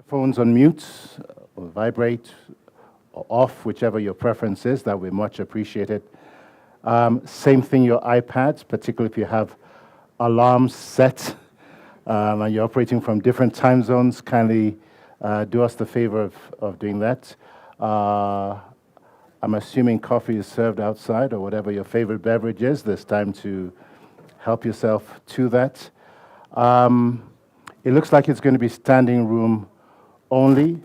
Phones on mute, or vibrate, or off, whichever your preference is. That would be much appreciated. Same thing, your iPads, particularly if you have alarms set and you're operating from different time zones, kindly do us the favor of doing that. I'm assuming coffee is served outside or whatever your favorite beverage is. There's time to help yourself to that. It looks like it's going to be standing room only.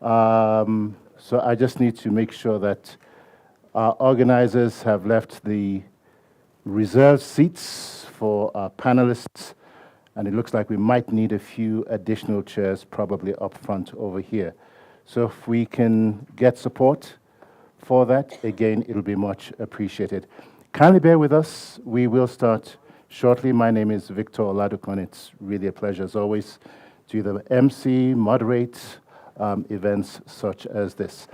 So I just need to make sure that our organizers have left the reserved seats for our panelists, and it looks like we might need a few additional chairs probably up front over here. So if we can get support for that, again, it'll be much appreciated. Kindly bear with us. We will start shortly. My name is Victor Oladokun. It's really a pleasure, as always, to either MC, moderate events such as this.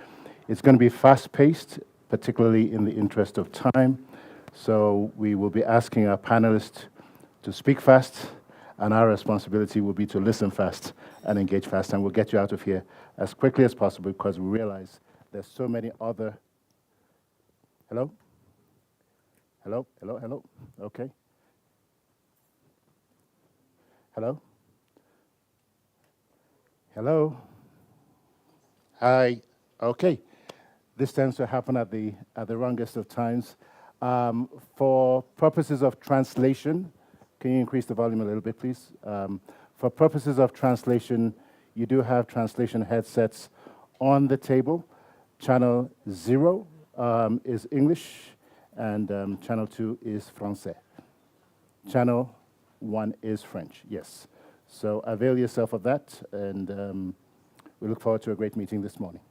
It's going to be fast-paced, particularly in the interest of time. So we will be asking our panelists to speak fast, and our responsibility will be to listen fast and engage fast, and we'll get you out of here as quickly as possible because we realize there's so many other... Hello? Hello? Hello? Hello? Okay. Hello? Hello? Hi. Okay. This tends to happen at the wrongest of times. For purposes of translation, can you increase the volume a little bit, please? For purposes of translation, you do have translation headsets on the table. Channel 0 is English, and channel 2 is Francais. Channel 1 is French, yes. So avail yourself of that, and we look forward to a great meeting this morning.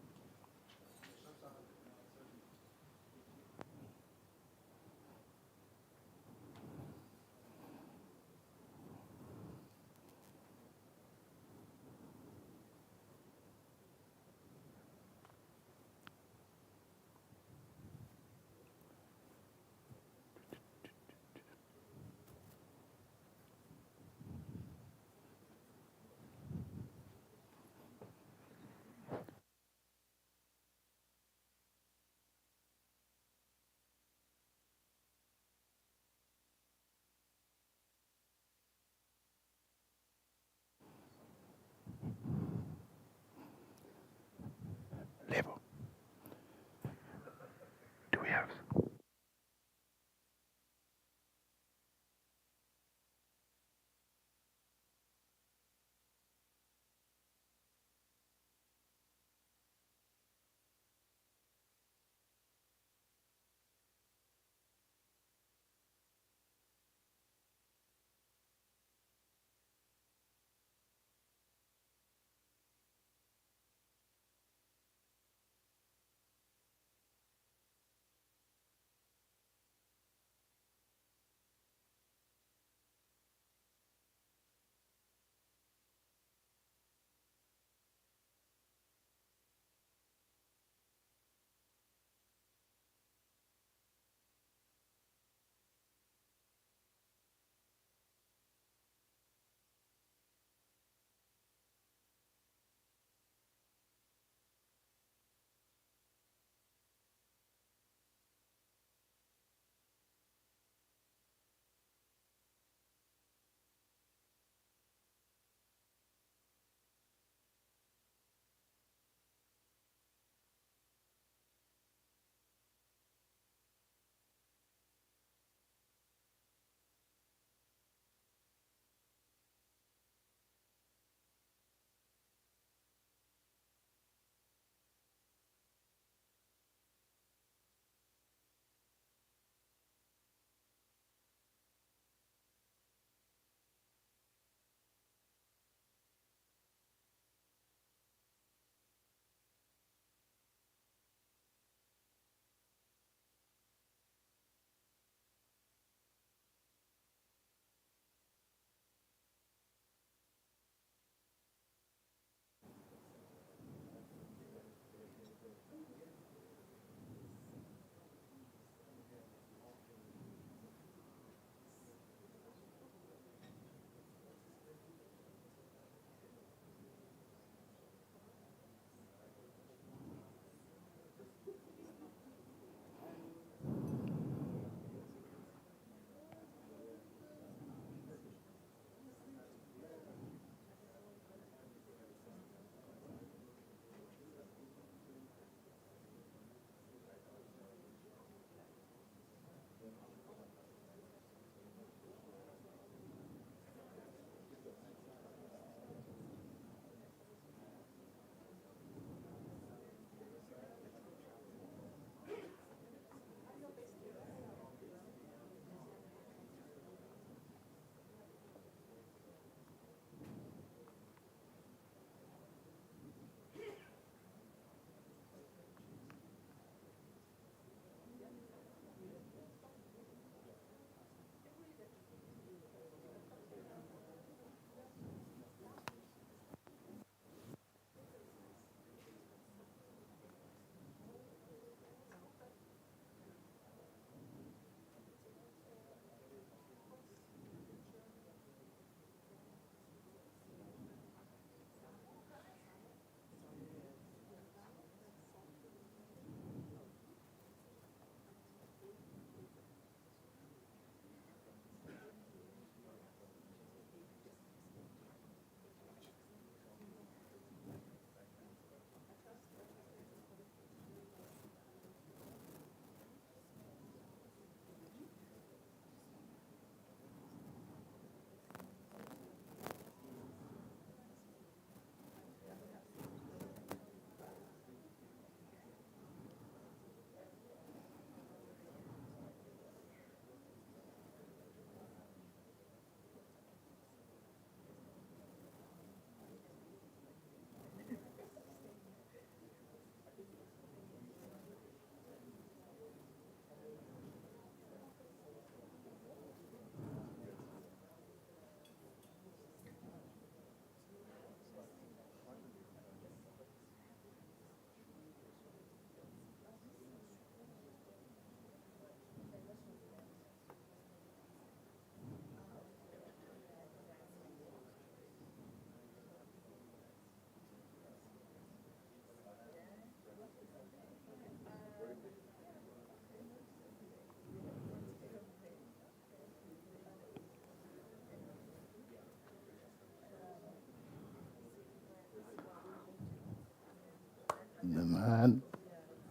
Man.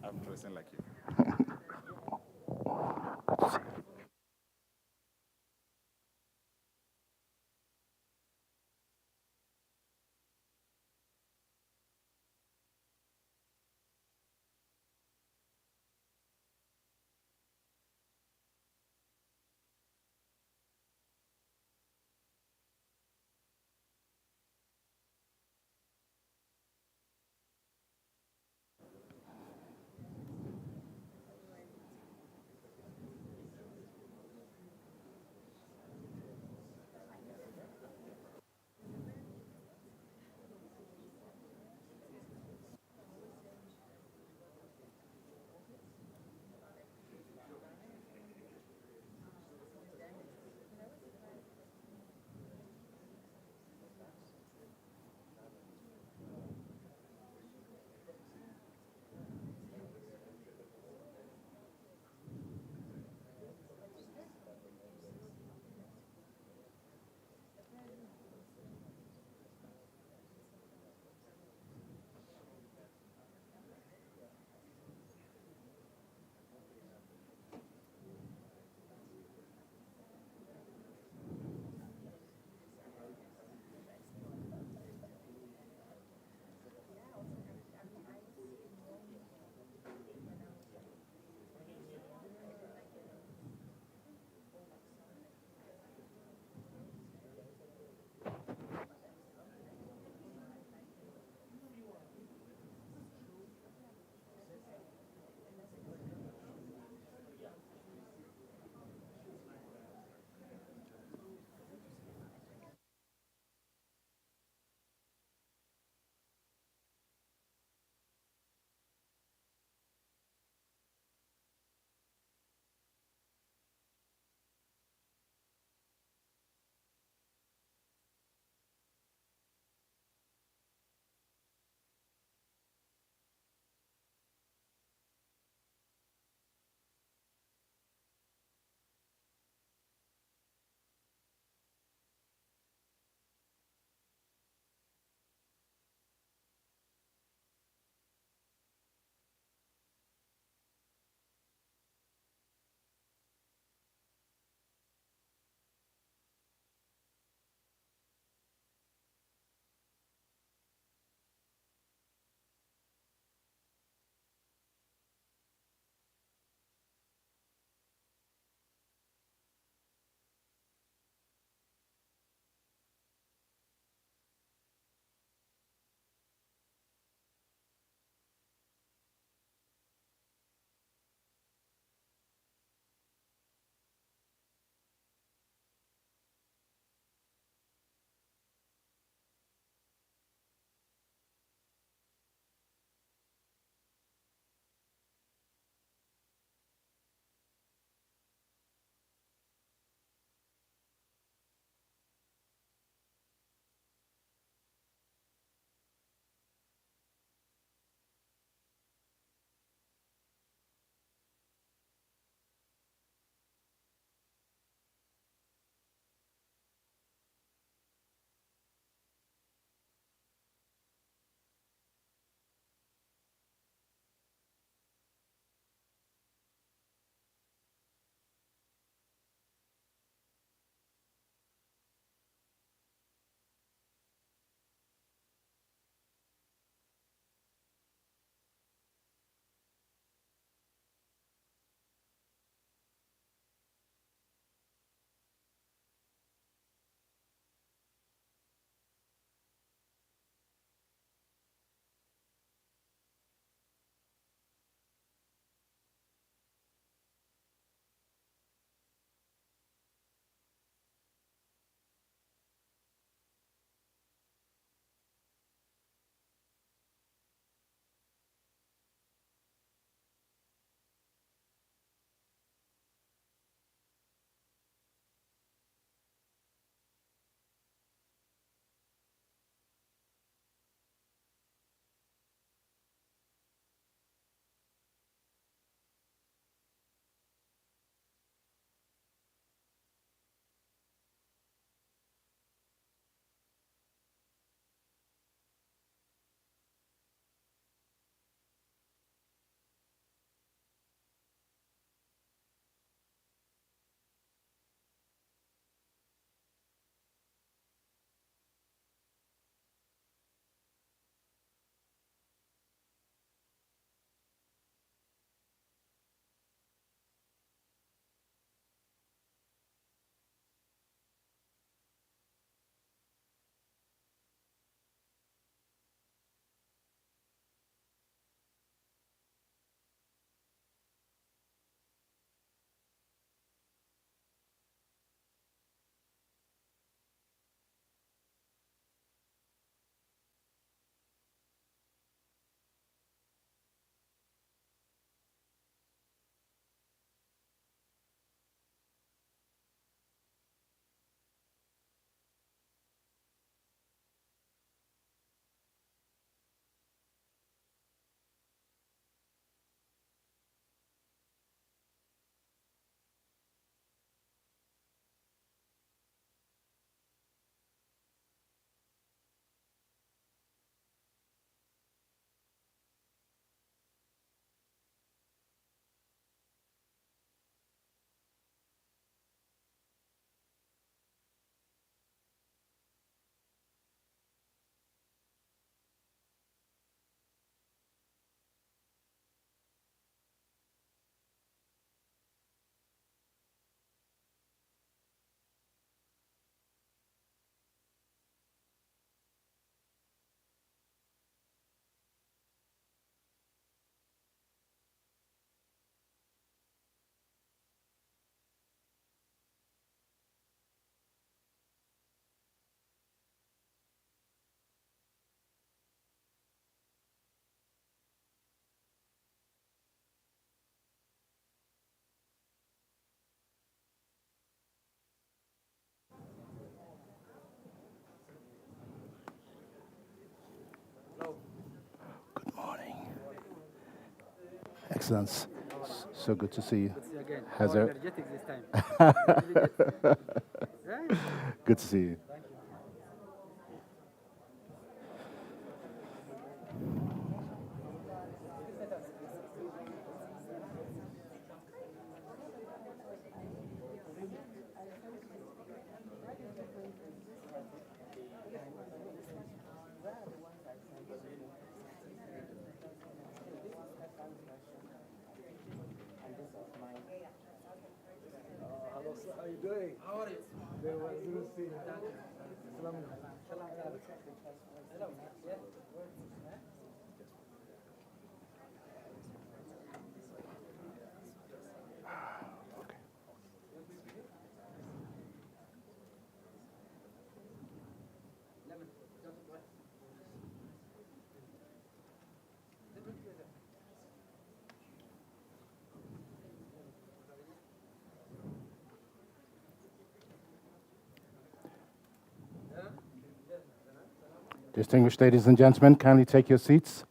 I'm dressing like you. Excellent. So good to see you. Good to see you again. Has More there- energetic this time. Right? Good to see you. Hello, sir. How are you doing? How are you? Very well. Good to see you. Salam. Hello. Yeah. Distinguished ladies and gentlemen, kindly take your seats.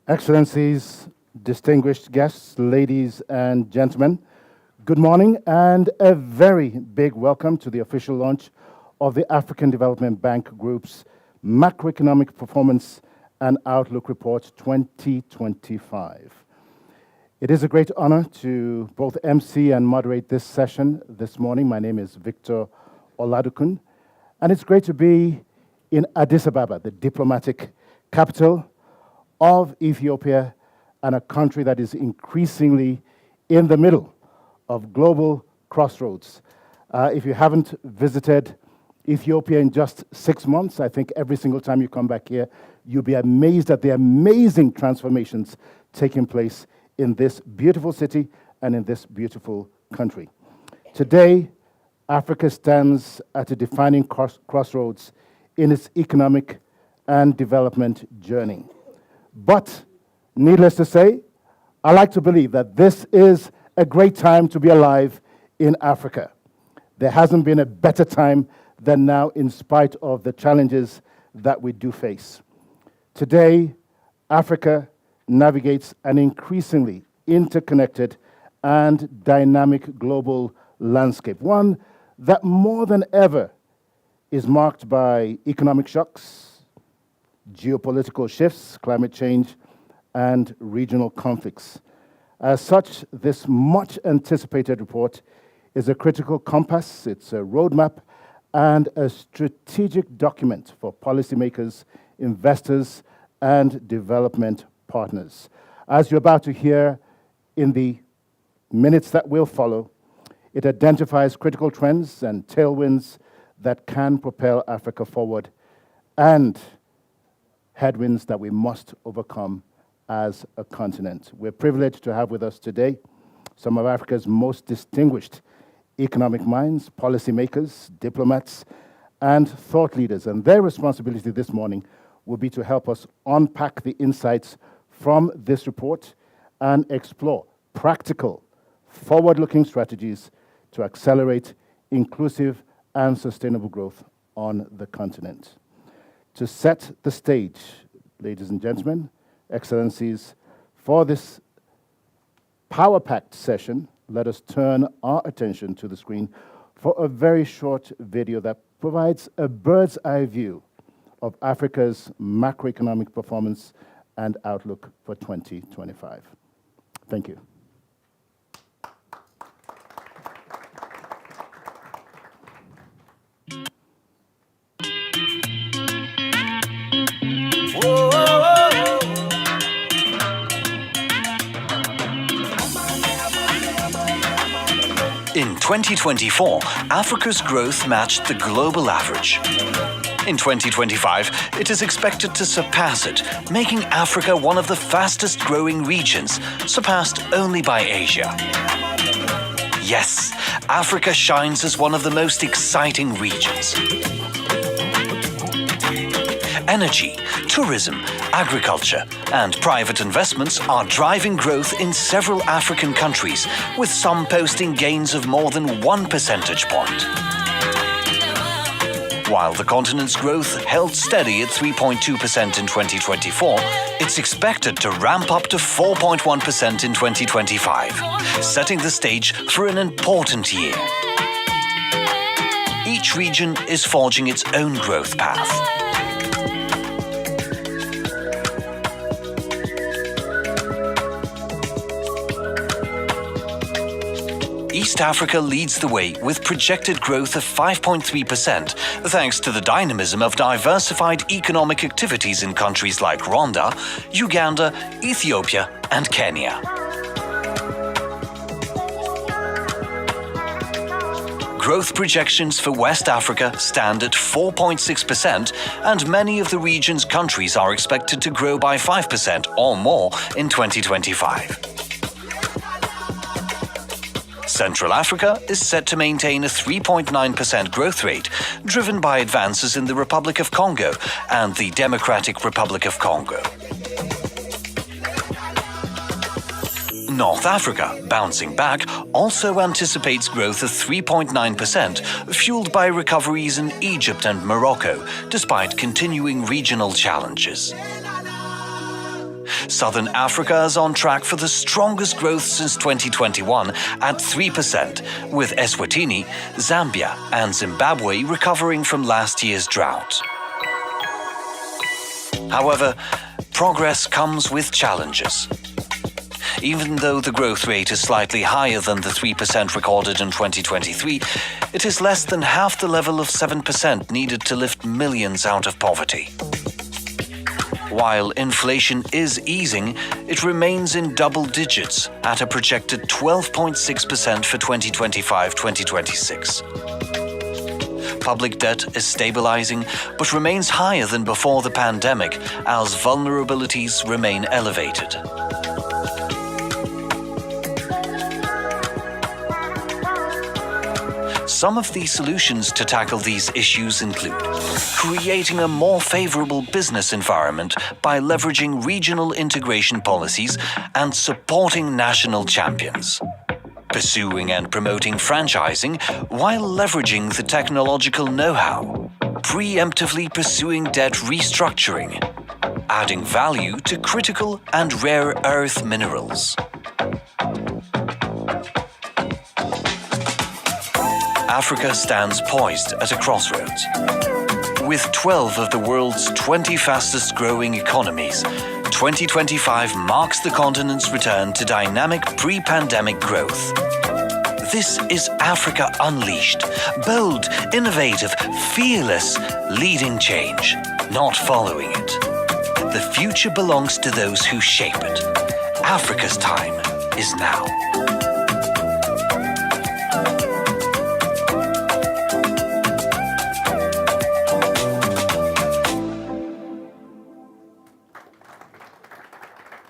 Excellencies, distinguished guests, ladies and gentlemen, good morning and a very big welcome to the official launch of the African Development Bank Group's Macroeconomic Performance and Outlook Report 2025. It is a great honor to both MC and moderate this session this morning. My name is Victor Oladokun, and it's great to be in Addis Ababa, the diplomatic capital of Ethiopia, and a country that is increasingly in the middle of global crossroads. If you haven't visited Ethiopia in just 6 months, I think every single time you come back here, you'll be amazed at the amazing transformations taking place in this beautiful city and in this beautiful country. Today, Africa stands at a defining crossroads in its economic and development journey. But, needless to say, I like to believe that this is a great time to be alive in Africa. There hasn't been a better time than now, in spite of the challenges that we do face. Today, Africa navigates an increasingly interconnected and dynamic global landscape, one that more than ever is marked by economic shocks, geopolitical shifts, climate change, and regional conflicts. As such, this much anticipated report is a critical compass, it's a roadmap, and a strategic document for policymakers, investors, and development partners. As you're about to hear in the minutes that will follow, it identifies critical trends and tailwinds that can propel Africa forward and headwinds that we must overcome as a continent. We're privileged to have with us today some of Africa's most distinguished economic minds, policymakers, diplomats, and thought leaders. And their responsibility this morning will be to help us unpack the insights from this report and explore practical, forward-looking strategies to accelerate inclusive and sustainable growth on the continent. To set the stage, ladies and gentlemen, excellencies, for this power-packed session, let us turn our attention to the screen for a very short video that provides a bird's eye view of Africa's macroeconomic performance and outlook for 2025. Thank you. In 2024, Africa's growth matched the global average. In 2025, it is expected to surpass it, making Africa one of the fastest growing regions, surpassed only by Asia. Yes, Africa shines as one of the most exciting regions. Energy, tourism, agriculture, and private investments are driving growth in several African countries, with some posting gains of more than 1 percentage point. While the continent's growth held steady at 3.2% in 2024, it's expected to ramp up to 4.1% in 2025, setting the stage for an important year. Each region is forging its own growth path. East Africa leads the way with projected growth of 5.3%, thanks to the dynamism of diversified economic activities in countries like Rwanda, Uganda, Ethiopia, and Kenya. Growth projections for West Africa stand at 4.6%, and many of the region's countries are expected to grow by 5% or more in 2025. Central Africa is set to maintain a 3.9% growth rate, driven by advances in the Republic of Congo and the Democratic Republic of Congo. North Africa, bouncing back, also anticipates growth of 3.9%, fueled by recoveries in Egypt and Morocco, despite continuing regional challenges. Southern Africa is on track for the strongest growth since 2021 at 3%, with Eswatini, Zambia, and Zimbabwe recovering from last year's drought. However, progress comes with challenges. Even though the growth rate is slightly higher than the 3% recorded in 2023, it is less than half the level of 7% needed to lift millions out of poverty. While inflation is easing, it remains in double digits at a projected 12.6% for 2025-2026. Public debt is stabilizing, but remains higher than before the pandemic as vulnerabilities remain elevated. Some of the solutions to tackle these issues include creating a more favorable business environment by leveraging regional integration policies and supporting national champions, pursuing and promoting franchising while leveraging the technological know-how, preemptively pursuing debt restructuring, adding value to critical and rare earth minerals. Africa stands poised at a crossroads. With 12 of the world's 20 fastest growing economies, 2025 marks the continent's return to dynamic pre-pandemic growth. This is Africa unleashed, bold, innovative, fearless, leading change, not following it. The future belongs to those who shape it. Africa's time is now.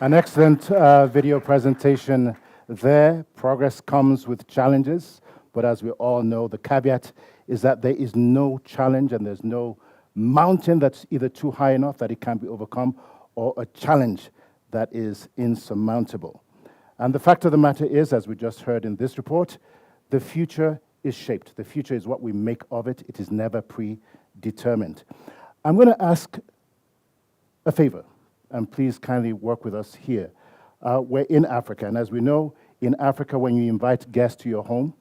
An excellent video presentation there. Progress comes with challenges, but as we all know, the caveat is that there is no challenge and there's no mountain that's either too high enough that it can't be overcome or a challenge that is insurmountable. And the fact of the matter is, as we just heard in this report, the future is shaped. The future is what we make of it. It is never predetermined. I'm going to ask a favor. And please kindly work with us here. We're in Africa, and as we know, in Africa, when you invite guests to your home,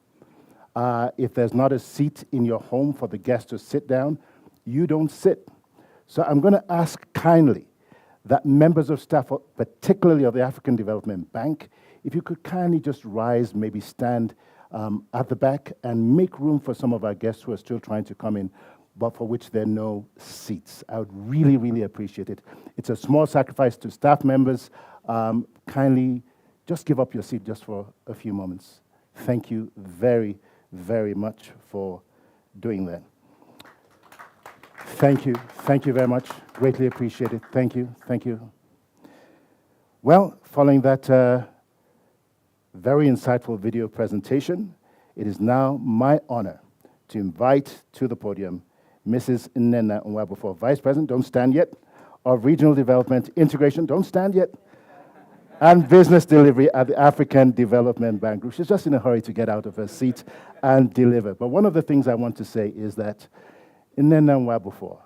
if there's not a seat in your home for the guest to sit down, you don't sit. So I'm going to ask kindly that members of staff, particularly of the African Development Bank, if you could kindly just rise, maybe stand at the back and make room for some of our guests who are still trying to come in, but for which there are no seats. I would really, really appreciate it. It's a small sacrifice to staff members. Kindly just give up your seat just for a few moments. Thank you very, very much for doing that. Thank you very much. Greatly appreciate it. Thank you. Well, following that very insightful video presentation, it is now my honor to invite to the podium Mrs. Nnenna Nwabufo, Vice President, don't stand yet, of Regional Development Integration, don't stand yet, and Business Delivery at the African Development Bank Group. She's just in a hurry to get out of her seat and deliver. But one of the things I want to say is that Nnenna Nwabufo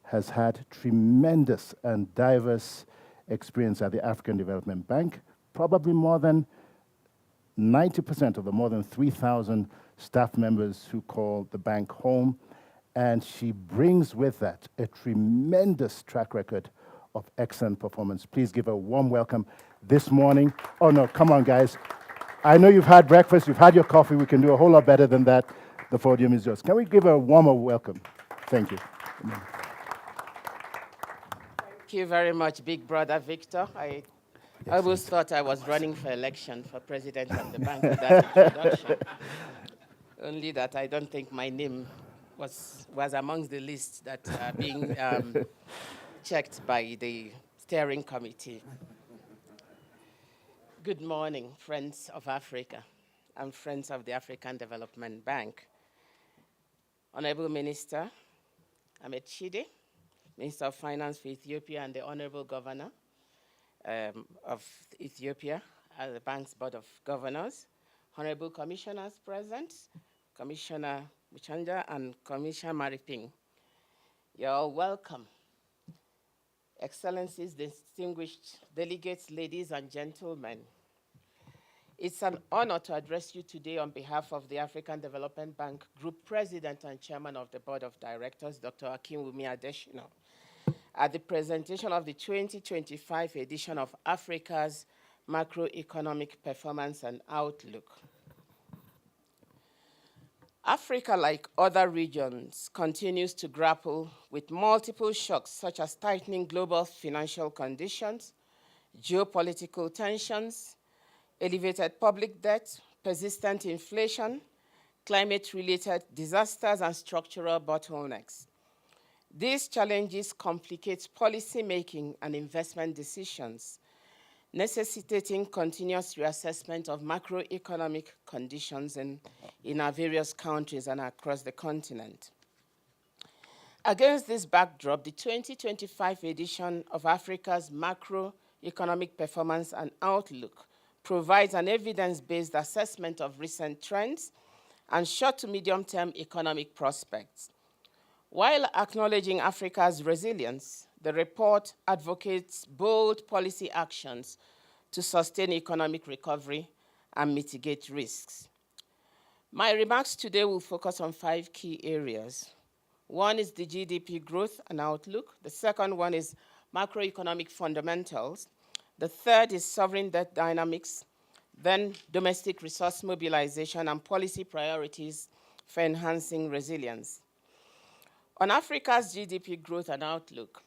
has had tremendous and diverse experience at the African Development Bank, probably more than 90% of the more than 3,000 staff members who call the bank home, and she brings with that a tremendous track record of excellent performance. Please give a warm welcome this morning. Oh no, come on guys. I know you've had breakfast, you've had your coffee, we can do a whole lot better than that. The podium is yours. Can we give a warmer welcome? Thank you. Thank you very much, Big Brother Victor. I always thought I was running for election for president of the bank with that introduction. Only that I don't think my name was amongst the list that are being checked by the steering committee. Good morning, friends of Africa and friends of the African Development Bank. Honorable Minister Ahmed Shide, Minister of Finance for Ethiopia, and the Honorable Governor of Ethiopia, the bank's Board of Governors, Honorable Commissioners present, Commissioner Muchanja and Commissioner Mariping. You're all welcome. Excellencies, distinguished delegates, ladies and gentlemen. It's an honor to address you today on behalf of the African Development Bank Group President and Chairman of the Board of Directors, Dr. Akinwumi Adesina, at the presentation of the 2025 edition of Africa's Macroeconomic Performance and Outlook. Africa, like other regions, continues to grapple with multiple shocks such as tightening global financial conditions, geopolitical tensions, elevated public debt, persistent inflation, climate-related disasters, and structural bottlenecks. These challenges complicate policy-making and investment decisions, necessitating continuous reassessment of macroeconomic conditions in our various countries and across the continent. Against this backdrop, the 2025 edition of Africa's Macroeconomic Performance and Outlook provides an evidence-based assessment of recent trends and short to medium-term economic prospects. While acknowledging Africa's resilience, the report advocates bold policy actions to sustain economic recovery and mitigate risks. My remarks today will focus on 5 key areas. One is the GDP growth and outlook. The second one is macroeconomic fundamentals. The third is sovereign debt dynamics, then domestic resource mobilization and policy priorities for enhancing resilience. On Africa's GDP growth and outlook,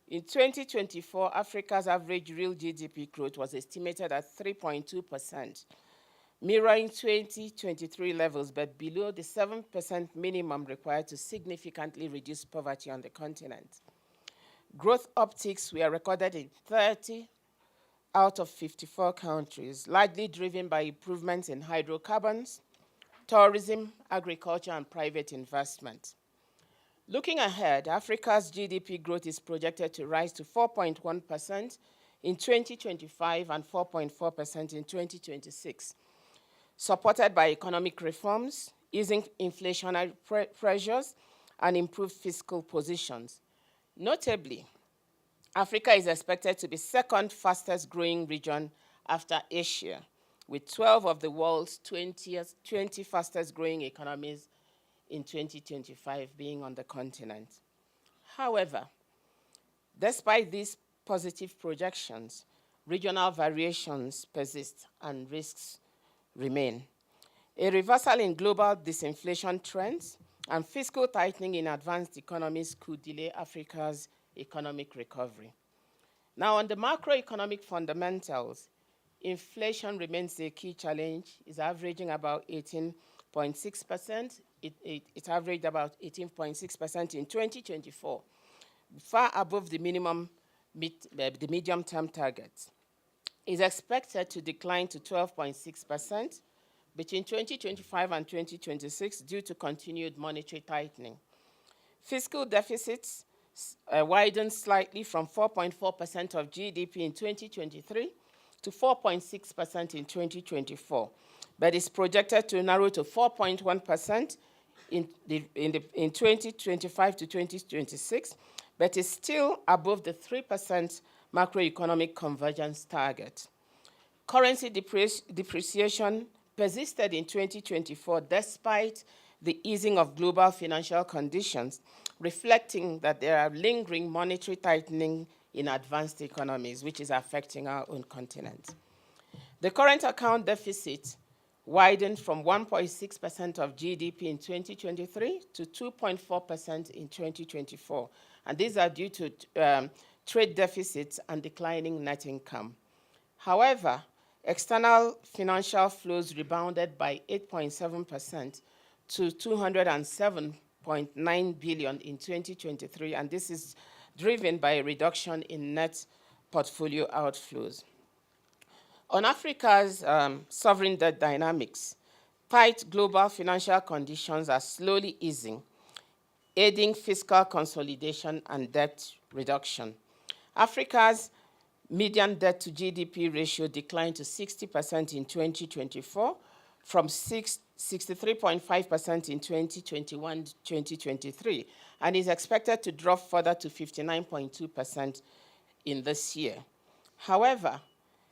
in 2024, Africa's average real GDP growth was estimated at 3.2%, mirroring 2023 levels, but below the 7% minimum required to significantly reduce poverty on the continent. Growth upticks were recorded in 30 out of 54 countries, largely driven by improvements in hydrocarbons, tourism, agriculture, and private investment. Looking ahead, Africa's GDP growth is projected to rise to 4.1% in 2025 and 4.4% in 2026, supported by economic reforms, easing inflationary pressures, and improved fiscal positions. Notably, Africa is expected to be second fastest growing region after Asia, with 12 of the world's 20 fastest growing economies in 2025 being on the continent. However, despite these positive projections, regional variations persist and risks remain. A reversal in global disinflation trends and fiscal tightening in advanced economies could delay Africa's economic recovery. Now, on the macroeconomic fundamentals, inflation remains a key challenge. It's averaging about 18.6%. It averaged about 18.6% in 2024, far above the medium-term target. It's expected to decline to 12.6% between 2025 and 2026 due to continued monetary tightening. Fiscal deficits widened slightly from 4.4% of GDP in 2023 to 4.6% in 2024, but is projected to narrow to 4.1% in 2025 to 2026, but is still above the 3% macroeconomic convergence target. Currency depreciation persisted in 2024 despite the easing of global financial conditions, reflecting that there are lingering monetary tightening in advanced economies, which is affecting our own continent. The current account deficit widened from 1.6% of GDP in 2023 to 2.4% in 2024, and these are due to trade deficits and declining net income. However, external financial flows rebounded by 8.7% to 207.9 billion in 2023, and this is driven by a reduction in net portfolio outflows. On Africa's sovereign debt dynamics, tight global financial conditions are slowly easing, aiding fiscal consolidation and debt reduction. Africa's median debt to GDP ratio declined to 60% in 2024 from 63.5% in 2021-2023, and is expected to drop further to 59.2% in this year. However,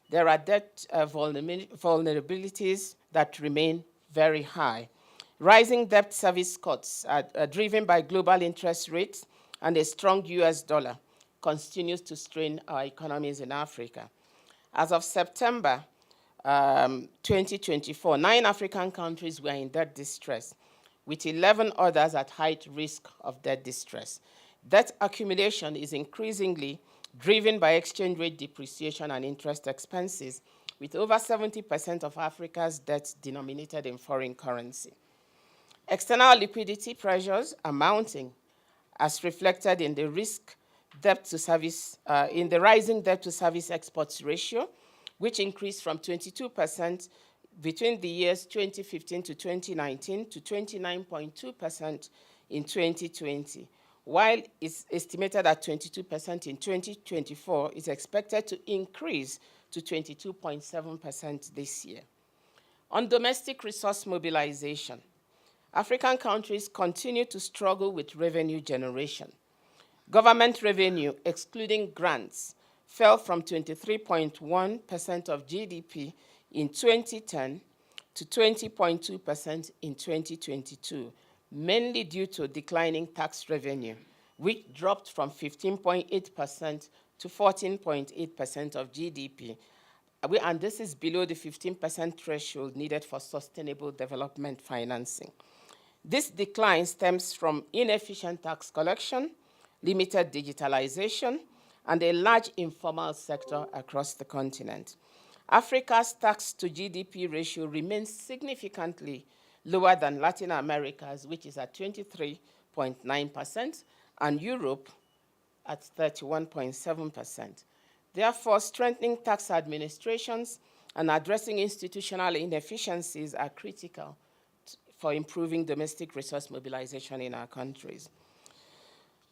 there are debt vulnerabilities that remain very high. Rising debt service costs are driven by global interest rates, and a strong US dollar continues to strain our economies in Africa. As of September 2024, 9 African countries were in debt distress, with 11 others at high risk of debt distress. Debt accumulation is increasingly driven by exchange rate depreciation and interest expenses, with over 70% of Africa's debt denominated in foreign currency. External liquidity pressures are mounting, as reflected in the rising debt to service exports ratio, which increased from 22% between the years 2015 to 2019 to 29.2% in 2020. While it's estimated at 22% in 2024, it's expected to increase to 22.7% this year. On domestic resource mobilization, African countries continue to struggle with revenue generation. Government revenue, excluding grants, fell from 23.1% of GDP in 2010 to 20.2% in 2022, mainly due to declining tax revenue, which dropped from 15.8% to 14.8% of GDP. And this is below the 15% threshold needed for sustainable development financing. This decline stems from inefficient tax collection, limited digitalization, and a large informal sector across the continent. Africa's tax to GDP ratio remains significantly lower than Latin America's, which is at 23.9%, and Europe at 31.7%. Therefore, strengthening tax administrations and addressing institutional inefficiencies are critical for improving domestic resource mobilization in our countries.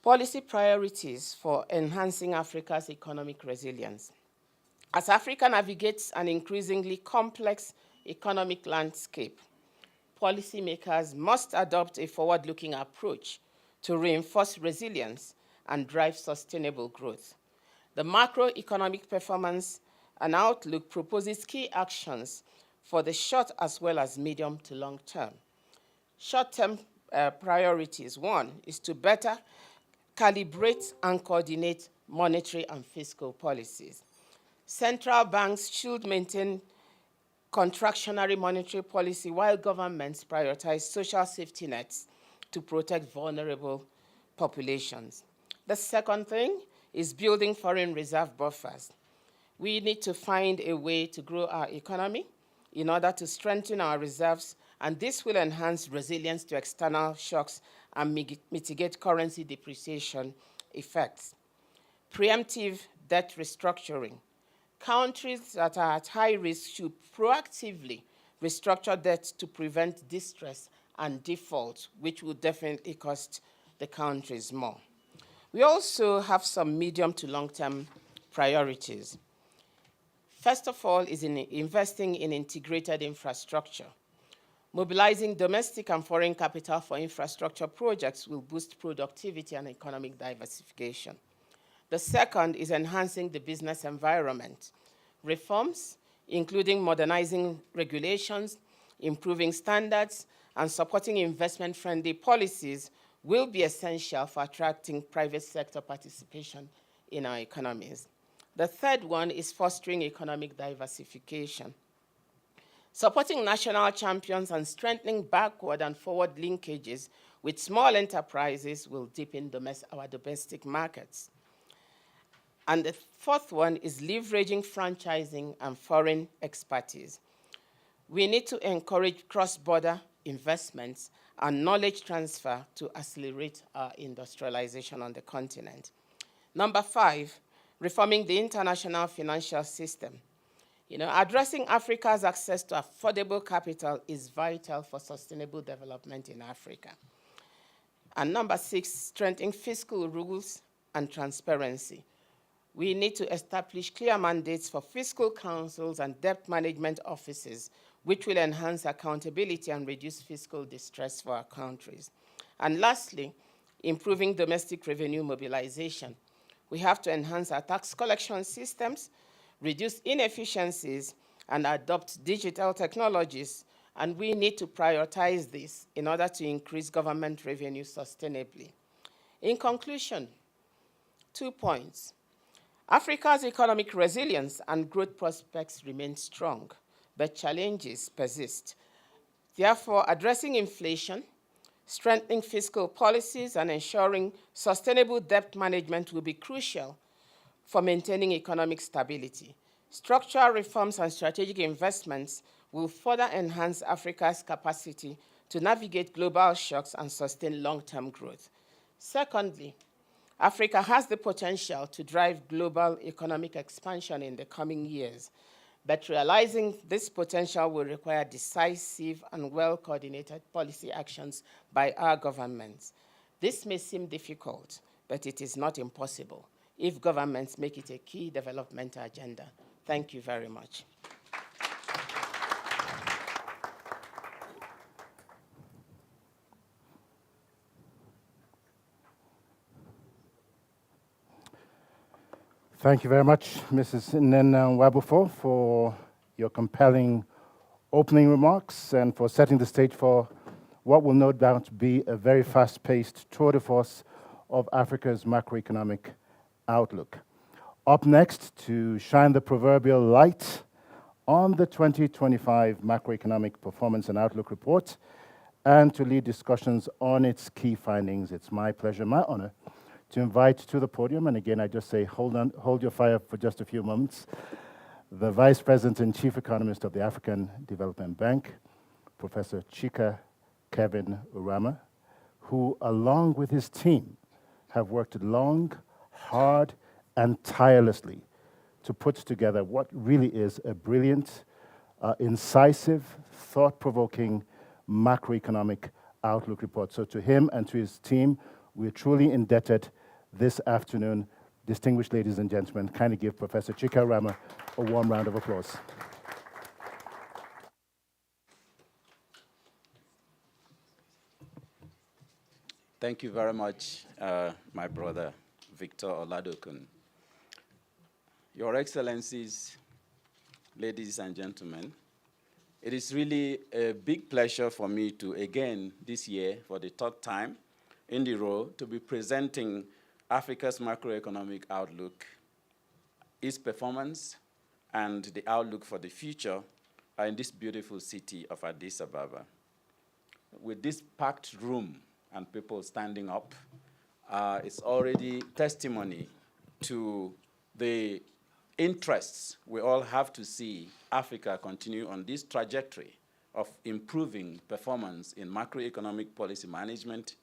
Policy priorities for enhancing Africa's economic resilience. As Africa navigates an increasingly complex economic landscape, policymakers must adopt a forward-looking approach to reinforce resilience and drive sustainable growth. The Macroeconomic Performance and Outlook proposes key actions for the short as well as medium to long term. Short-term priorities. 1 is to better calibrate and coordinate monetary and fiscal policies. Central banks should maintain contractionary monetary policy while governments prioritize social safety nets to protect vulnerable populations. The second thing is building foreign reserve buffers. We need to find a way to grow our economy in order to strengthen our reserves, and this will enhance resilience to external shocks and mitigate currency depreciation effects. Preemptive debt restructuring. Countries that are at high risk should proactively restructure debt to prevent distress and default, which will definitely cost the countries more. We also have some medium to long-term priorities. First of all is in investing in integrated infrastructure. Mobilizing domestic and foreign capital for infrastructure projects will boost productivity and economic diversification. The second is enhancing the business environment. Reforms, including modernizing regulations, improving standards, and supporting investment-friendly policies will be essential for attracting private sector participation in our economies. The third one is fostering economic diversification. Supporting national champions and strengthening backward and forward linkages with small enterprises will deepen our domestic markets. And the fourth one is leveraging franchising and foreign expertise. We need to encourage cross-border investments and knowledge transfer to accelerate our industrialization on the continent. Number 5, reforming the international financial system. Addressing Africa's access to affordable capital is vital for sustainable development in Africa. And number 6, strengthening fiscal rules and transparency. We need to establish clear mandates for fiscal councils and debt management offices, which will enhance accountability and reduce fiscal distress for our countries. And lastly, improving domestic revenue mobilization. We have to enhance our tax collection systems, reduce inefficiencies, and adopt digital technologies, and we need to prioritize this in order to increase government revenue sustainably. In conclusion, 2 points. Africa's economic resilience and growth prospects remain strong, but challenges persist. Therefore, addressing inflation, strengthening fiscal policies, and ensuring sustainable debt management will be crucial for maintaining economic stability. Structural reforms and strategic investments will further enhance Africa's capacity to navigate global shocks and sustain long-term growth. Secondly, Africa has the potential to drive global economic expansion in the coming years, but realizing this potential will require decisive and well-coordinated policy actions by our governments. This may seem difficult, but it is not impossible if governments make it a key development agenda. Thank you very much. Thank you very much, Mrs. Nena Wabufo, for your compelling opening remarks and for setting the stage for what will no doubt be a very fast-paced tour de force of Africa's macroeconomic outlook. Up next, to shine the proverbial light on the 2025 Macroeconomic Performance and Outlook report and to lead discussions on its key findings, it's my pleasure, my honor, to invite to the podium, and again, I just say hold your fire for just a few moments, the Vice President and Chief Economist of the African Development Bank, Professor Chika Kevin Urama, who, along with his team, have worked long, hard, and tirelessly to put together what really is a brilliant, incisive, thought-provoking macroeconomic outlook report. So to him and to his team, we're truly indebted this afternoon. Distinguished ladies and gentlemen, kindly give Professor Chika Urama a warm round of applause. Thank you very much, my brother, Victor Oladokun. Your Excellencies, ladies and gentlemen, it is really a big pleasure for me to, again, this year, for the third time in the row, to be presenting Africa's macroeconomic outlook, its performance, and the outlook for the future in this beautiful city of Addis Ababa. With this packed room and people standing up, it's already testimony to the interests we all have to see Africa continue on this trajectory of improving performance in macroeconomic policy management,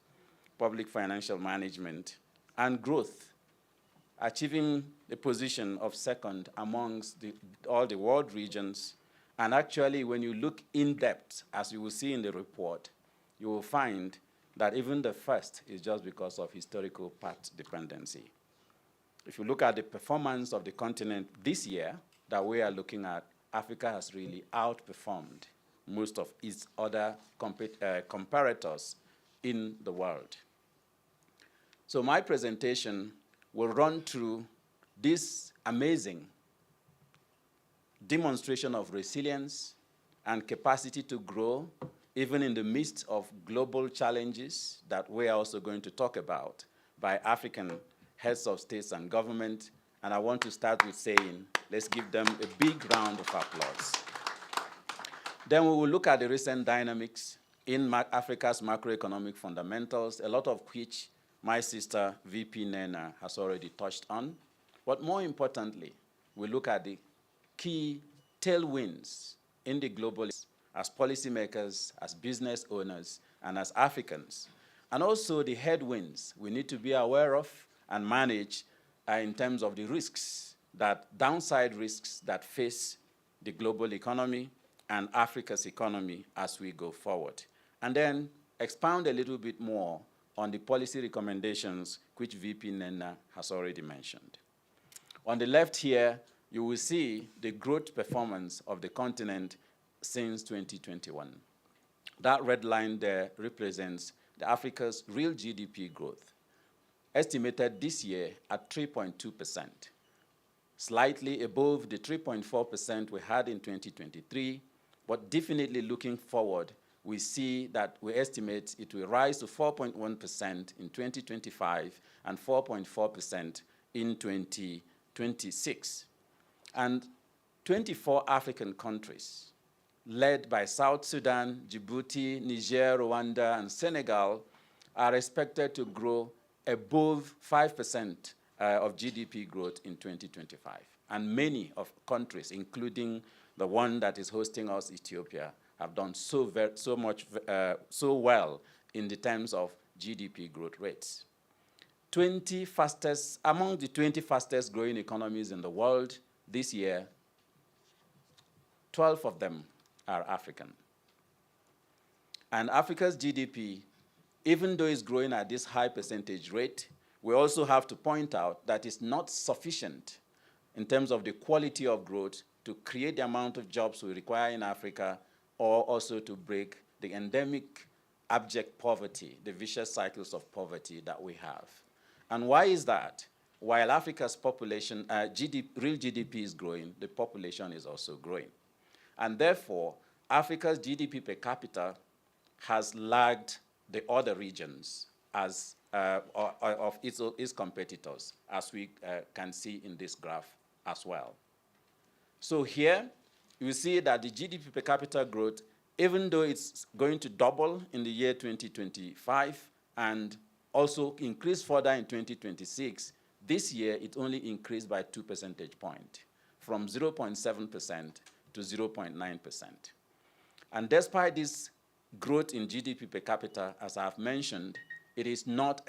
public financial management, and growth, achieving the position of second amongst all the world regions. And actually, when you look in depth, as you will see in the report, you will find that even the first is just because of historical path dependency. If you look at the performance of the continent this year that we are looking at, Africa has really outperformed most of its other comparators in the world. So my presentation will run through this amazing demonstration of resilience and capacity to grow, even in the midst of global challenges that we are also going to talk about by African heads of states and government. And I want to start with saying, let's give them a big round of applause. Then we will look at the recent dynamics in Africa's macroeconomic fundamentals, a lot of which my sister, VP Nena, has already touched on. But more importantly, we look at the key tailwinds in the global as policymakers, as business owners, and as Africans, and also the headwinds we need to be aware of and manage in terms of the risks, downside risks that face the global economy and Africa's economy as we go forward. And then expound a little bit more on the policy recommendations which VP Nena has already mentioned. On the left here, you will see the growth performance of the continent since 2021. That red line there represents Africa's real GDP growth, estimated this year at 3.2%, slightly above the 3.4% we had in 2023, but definitely looking forward, we see that we estimate it will rise to 4.1% in 2025 and 4.4% in 2026. And 24 African countries, led by South Sudan, Djibouti, Niger, Rwanda, and Senegal, are expected to grow above 5% of GDP growth in 2025. And many of countries, including the one that is hosting us, Ethiopia, have done so well in the terms of GDP growth rates. Among the 20 fastest growing economies in the world this year, 12 of them are African. And Africa's GDP, even though it's growing at this high percentage rate, we also have to point out that it's not sufficient in terms of the quality of growth to create the amount of jobs we require in Africa, or also to break the endemic abject poverty, the vicious cycles of poverty that we have. And why is that? While Africa's population, real GDP is growing, the population is also growing. And therefore, Africa's GDP per capita has lagged the other regions as of its competitors, as we can see in this graph as well. So here, you see that the GDP per capita growth, even though it's going to double in the year 2025 and also increase further in 2026, this year it only increased by 2 percentage points, from 0.7% to 0.9%. And despite this growth in GDP per capita, as I've mentioned, it is not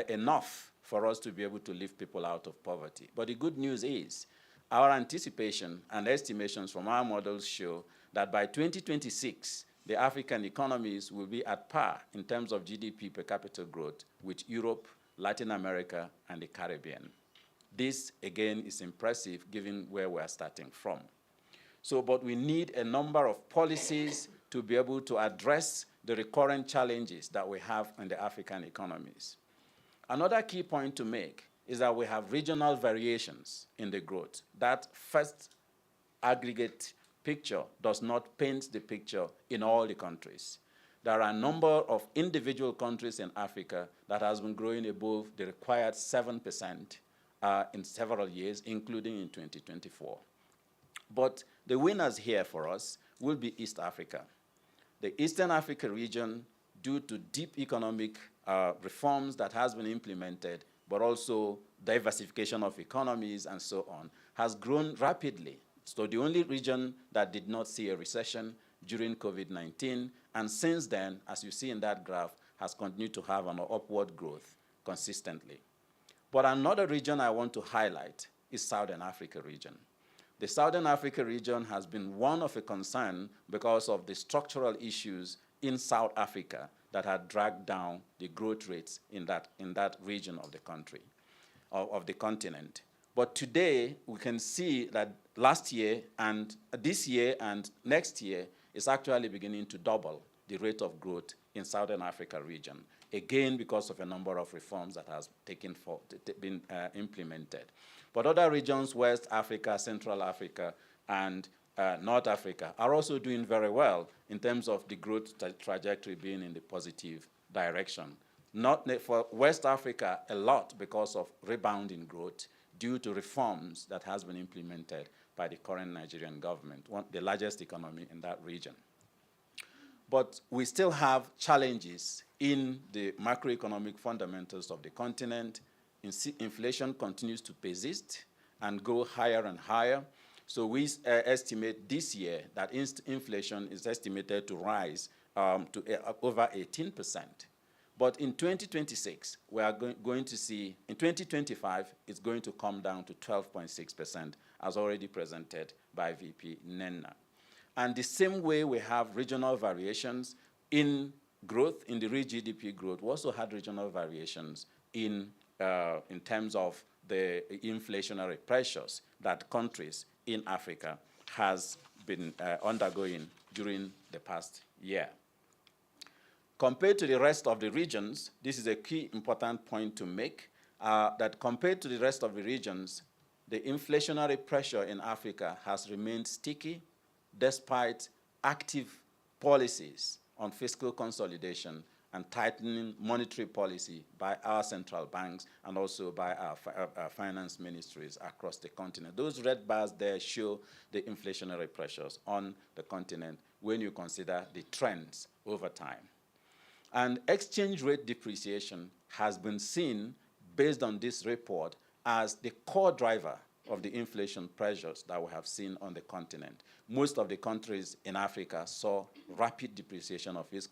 enough for us to be able to lift people out of poverty. But the good news is, our anticipation and estimations from our models show that by 2026, the African economies will be at par in terms of GDP per capita growth with Europe, Latin America, and the Caribbean. This, again, is impressive given where we're starting from. So, but we need a number of policies to be able to address the recurrent challenges that we have in the African economies. Another key point to make is that we have regional variations in the growth. That first aggregate picture does not paint the picture in all the countries. There are a number of individual countries in Africa that has been growing above the required 7% in several years, including in 2024. But the winners here for us will be East Africa. The Eastern Africa region, due to deep economic reforms that has been implemented, but also diversification of economies and so on, has grown rapidly. So the only region that did not see a recession during COVID-19, and since then, as you see in that graph, has continued to have an upward growth consistently. But another region I want to highlight is Southern Africa region. The Southern Africa region has been one of a concern because of the structural issues in South Africa that had dragged down the growth rates in that region of the country, of the continent. But today, we can see that last year and this year and next year is actually beginning to double the rate of growth in Southern Africa region, again because of a number of reforms that has been implemented. But other regions, West Africa, Central Africa, and North Africa, are also doing very well in terms of the growth trajectory being in the positive direction. Not for West Africa, a lot because of rebounding growth due to reforms that has been implemented by the current Nigerian government, the largest economy in that region. But we still have challenges in the macroeconomic fundamentals of the continent. Inflation continues to persist and go higher and higher. So we estimate this year that inflation is estimated to rise to over 18%. But in 2026, we are going to see, in 2025, it's going to come down to 12.6%, as already presented by VP Nenna. And the same way we have regional variations in growth, in the real GDP growth, we also had regional variations in terms of the inflationary pressures that countries in Africa has been undergoing during the past year. Compared to the rest of the regions, this is a key important point to make, that compared to the rest of the regions, the inflationary pressure in Africa has remained sticky despite active policies on fiscal consolidation and tightening monetary policy by our central banks and also by our finance ministries across the continent. Those red bars there show the inflationary pressures on the continent when you consider the trends over time. And exchange rate depreciation has been seen, based on this report, as the core driver of the inflation pressures that we have seen on the continent. Most of the countries in Africa saw rapid depreciation of its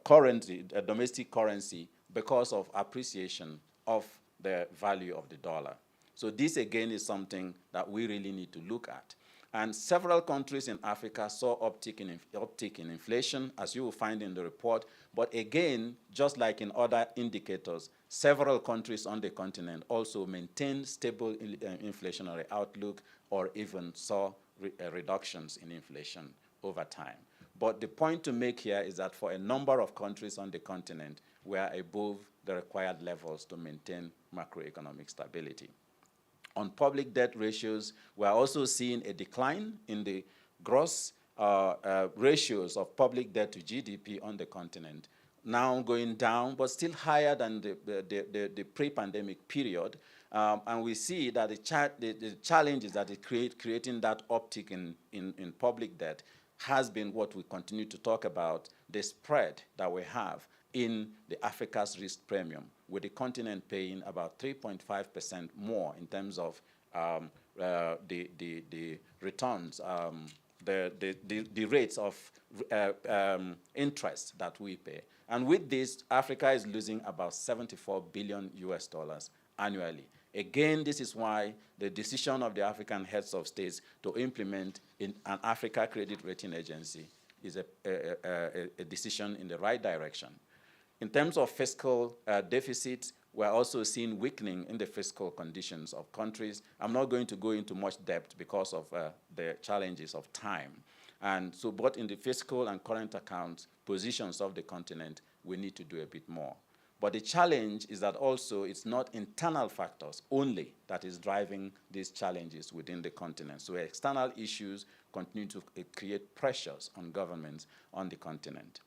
currency, domestic currency, because of appreciation of the value of the dollar. So this, again, is something that we really need to look at. And several countries in Africa saw uptick in inflation, as you will find in the report. But again, just like in other indicators, several countries on the continent also maintained stable inflationary outlook or even saw reductions in inflation over time. But the point to make here is that for a number of countries on the continent, we are above the required levels to maintain macroeconomic stability. On public debt ratios, we are also seeing a decline in the gross ratios of public debt to GDP on the continent, now going down, but still higher than the pre-pandemic period. And we see that the challenges that it creating that uptick in public debt has been what we continue to talk about, the spread that we have in the Africa's risk premium, with the continent paying about 3.5% more in terms of the returns, the rates of interest that we pay. And with this, Africa is losing about $74 billion annually. Again, this is why the decision of the African heads of states to implement an Africa Credit Rating Agency is a decision in the right direction. In terms of fiscal deficits, we're also seeing weakening in the fiscal conditions of countries. I'm not going to go into much depth because of the challenges of time. And so both in the fiscal and current account positions of the continent, we need to do a bit more. But the challenge is that also it's not internal factors only that is driving these challenges within the continent. So external issues continue to create pressures on governments on the continent.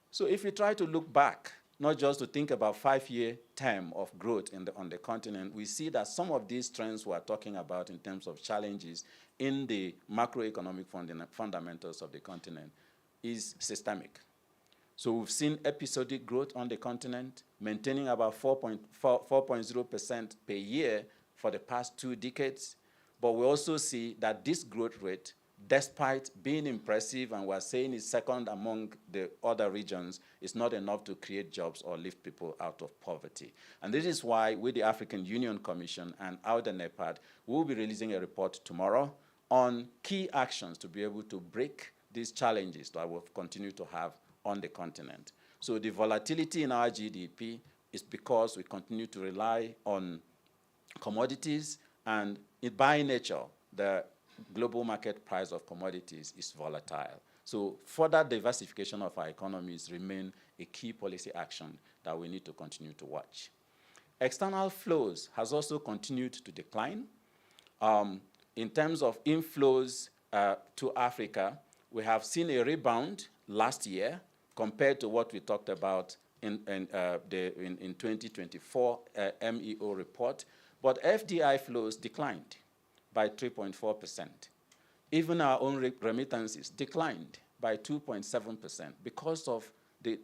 So if you try to look back, not just to think about 5-year term of growth on the continent, we see that some of these trends we're talking about in terms of challenges in the macroeconomic fundamentals of the continent is systemic. So we've seen episodic growth on the continent, maintaining about 4.0% per year for the past 2 decades. But we also see that this growth rate, despite being impressive, and we're saying it's second among the other regions, is not enough to create jobs or lift people out of poverty. And this is why with the African Union Commission and NEPAD, we'll be releasing a report tomorrow on key actions to be able to break these challenges that we'll continue to have on the continent. So the volatility in our GDP is because we continue to rely on commodities, and by nature, the global market price of commodities is volatile. So further diversification of our economies remain a key policy action that we need to continue to watch. External flows has also continued to decline. In terms of inflows to Africa, we have seen a rebound last year compared to what we talked about in 2024 MEO report, but FDI flows declined by 3.4%. Even our own remittances declined by 2.7% because of the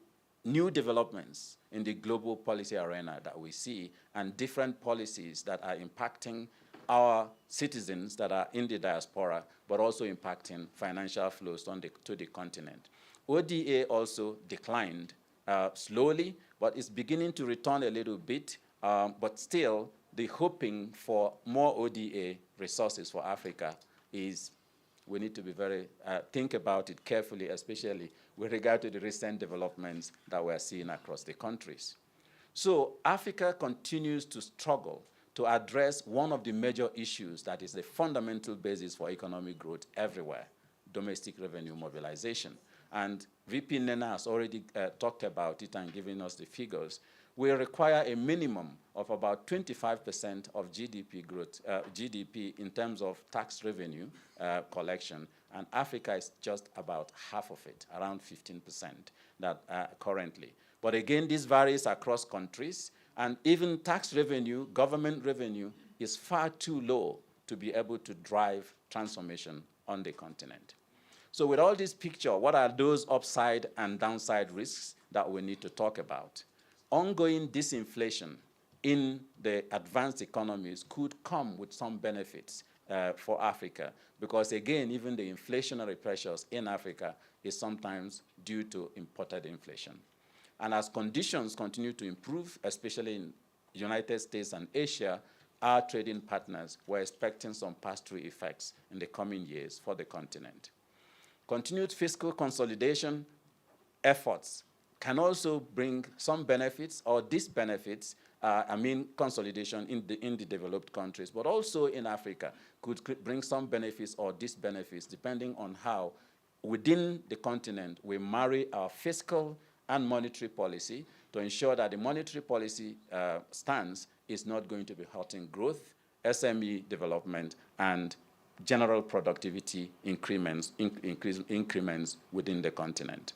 new developments in the global policy arena that we see and different policies that are impacting our citizens that are in the diaspora, but also impacting financial flows to the continent. ODA also declined slowly, but it's beginning to return a little bit, but still the hoping for more ODA resources for Africa is, we need to be very, think about it carefully, especially with regard to the recent developments that we're seeing across the countries. So Africa continues to struggle to address one of the major issues that is the fundamental basis for economic growth everywhere, domestic revenue mobilization. And VP Nena has already talked about it and given us the figures. We require a minimum of about 25% of GDP growth, GDP in terms of tax revenue collection, and Africa is just about half of it, around 15% that currently. But again, this varies across countries, and even tax revenue, government revenue, is far too low to be able to drive transformation on the continent. So with all this picture, what are those upside and downside risks that we need to talk about? Ongoing disinflation in the advanced economies could come with some benefits for Africa, because again, even the inflationary pressures in Africa is sometimes due to imported inflation. And as conditions continue to improve, especially in the United States and Asia, our trading partners were expecting some pass-through effects in the coming years for the continent. Continued fiscal consolidation efforts can also bring some benefits or disbenefits, consolidation in the developed countries, but also in Africa could bring some benefits or disbenefits depending on how within the continent we marry our fiscal and monetary policy to ensure that the monetary policy stance is not going to be hurting growth, SME development, and general productivity increments within the continent.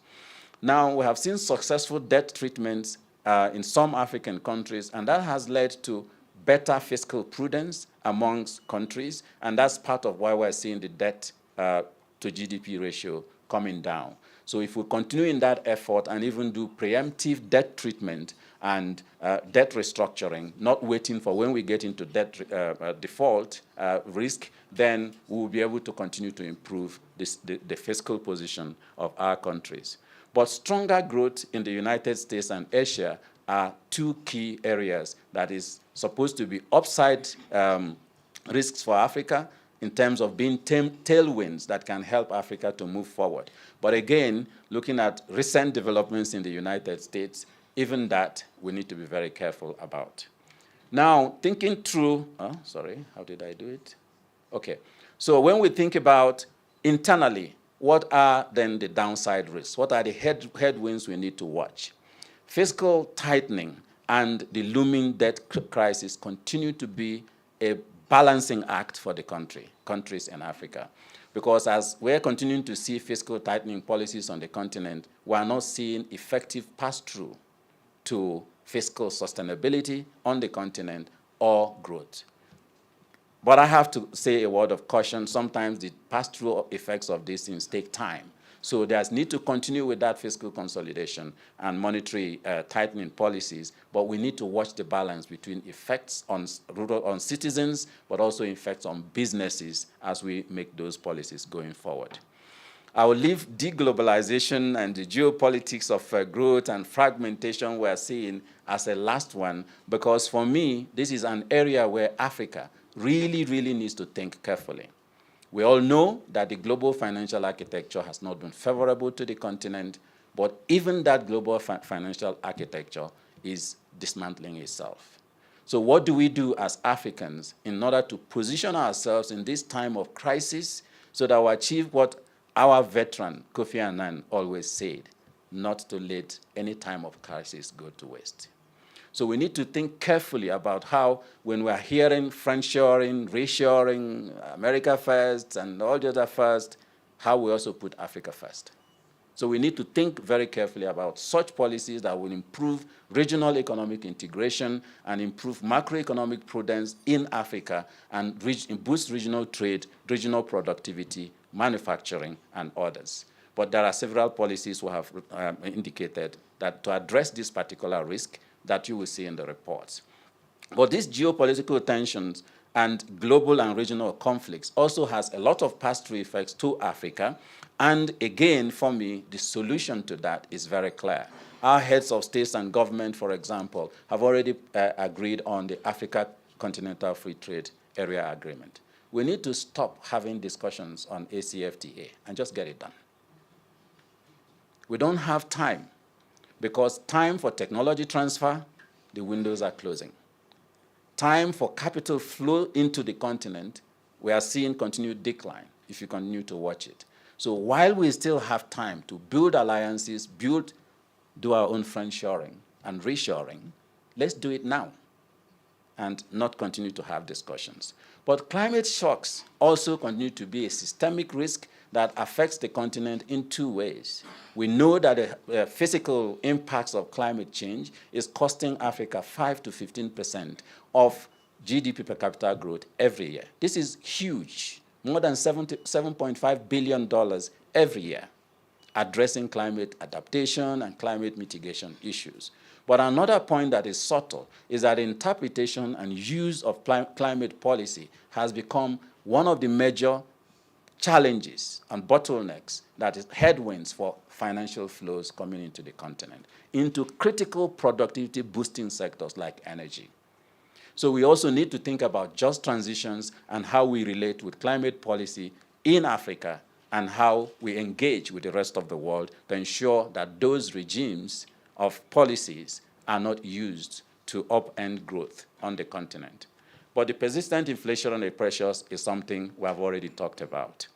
Now, we have seen successful debt treatments in some African countries, and that has led to better fiscal prudence amongst countries, and that's part of why we're seeing the debt to GDP ratio coming down. So if we continue in that effort and even do preemptive debt treatment and debt restructuring, not waiting for when we get into debt default risk, then we will be able to continue to improve the fiscal position of our countries. But stronger growth in the United States and Asia are two key areas that is supposed to be upside risks for Africa in terms of being tailwinds that can help Africa to move forward. But again, looking at recent developments in the United States, even that we need to be very careful about. Now, thinking through, how did I do it? Okay, so when we think about internally, what are then the downside risks? What are the headwinds we need to watch? Fiscal tightening and the looming debt crisis continue to be a balancing act for the countries in Africa. Because as we're continuing to see fiscal tightening policies on the continent, we are not seeing effective pass-through to fiscal sustainability on the continent or growth. But I have to say a word of caution. Sometimes the pass-through effects of these things take time. So there's need to continue with that fiscal consolidation and monetary tightening policies, but we need to watch the balance between effects on citizens, but also effects on businesses as we make those policies going forward. I will leave deglobalization and the geopolitics of growth and fragmentation we're seeing as a last one, because for me, this is an area where Africa really, really needs to think carefully. We all know that the global financial architecture has not been favorable to the continent, But even that global financial architecture is dismantling itself. So what do we do as Africans in order to position ourselves in this time of crisis so that we achieve what our veteran, Kofi Annan, always said, not to let any time of crisis go to waste? So we need to think carefully about how, when we're hearing friendshoring, reshoring, America first, and all the other first, how we also put Africa first. So we need to think very carefully about such policies that will improve regional economic integration and improve macroeconomic prudence in Africa and boost regional trade, regional productivity, manufacturing, and others. But there are several policies we have indicated that to address this particular risk that you will see in the reports. But these geopolitical tensions and global and regional conflicts also has a lot of pass-through effects to Africa. And again, for me, the solution to that is very clear. Our heads of states and government, for example, have already agreed on the Africa Continental Free Trade Area Agreement. We need to stop having discussions on ACFTA and just get it done. We don't have time, because time for technology transfer, the windows are closing. Time for capital flow into the continent, we are seeing continued decline if you continue to watch it. So while we still have time to build alliances, do our own friendshoring and reshoring, let's do it now and not continue to have discussions. But climate shocks also continue to be a systemic risk that affects the continent in two ways. We know that the physical impacts of climate change is costing Africa 5 to 15% of GDP per capita growth every year. This is huge, more than $7.5 billion every year, addressing climate adaptation and climate mitigation issues. But another point that is subtle is that interpretation and use of climate policy has become one of the major challenges and bottlenecks, that is headwinds for financial flows coming into the continent, into critical productivity boosting sectors like energy. So we also need to think about just transitions and how we relate with climate policy in Africa and how we engage with the rest of the world to ensure that those regimes of policies are not used to upend growth on the continent. But the persistent inflationary pressures is something we have already talked about.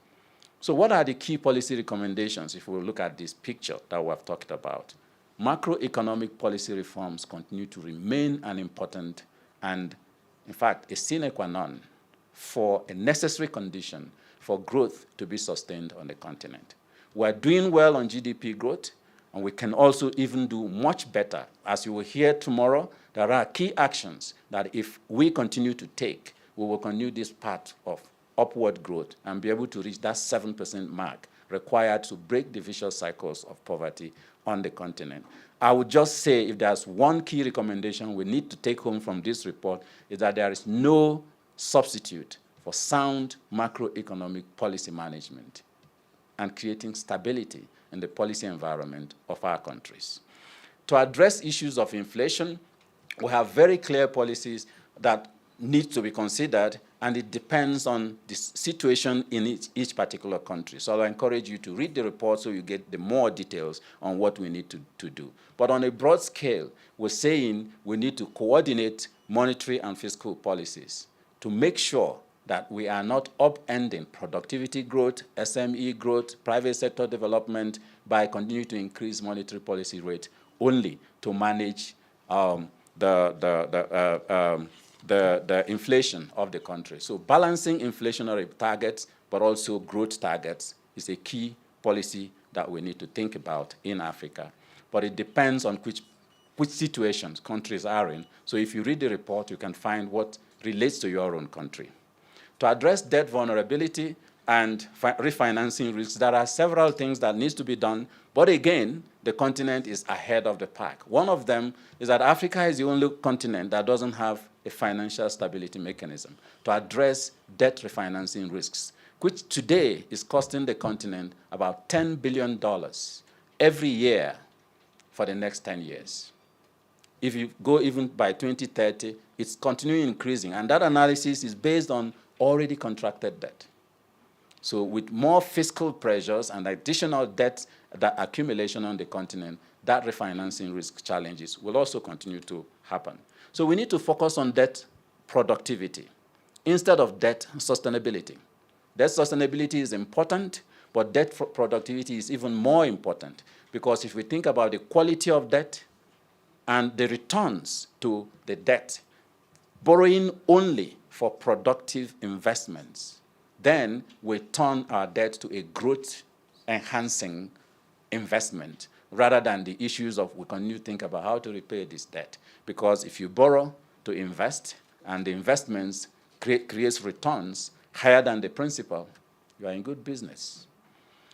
So what are the key policy recommendations if we look at this picture that we have talked about? Macroeconomic policy reforms continue to remain an important and, in fact, a sine qua non for a necessary condition for growth to be sustained on the continent. We're doing well on GDP growth, and we can also even do much better. As you will hear tomorrow, there are key actions that if we continue to take, we will continue this path of upward growth and be able to reach that 7% mark required to break the vicious cycles of poverty on the continent. I would just say, if there's one key recommendation we need to take home from this report, is that there is no substitute for sound macroeconomic policy management and creating stability in the policy environment of our countries. To address issues of inflation, we have very clear policies that need to be considered, and it depends on the situation in each particular country. So I encourage you to read the report so you get the more details on what we need to do. But on a broad scale, we're saying we need to coordinate monetary and fiscal policies to make sure that we are not upending productivity growth, SME growth, private sector development by continuing to increase monetary policy rate only to manage the inflation of the country. So balancing inflationary targets but also growth targets is a key policy that we need to think about in Africa. But it depends on which situations countries are in. So if you read the report, you can find what relates to your own country. To address debt vulnerability and refinancing risks, there are several things that needs to be done. But again, the continent is ahead of the pack. One of them is that Africa is the only continent that doesn't have a financial stability mechanism to address debt refinancing risks, which today is costing the continent about $10 billion every year for the next 10 years. If you go even by 2030, it's continuing increasing. And that analysis is based on already contracted debt. So with more fiscal pressures and additional debt that accumulation on the continent, that refinancing risk challenges will also continue to happen. So we need to focus on debt productivity instead of debt sustainability. Debt sustainability is important, but debt productivity is even more important, because if we think about the quality of debt and the returns to the debt, borrowing only for productive investments, then we turn our debt to a growth-enhancing investment rather than the issues of we continue to think about how to repay this debt. Because if you borrow to invest and the investments creates returns higher than the principal, you are in good business.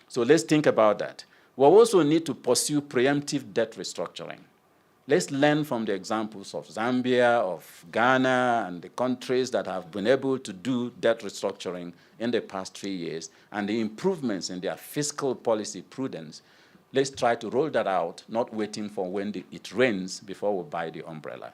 So let's think about that. We also need to pursue preemptive debt restructuring. Let's learn from the examples of Zambia, of Ghana, and the countries that have been able to do debt restructuring in the past 3 years, and the improvements in their fiscal policy prudence. Let's try to roll that out, not waiting for when it rains before we buy the umbrella.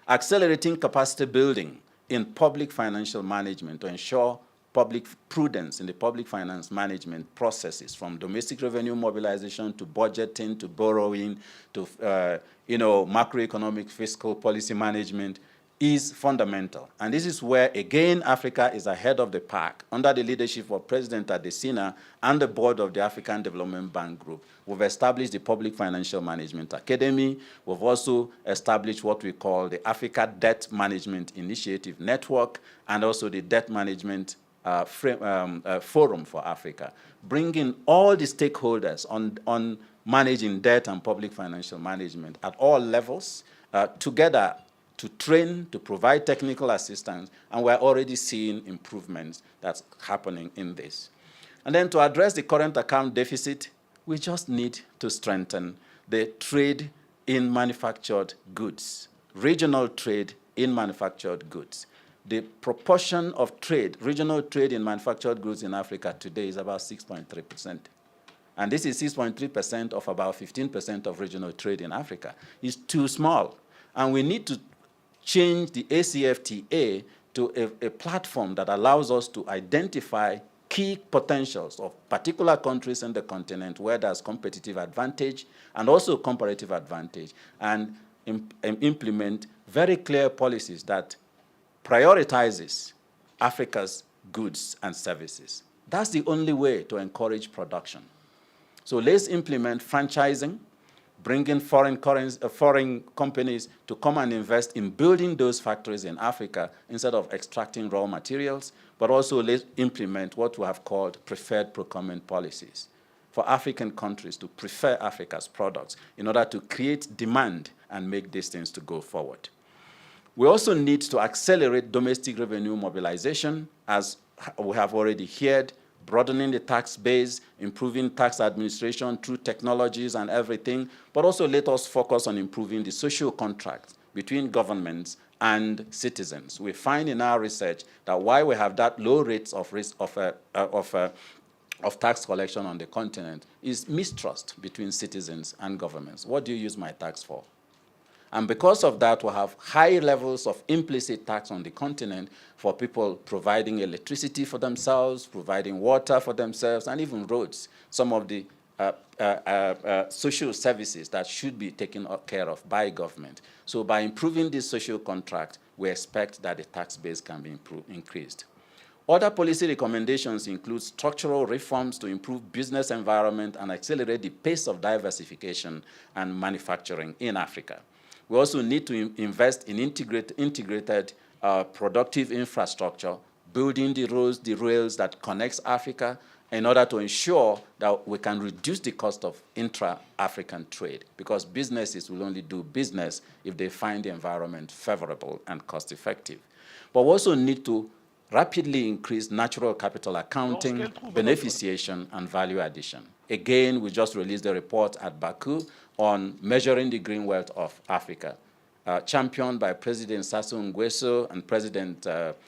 Accelerating capacity building in public financial management to ensure public prudence in the public finance management processes, from domestic revenue mobilization to budgeting to borrowing to macroeconomic fiscal policy management, is fundamental. And this is where, again, Africa is ahead of the pack. Under the leadership of President Adesina and the board of the African Development Bank Group, we've established the Public Financial Management Academy. We've also established what we call the Africa Debt Management Initiative Network, and also the Debt Management Forum for Africa, bringing all the stakeholders on managing debt and public financial management at all levels together to train, to provide technical assistance, and we're already seeing improvements that's happening in this. And then to address the current account deficit, we just need to strengthen the trade in manufactured goods, regional trade in manufactured goods. The proportion of trade, regional trade in manufactured goods in Africa today is about 6.3%. And this is 6.3% of about 15% of regional trade in Africa. It's too small. And we need to change the ACFTA to a platform that allows us to identify key potentials of particular countries in the continent where there's competitive advantage and also comparative advantage, and implement very clear policies that prioritizes Africa's goods and services. That's the only way to encourage production. So let's implement franchising, bringing foreign companies to come and invest in building those factories in Africa instead of extracting raw materials, but also let's implement what we have called preferred procurement policies for African countries to prefer Africa's products in order to create demand and make these things to go forward. We also need to accelerate domestic revenue mobilization, as we have already heard, broadening the tax base, improving tax administration through technologies and everything, but also let us focus on improving the social contract between governments and citizens. We find in our research that why we have that low rates of tax collection on the continent is mistrust between citizens and governments. What do you use my tax for? And because of that, we have high levels of implicit tax on the continent for people providing electricity for themselves, providing water for themselves, and even roads, some of the social services that should be taken care of by government. So by improving this social contract, we expect that the tax base can be increased. Other policy recommendations include structural reforms to improve business environment and accelerate the pace of diversification and manufacturing in Africa. We also need to invest in integrated productive infrastructure, building the rails that connects Africa in order to ensure that we can reduce the cost of intra-African trade, because businesses will only do business if they find the environment favorable and cost-effective. But we also need to rapidly increase natural capital accounting, beneficiation, and value addition. Again, we just released a report at Baku on measuring the green wealth of Africa, championed by President Sassou Nguesso and President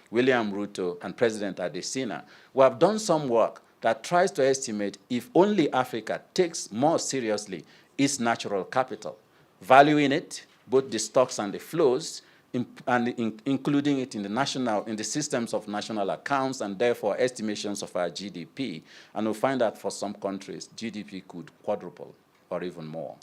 William Ruto and President Adesina. We have done some work that tries to estimate if only Africa takes more seriously its natural capital, valuing it, both the stocks and the flows, including it in the systems of national accounts and therefore estimations of our GDP. And we'll find that for some countries, GDP could quadruple or even more.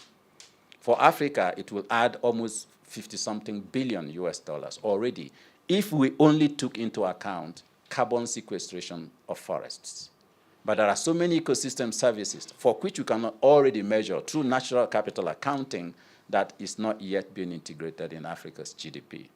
For Africa, it will add almost 50-something billion US dollars already if we only took into account carbon sequestration of forests. But there are so many ecosystem services for which we can already measure through natural capital accounting that is not yet being integrated in Africa's GDP.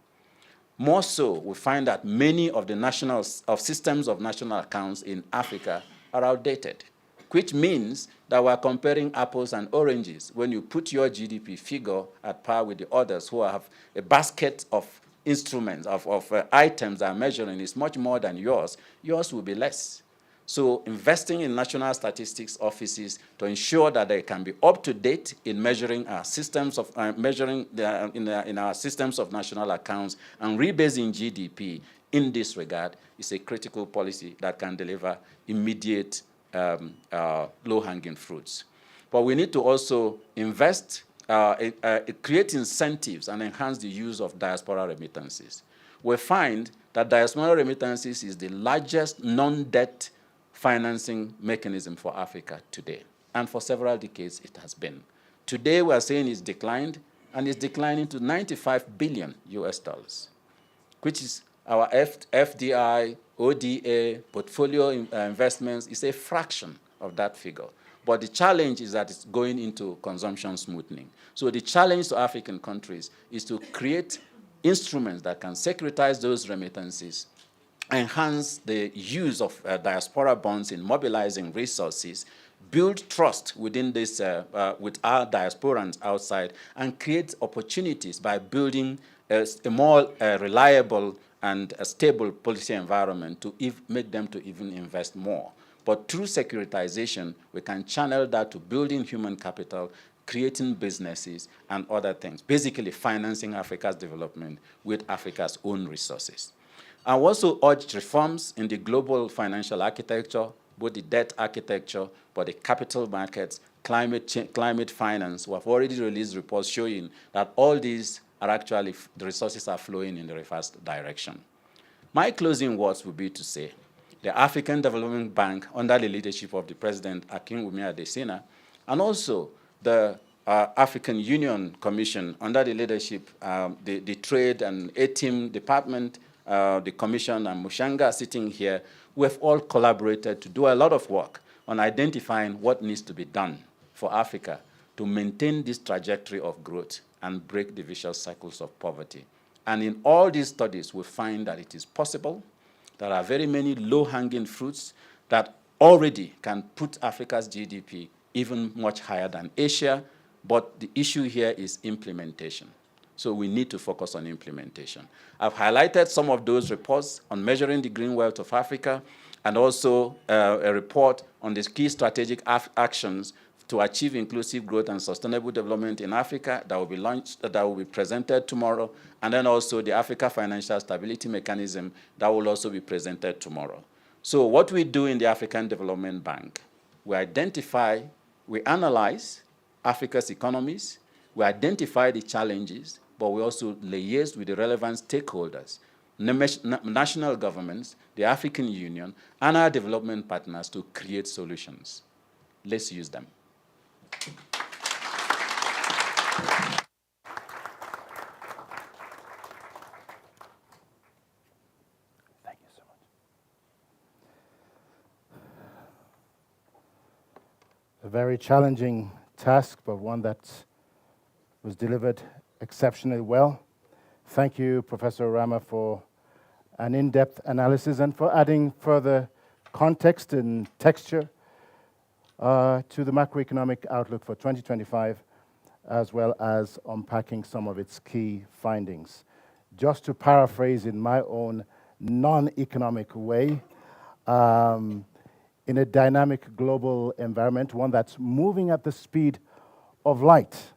More so, we find that many of the systems of national accounts in Africa are outdated, which means that we're comparing apples and oranges when you put your GDP figure at par with the others who have a basket of instruments, of items that are measuring is much more than yours. Yours will be less. So investing in national statistics offices to ensure that they can be up to date in measuring our systems of in our systems of national accounts and rebasing GDP in this regard is a critical policy that can deliver immediate low-hanging fruits. But we need to also invest, create incentives and enhance the use of diaspora remittances. We find that diaspora remittances is the largest non-debt financing mechanism for Africa today. And for several decades, it has been. Today, we are saying it's declined, and it's declining to 95 billion US dollars, which is our FDI, ODA, portfolio investments is a fraction of that figure. But the challenge is that it's going into consumption smoothing. So the challenge to African countries is to create instruments that can securitize those remittances, enhance the use of diaspora bonds in mobilizing resources, build trust within this, with our diasporans outside, and create opportunities by building a more reliable and a stable policy environment to make them to even invest more. But through securitization, we can channel that to building human capital, creating businesses, and other things, basically financing Africa's development with Africa's own resources. I also urged reforms in the global financial architecture, both the debt architecture, but the capital markets, climate finance. We have already released reports showing that all these are actually, the resources are flowing in the reverse direction. My closing words would be to say, the African Development Bank, under the leadership of the President Akinwumi Adesina, and also the African Union Commission, under the leadership, the Trade and ATIM Department, the Commission and Mushanga sitting here, we have all collaborated to do a lot of work on identifying what needs to be done for Africa to maintain this trajectory of growth and break the vicious cycles of poverty. And in all these studies, we find that it is possible. There are very many low-hanging fruits that already can put Africa's GDP even much higher than Asia, but the issue here is implementation. So we need to focus on implementation. I've highlighted some of those reports on measuring the green wealth of Africa, and also a report on the key strategic actions to achieve inclusive growth and sustainable development in Africa that will be launched, that will be presented tomorrow, and then also the Africa Financial Stability Mechanism that will also be presented tomorrow. So what we do in the African Development Bank, we identify, we analyze Africa's economies, we identify the challenges, but we also liaise with the relevant stakeholders, national governments, the African Union, and our development partners to create solutions. Let's use them. Thank you so much. A very challenging task, but one that was delivered exceptionally well. Thank you, Professor Rama, for an in-depth analysis and for adding further context and texture to the macroeconomic outlook for 2025, as well as unpacking some of its key findings. Just to paraphrase in my own non-economic way, in a dynamic global environment, one that's moving at the speed of light,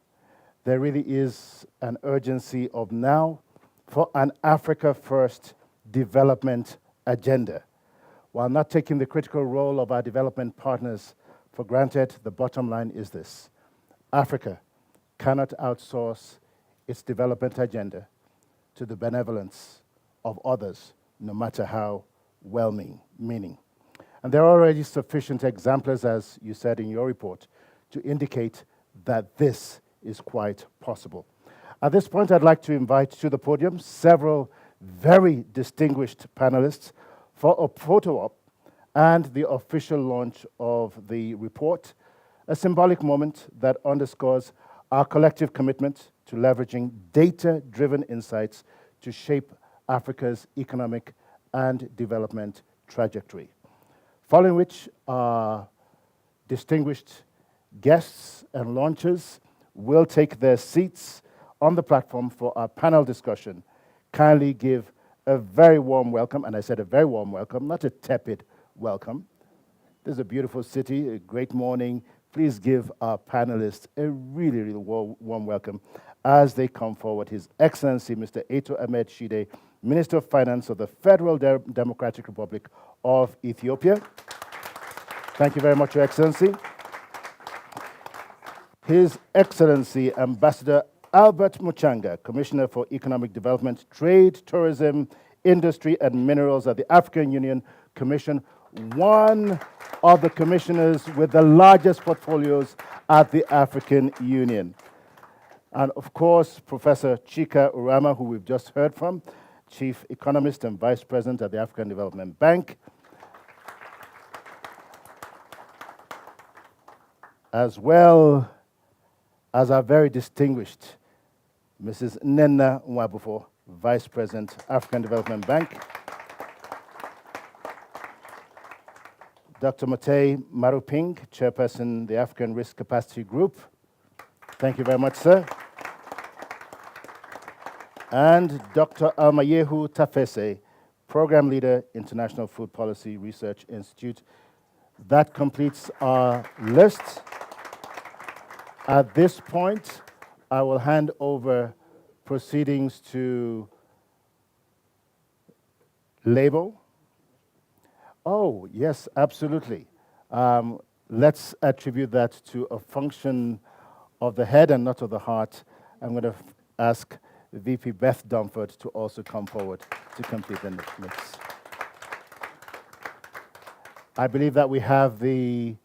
there really is an urgency of now for an Africa-first development agenda. While not taking the critical role of our development partners for granted, the bottom line is this: Africa cannot outsource its development agenda to the benevolence of others, no matter how well-meaning. And there are already sufficient examples, as you said in your report, to indicate that this is quite possible. At this point, I'd like to invite to the podium several very distinguished panelists for a photo op and the official launch of the report, a symbolic moment that underscores our collective commitment to leveraging data-driven insights to shape Africa's economic and development trajectory. Following which, our distinguished guests and launchers will take their seats on the platform for our panel discussion. Kindly give a very warm welcome, and I said a very warm welcome, not a tepid welcome. This is a beautiful city, a great morning. Please give our panelists a really, really warm welcome as they come forward. His Excellency, Mr. Ato Ahmed Shide, Minister of Finance of the Federal Democratic Republic of Ethiopia. Thank you very much, Your Excellency. His Excellency, Ambassador Albert Muchanga, Commissioner for Economic Development, Trade, Tourism, Industry and Minerals at the African Union Commission, one of the commissioners with the largest portfolios at the African Union. And of course, Professor Chika Urama, who we've just heard from, Chief Economist and Vice President at the African Development Bank, as well as our very distinguished Mrs. Nenna Nwabufo, Vice President, African Development Bank, Dr. Matei Maruping, Chairperson, the African Risk Capacity Group. Thank you very much, sir. And Dr. Almayehu Tafese, Program Leader, International Food Policy Research Institute. That completes our list. At this point, I will hand over proceedings to Labo. Oh, yes, absolutely. Let's attribute that to a function of the head and not of the heart. I'm going to ask VP Beth Dumford to also come forward to complete the mix. I believe that we have the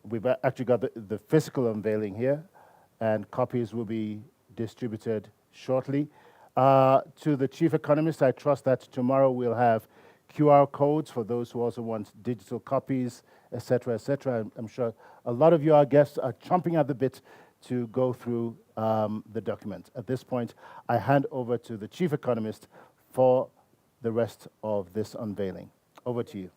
we've actually got the physical unveiling here, and copies will be distributed shortly. To the Chief Economist, I trust that tomorrow we'll have QR codes for those who also want digital copies, et cetera, et cetera. I'm sure a lot of you, our guests, are chomping at the bit to go through the document. At this point, I hand over to the Chief Economist for the rest of this unveiling. Over to you.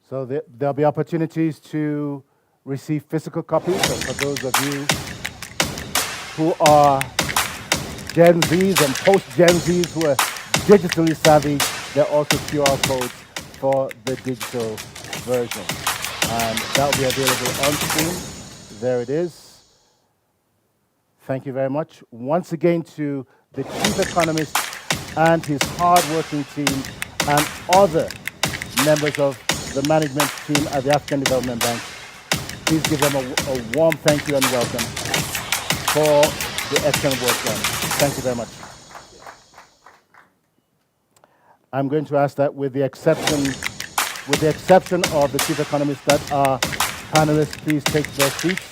So there'll be opportunities to receive physical copies, and for those of you who are Gen Zs and post-Gen Zs who are digitally savvy, there are also QR codes for the digital version. And that will be available on screen. There it is. Thank you very much. Once again to the Chief Economist and his hard-working team and other members of the management team at the African Development Bank. Please give them a warm thank you and welcome for the excellent work done. Thank you very much. I'm going to ask that with the exception of the Chief Economist, that our panelists please take their seats.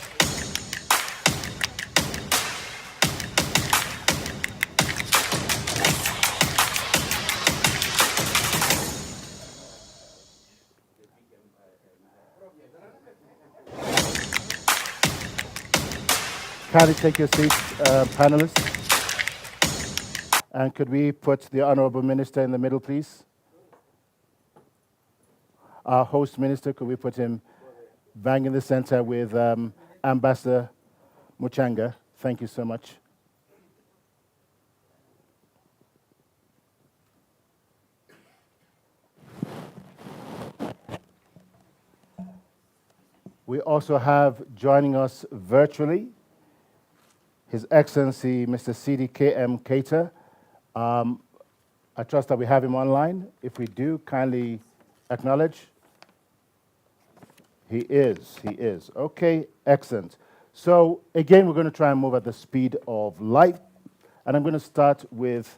Kindly take your seats, panelists. And could we put the Honorable Minister in the middle, please? Our host minister, could we put him bang in the center with Ambassador Muchanga? Thank you so much. We also have joining us virtually His Excellency Mr. CDKM Keita. I trust that we have him online. If we do, kindly acknowledge. He is. Okay, excellent. So again, we're going to try and move at the speed of light. And I'm going to start with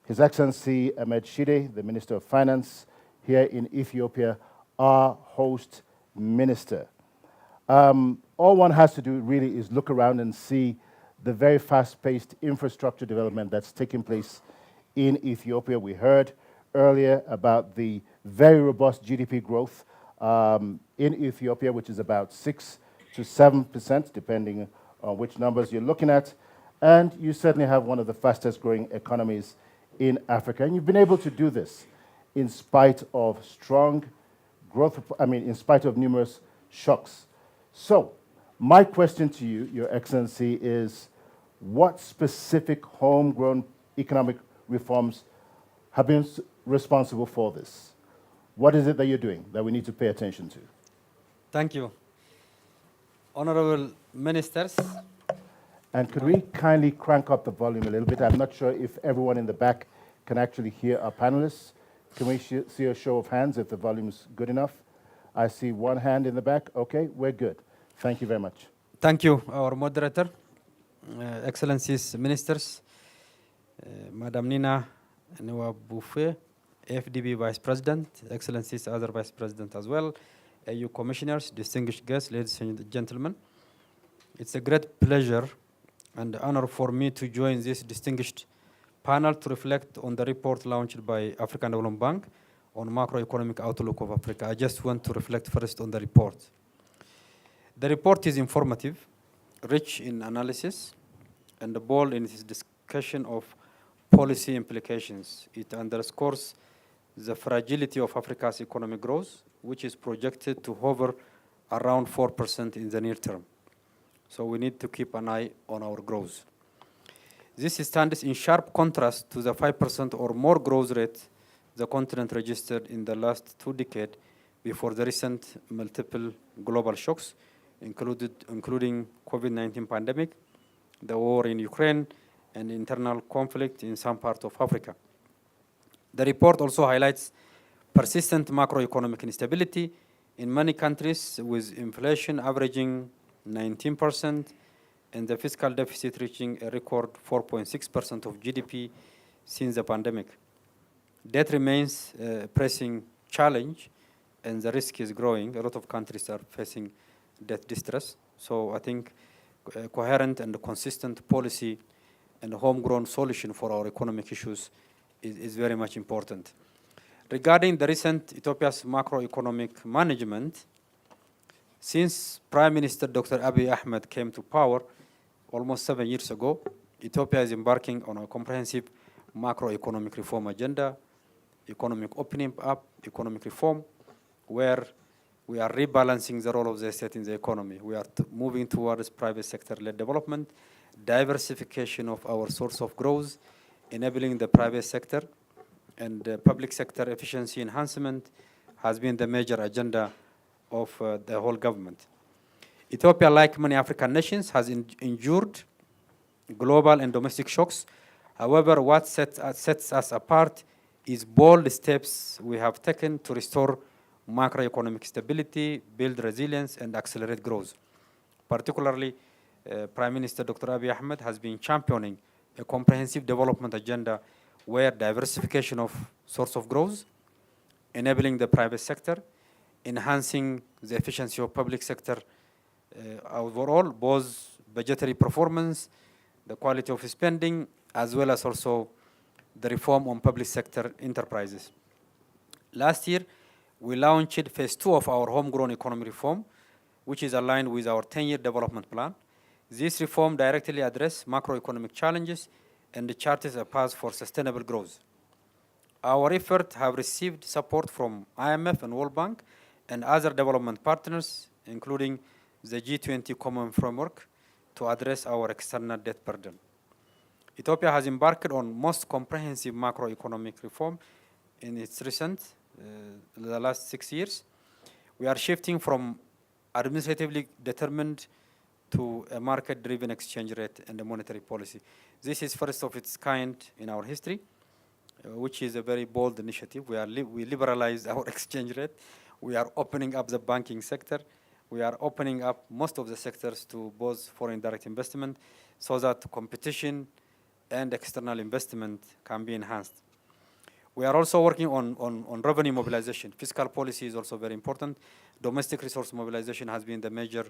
His Excellency Ahmed Shide, the Minister of Finance here in Ethiopia, our host minister. All one has to do really is look around and see the very fast-paced infrastructure development that's taking place in Ethiopia. We heard earlier about the very robust GDP growth in Ethiopia, which is about 6 to 7%, depending on which numbers you're looking at. And you certainly have one of the fastest growing economies in Africa. And you've been able to do this in spite of strong growth, in spite of numerous shocks. So, my question to you, Your Excellency, is what specific homegrown economic reforms have been responsible for this? What is it that you're doing that we need to pay attention to? Thank you. Honorable Ministers. And could we kindly crank up the volume a little bit? I'm not sure if everyone in the back can actually hear our panelists. Can we see a show of hands if the volume is good enough? I see one hand in the back. Okay, we're good. Thank you very much. Thank you, our moderator, Excellencies, Ministers, Madam Nina Nwabufwe, FDB Vice President, Excellencies, other Vice President as well, AU Commissioners, distinguished guests, ladies and gentlemen. It's a great pleasure and honor for me to join this distinguished panel to reflect on the report launched by African Development Bank on macroeconomic outlook of Africa. I just want to reflect first on the report. The report is informative, rich in analysis, and bold in its discussion of policy implications. It underscores the fragility of Africa's economic growth, which is projected to hover around 4% in the near term. So we need to keep an eye on our growth. This stands in sharp contrast to the 5% or more growth rate the continent registered in the last 2 decades before the recent multiple global shocks, including COVID-19 pandemic, the war in Ukraine, and internal conflict in some parts of Africa. The report also highlights persistent macroeconomic instability in many countries, with inflation averaging 19% and the fiscal deficit reaching a record 4.6% of GDP since the pandemic. Debt remains a pressing challenge, and the risk is growing. A lot of countries are facing debt distress. So I think coherent and consistent policy and homegrown solution for our economic issues is very much important. Regarding the recent Ethiopia's macroeconomic management, since Prime Minister Dr. Abiy Ahmed came to power almost 7 years ago, Ethiopia is embarking on a comprehensive macroeconomic reform agenda, economic opening up, economic reform, where we are rebalancing the role of the state in the economy. We are moving towards private sector-led development, diversification of our source of growth, enabling the private sector, and public sector efficiency enhancement has been the major agenda of the whole government. Ethiopia, like many African nations, has endured global and domestic shocks. However, what sets us apart is bold steps we have taken to restore macroeconomic stability, build resilience, and accelerate growth. Particularly, Prime Minister Dr. Abiy Ahmed has been championing a comprehensive development agenda where diversification of source of growth, enabling the private sector, enhancing the efficiency of public sector overall, both budgetary performance, the quality of spending, as well as also the reform on public sector enterprises. Last year, we launched phase 2 of our homegrown economic reform, which is aligned with our 10-year development plan. This reform directly addresses macroeconomic challenges and charts a path for sustainable growth. Our efforts have received support from IMF and World Bank and other development partners, including the G20 Common Framework, to address our external debt burden. Ethiopia has embarked on most comprehensive macroeconomic reform in its recent, the last 6 years. We are shifting from administratively determined to a market-driven exchange rate and a monetary policy. This is first of its kind in our history, which is a very bold initiative. We liberalized our exchange rate. We are opening up the banking sector. We are opening up most of the sectors to both foreign direct investment so that competition and external investment can be enhanced. We are also working on revenue mobilization. Fiscal policy is also very important. Domestic resource mobilization has been the major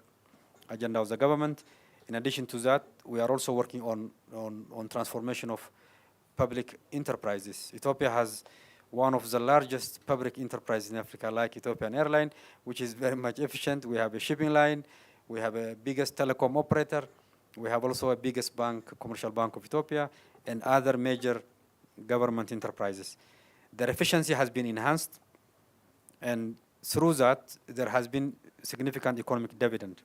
agenda of the government. In addition to that, we are also working on transformation of public enterprises. Ethiopia has one of the largest public enterprises in Africa, like Ethiopian Airline, which is very much efficient. We have a shipping line. We have a biggest telecom operator. We have also a biggest bank, commercial bank of Ethiopia, and other major government enterprises. Their efficiency has been enhanced, and through that, there has been significant economic dividend.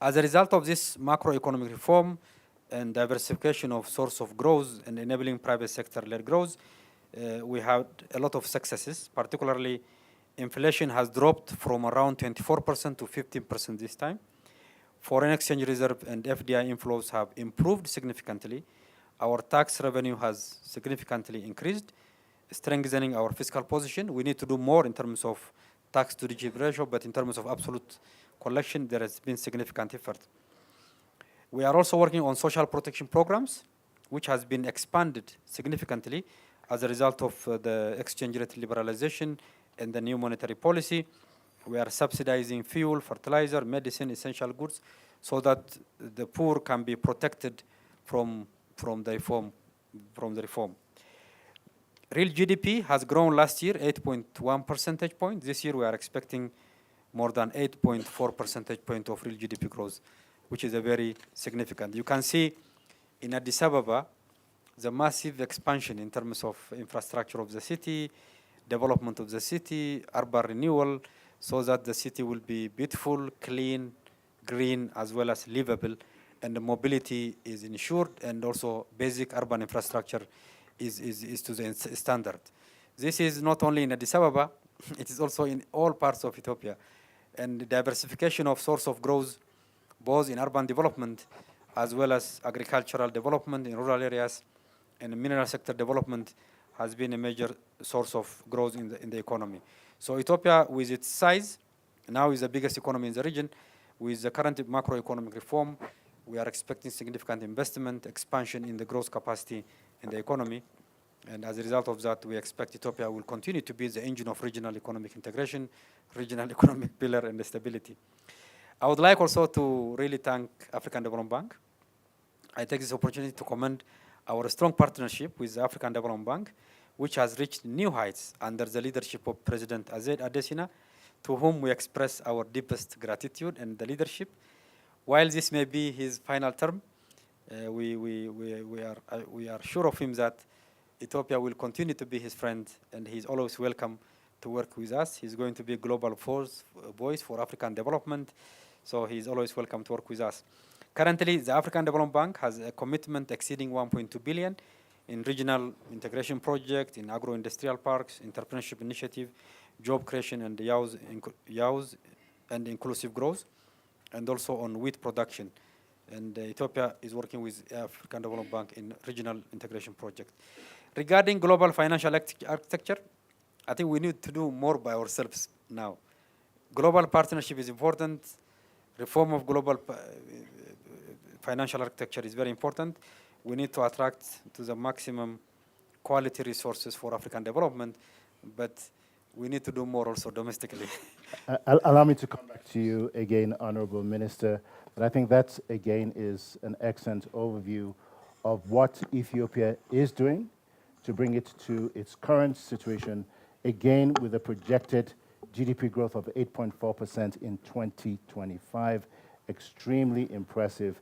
As a result of this macroeconomic reform and diversification of source of growth and enabling private sector-led growth, we had a lot of successes. Particularly, inflation has dropped from around 24% to 15% this time. Foreign exchange reserve and FDI inflows have improved significantly. Our tax revenue has significantly increased, strengthening our fiscal position. We need to do more in terms of tax to GDP ratio, but in terms of absolute collection, there has been significant effort. We are also working on social protection programs, which has been expanded significantly as a result of the exchange rate liberalization and the new monetary policy. We are subsidizing fuel, fertilizer, medicine, essential goods, so that the poor can be protected from the reform. Real GDP has grown last year 8.1 percentage point. This year we are expecting more than 8.4 percentage point of real GDP growth, which is a very significant. You can see in Addis Ababa the massive expansion in terms of infrastructure of the city, development of the city, urban renewal, so that the city will be beautiful, clean, green, as well as livable, and the mobility is ensured, and also basic urban infrastructure is to the standard. This is not only in Addis Ababa, it is also in all parts of Ethiopia. And the diversification of source of growth, both in urban development as well as agricultural development in rural areas and mineral sector development, has been a major source of growth in the economy. So Ethiopia, with its size, now is the biggest economy in the region. With the current macroeconomic reform, we are expecting significant investment, expansion in the growth capacity in the economy. And as a result of that, we expect Ethiopia will continue to be the engine of regional economic integration, regional economic pillar, and stability. I would like also to really thank African Development Bank. I take this opportunity to commend our strong partnership with the African Development Bank, which has reached new heights under the leadership of President Adesina, to whom we express our deepest gratitude and the leadership. While this may be his final term, we are sure of him that Ethiopia will continue to be his friend, and he's always welcome to work with us. He's going to be a global voice for African development, so he's always welcome to work with us. Currently, the African Development Bank has a commitment exceeding 1.2 billion in regional integration project, in agro-industrial parks, entrepreneurship initiative, job creation, and youth and inclusive growth, and also on wheat production. And Ethiopia is working with African Development Bank in regional integration project. Regarding global financial architecture, I think we need to do more by ourselves now. Global partnership is important. Reform of global financial architecture is very important. We need to attract to the maximum quality resources for African development, but we need to do more also domestically. Allow me to come back to you again, Honorable Minister. But I think that, again, is an excellent overview of what Ethiopia is doing to bring it to its current situation, again, with a projected GDP growth of 8.4% in 2025. Extremely impressive.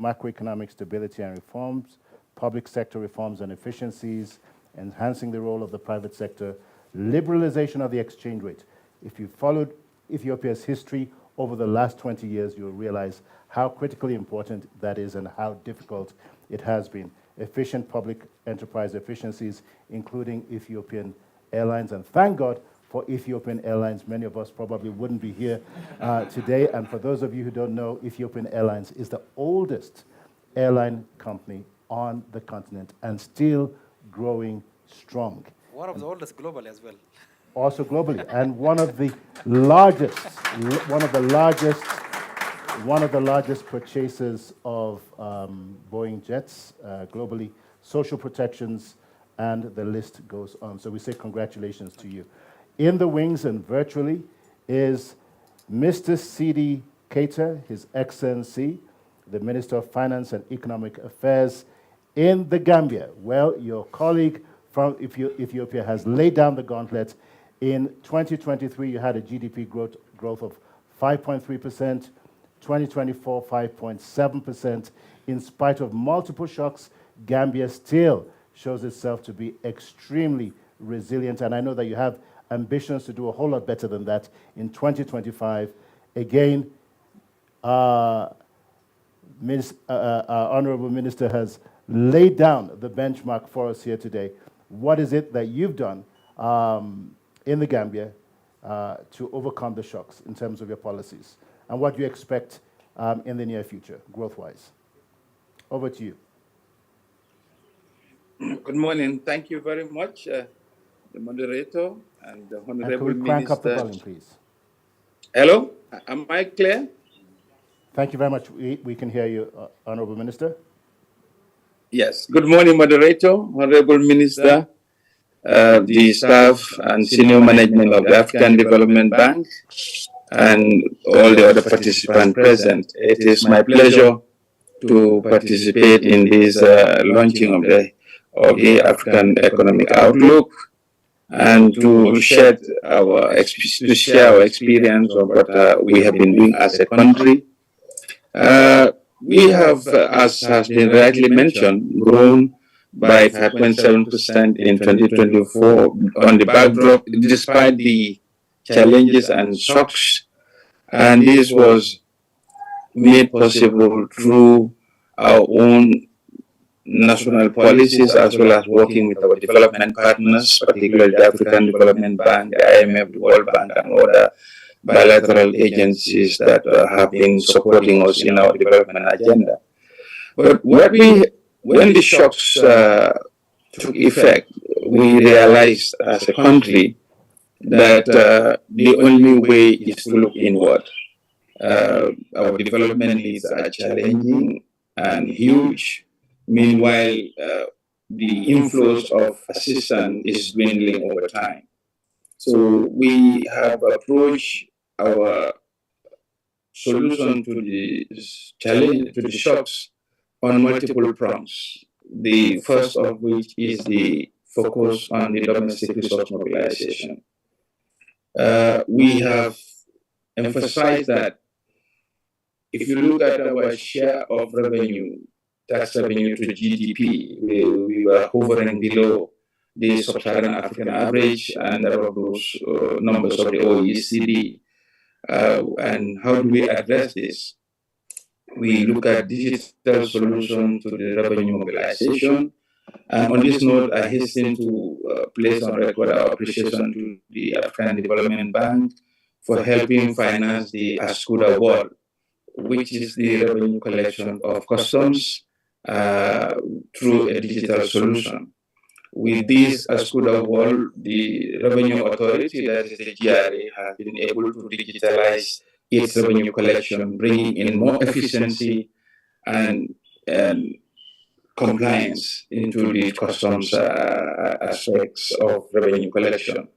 Macroeconomic stability and reforms, public sector reforms and efficiencies, enhancing the role of the private sector, liberalization of the exchange rate. If you followed Ethiopia's history over the last 20 years, you'll realize how critically important that is and how difficult it has been. Efficient public enterprise efficiencies, including Ethiopian Airlines, and thank God for Ethiopian Airlines. Many of us probably wouldn't be here today. And for those of you who don't know, Ethiopian Airlines is the oldest airline company on the continent and still growing strong. One of the oldest globally as well. Also globally, and one of the largest purchasers of Boeing jets globally, social protections, and the list goes on. So we say congratulations to you. In the wings and virtually is Mr. Sidi Keita, His Excellency, the Minister of Finance and Economic Affairs in the Gambia. Well, your colleague from Ethiopia has laid down the gauntlet. In 2023, you had a GDP growth of 5.3%, 2024, 5.7%. In spite of multiple shocks, Gambia still shows itself to be extremely resilient. And I know that you have ambitions to do a whole lot better than that in 2025. Again, our Honorable Minister has laid down the benchmark for us here today. What is it that you've done in the Gambia to overcome the shocks in terms of your policies? And what do you expect in the near future, growth-wise? Over to you. Good morning. Thank you very much, the moderator and the Honorable Minister. Crank up the volume, please. Hello? Am I clear? Thank you very much. We can hear you, Honorable Minister. Yes. Good morning, moderator, Honorable Minister, the staff and senior management of the African Development Bank, and all the other participants present. It is my pleasure to participate in this launching of the African Economic Outlook and to share our experience of what we have been doing as a country. We have, as has been rightly mentioned, grown by 5.7% in 2024 on the backdrop, despite the challenges and shocks. And this was made possible through our own national policies, as well as working with our development partners, particularly the African Development Bank, the IMF, the World Bank, and other bilateral agencies that have been supporting us in our development agenda. But when the shocks took effect, we realized as a country that the only way is to look inward. Our development needs are challenging and huge. Meanwhile, the inflows of assistance is dwindling over time. So we have approached our solution to the challenge, to the shocks, on multiple prongs. The first of which is the focus on the domestic resource mobilization. We have emphasized that if you look at our share of revenue, tax revenue to GDP, we were hovering below the sub-Saharan African average and of those numbers of the OECD. And how do we address this? We look at digital solution to the revenue mobilization. And on this note, I hasten to place on record our appreciation to the African Development Bank for helping finance the ASCUDA Award, which is the revenue collection of customs through a digital solution. With this ASCUDA Award, the Revenue Authority, that is the GRA, has been able to digitalize its revenue collection, bringing in more efficiency and compliance into the customs aspects of revenue collection.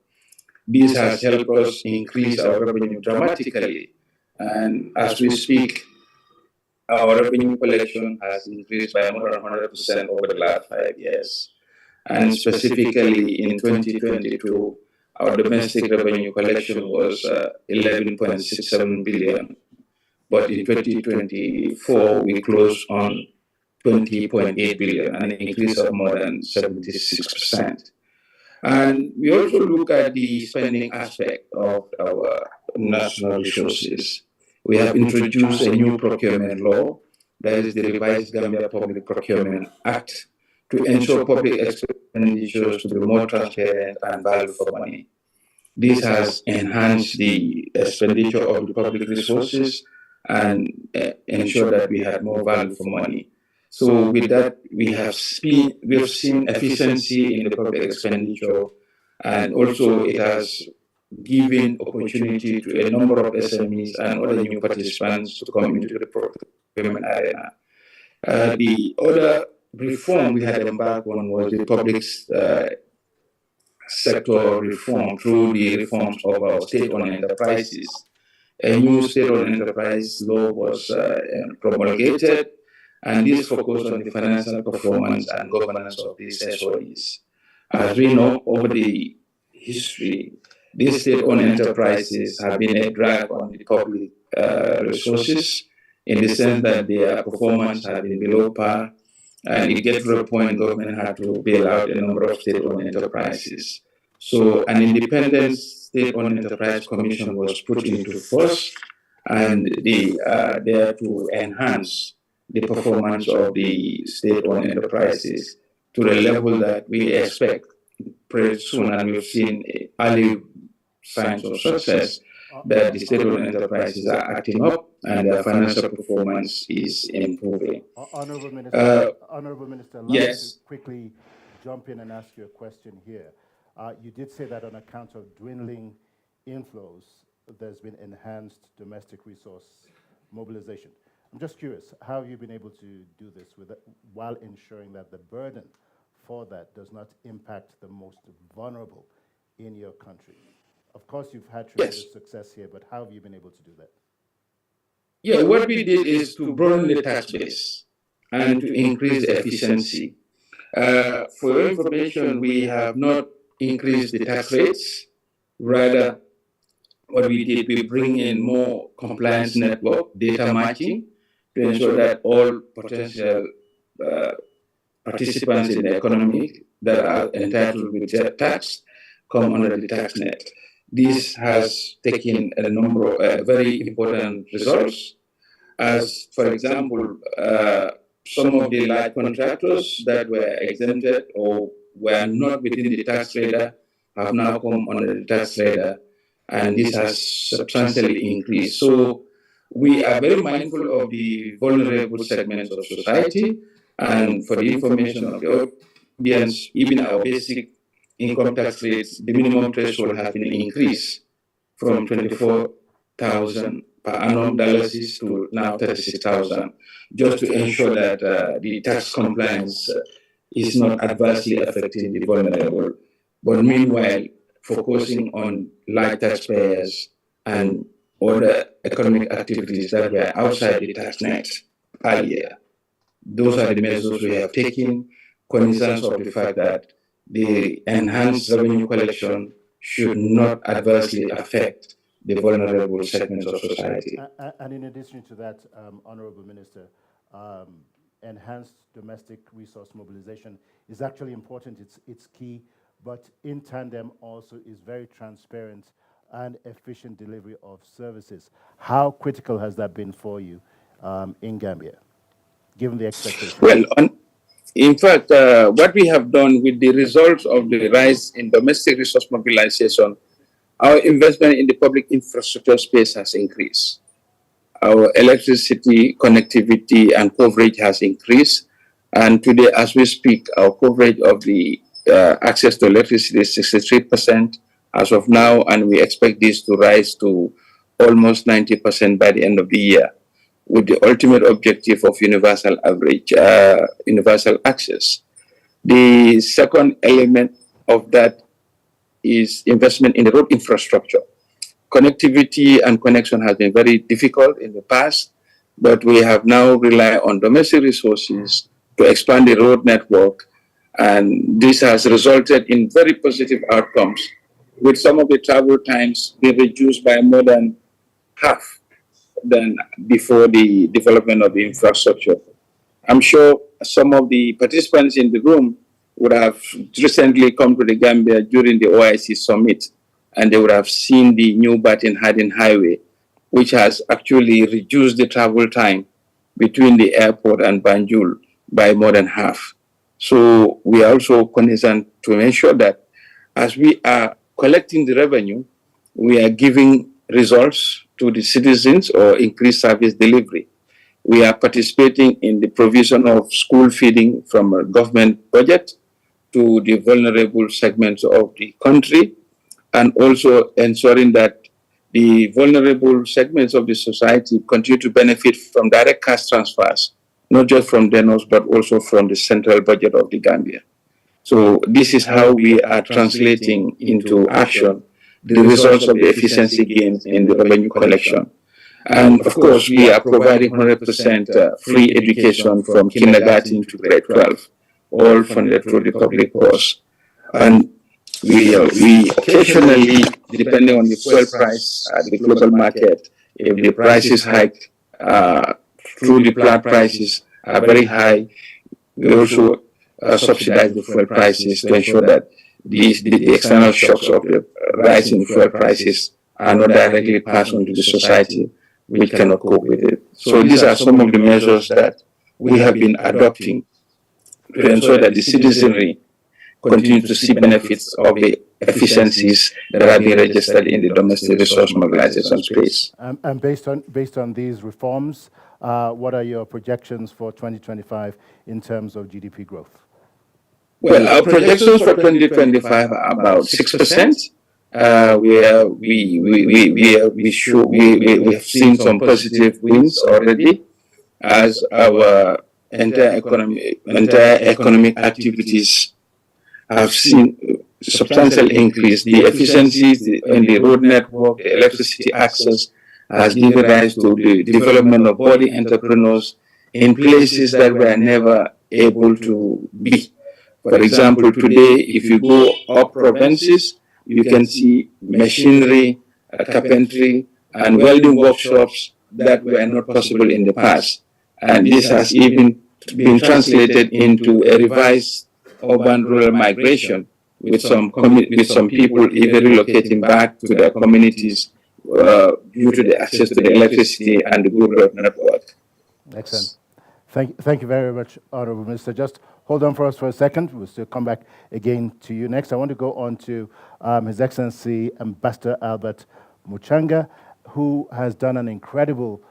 This has helped us increase our revenue dramatically. And as we speak, our revenue collection has increased by more than 100% over the last 5 years. And specifically in 2022, our domestic revenue collection was 11.67 billion. But in 2024, we closed on 20.8 billion, an increase of more than 76%. And we also look at the spending aspect of our national resources. We have introduced a new procurement law, that is the revised Gambia Public Procurement Act, to ensure public expenditures to be more transparent and value for money. This has enhanced the expenditure of the public resources and ensured that we had more value for money. So with that, we have seen efficiency in the public expenditure, and also it has given opportunity to a number of SMEs and other new participants to come into the procurement arena. The other reform we had embarked on was the public sector reform through the reforms of our state-owned enterprises. A new state-owned enterprise law was promulgated, and this focused on the financial performance and governance of these SOEs. As we know, over the history, these state-owned enterprises have been a drag on the public resources in the sense that their performance has been below par, and it gets to a point government had to bail out a number of state-owned enterprises. So an independent state-owned enterprise commission was put into force, and they are there to enhance the performance of the state-owned enterprises to the level that we expect pretty soon, and we've seen early signs of success that the state-owned enterprises are acting up and their financial performance is improving. Honorable Minister, allow yes. me to quickly jump in and ask you a question here. You did say that on account of dwindling inflows, there's been enhanced domestic resource mobilization. I'm just curious, how have you been able to do this while ensuring that the burden for that does not impact the most vulnerable in your country? Of course, you've had tremendous success here, but how have you been able to do that? Yeah, what we did is to broaden the tax base and to increase the efficiency. For your information, we have not increased the tax rates. Rather, what we did, we bring in more compliance network, data matching, to ensure that all potential participants in the economy that are entitled with tax come under the tax net. This has taken a number of very important results, as, for example, some of the large contractors that were exempted or were not within the tax radar have now come under the tax radar, and this has substantially increased. So we are very mindful of the vulnerable segments of society, and for the information of the audience, even our basic income tax rates, the minimum threshold has been increased from 24,000 per annum dollars to now 36,000, just to ensure that the tax compliance is not adversely affecting the vulnerable, but meanwhile focusing on large taxpayers and other economic activities that were outside the tax net earlier. Those are the measures we have taken, cognizance of the fact that the enhanced revenue collection should not adversely affect the vulnerable segments of society. And in addition to that, Honorable Minister, enhanced domestic resource mobilization is actually important, it's key, but in tandem also is very transparent and efficient delivery of services. How critical has that been for you in Gambia, given the expectations? Well, in fact, what we have done with the results of the rise in domestic resource mobilization, our investment in the public infrastructure space has increased. Our electricity connectivity and coverage has increased. And today, as we speak, our coverage of the access to electricity is 63% as of now, and we expect this to rise to almost 90% by the end of the year, with the ultimate objective of universal access. The second element of that is investment in the road infrastructure. Connectivity and connection has been very difficult in the past, but we have now relied on domestic resources to expand the road network, and this has resulted in very positive outcomes, with some of the travel times being reduced by more than half than before the development of the infrastructure. I'm sure some of the participants in the room would have recently come to the Gambia during the OIC summit, and they would have seen the new Batin-Hadin highway, which has actually reduced the travel time between the airport and Banjul by more than half. So we are also cognizant to ensure that as we are collecting the revenue, we are giving results to the citizens or increased service delivery. We are participating in the provision of school feeding from a government budget to the vulnerable segments of the country, and also ensuring that the vulnerable segments of the society continue to benefit from direct cash transfers, not just from donors, but also from the central budget of the Gambia. So this is how we are translating into action the results of the efficiency gains in the revenue collection. And of course, we are providing 100% free education from kindergarten to grade 12, all funded through the public purse. And we occasionally, depending on the fuel price at the global market, if the prices hike through the plant prices are very high, we also subsidize the fuel prices to ensure that the external shocks of the rising fuel prices are not directly passed on to the society, which cannot cope with it. So these are some of the measures that we have been adopting to ensure that the citizenry continue to see benefits of the efficiencies that are being registered in the domestic resource mobilization space. And based on these reforms, what are your projections for 2025 in terms of GDP growth? Well, our projections for 2025 are about 6%. We have seen some positive wins already as our entire economic activities have seen substantial increase. The efficiencies in the road network, the electricity access has given rise to the development of budding entrepreneurs in places that were never able to be. For example, today, if you go up provinces, you can see machinery, carpentry, and welding workshops that were not possible in the past. And this has even been translated into a revised urban-rural migration, with some people even relocating back to their communities due to the access to the electricity and the good road network. Excellent. Thank you very much, Honorable Minister. Just hold on for us for a second. We'll still come back again to you next. I want to go on to His Excellency Ambassador Albert Muchanga, who has done an incredible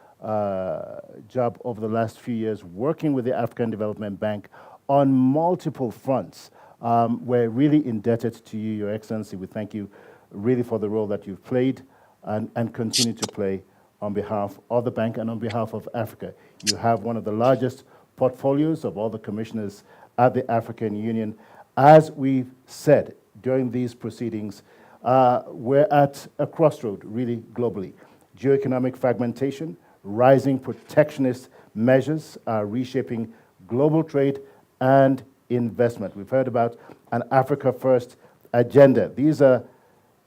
job over the last few years working with the African Development Bank on multiple fronts. We're really indebted to you, Your Excellency. We thank you really for the role that you've played and continue to play on behalf of the bank and on behalf of Africa. You have one of the largest portfolios of all the commissioners at the African Union. As we've said during these proceedings, we're at a crossroad, really globally. Geoeconomic fragmentation, rising protectionist measures are reshaping global trade and investment. We've heard about an Africa First agenda. These are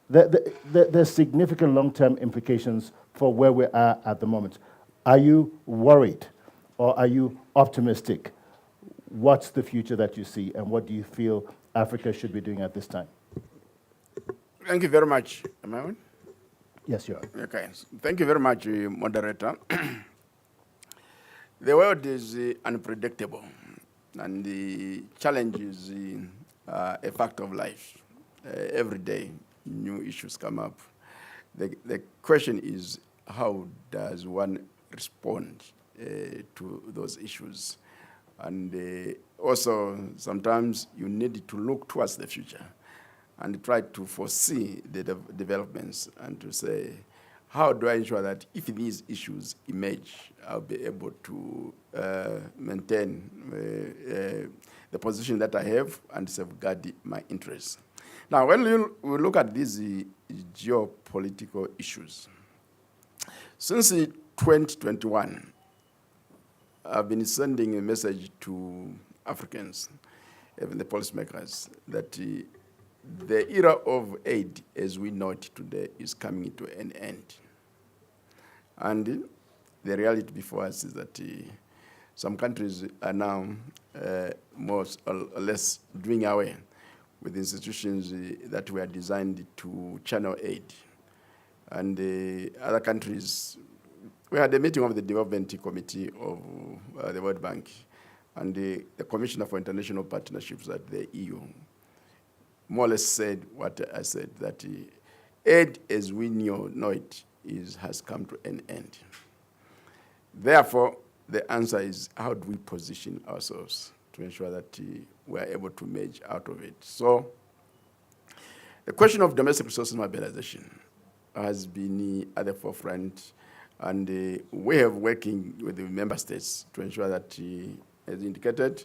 there's significant long-term implications for where we are at the moment. Are you worried or are you optimistic? What's the future that you see and what do you feel Africa should be doing at this time? Thank you very much. Am I on? Yes, you are. Okay. Thank you very much, moderator. The world is unpredictable, and the challenge is a fact of life. Every day, new issues come up. The question is, how does one respond to those issues? And also, sometimes you need to look towards the future and try to foresee the developments and to say, how do I ensure that if these issues emerge, I'll be able to maintain the position that I have and safeguard my interests. Now, when we look at these geopolitical issues, since 2021, I've been sending a message to Africans, even the policymakers, that the era of aid as we know it today is coming to an end. And the reality before us is that some countries are now more or less doing away with institutions that were designed to channel aid. And other countries, we had a meeting of the Development Committee of the World Bank and the Commissioner for International Partnerships at the EU. more or less said what I said, that aid as we know it has come to an end. Therefore, the answer is, how do we position ourselves to ensure that we are able to merge out of it? So the question of domestic resources mobilization has been at the forefront, and we have working with the member states to ensure that, as indicated,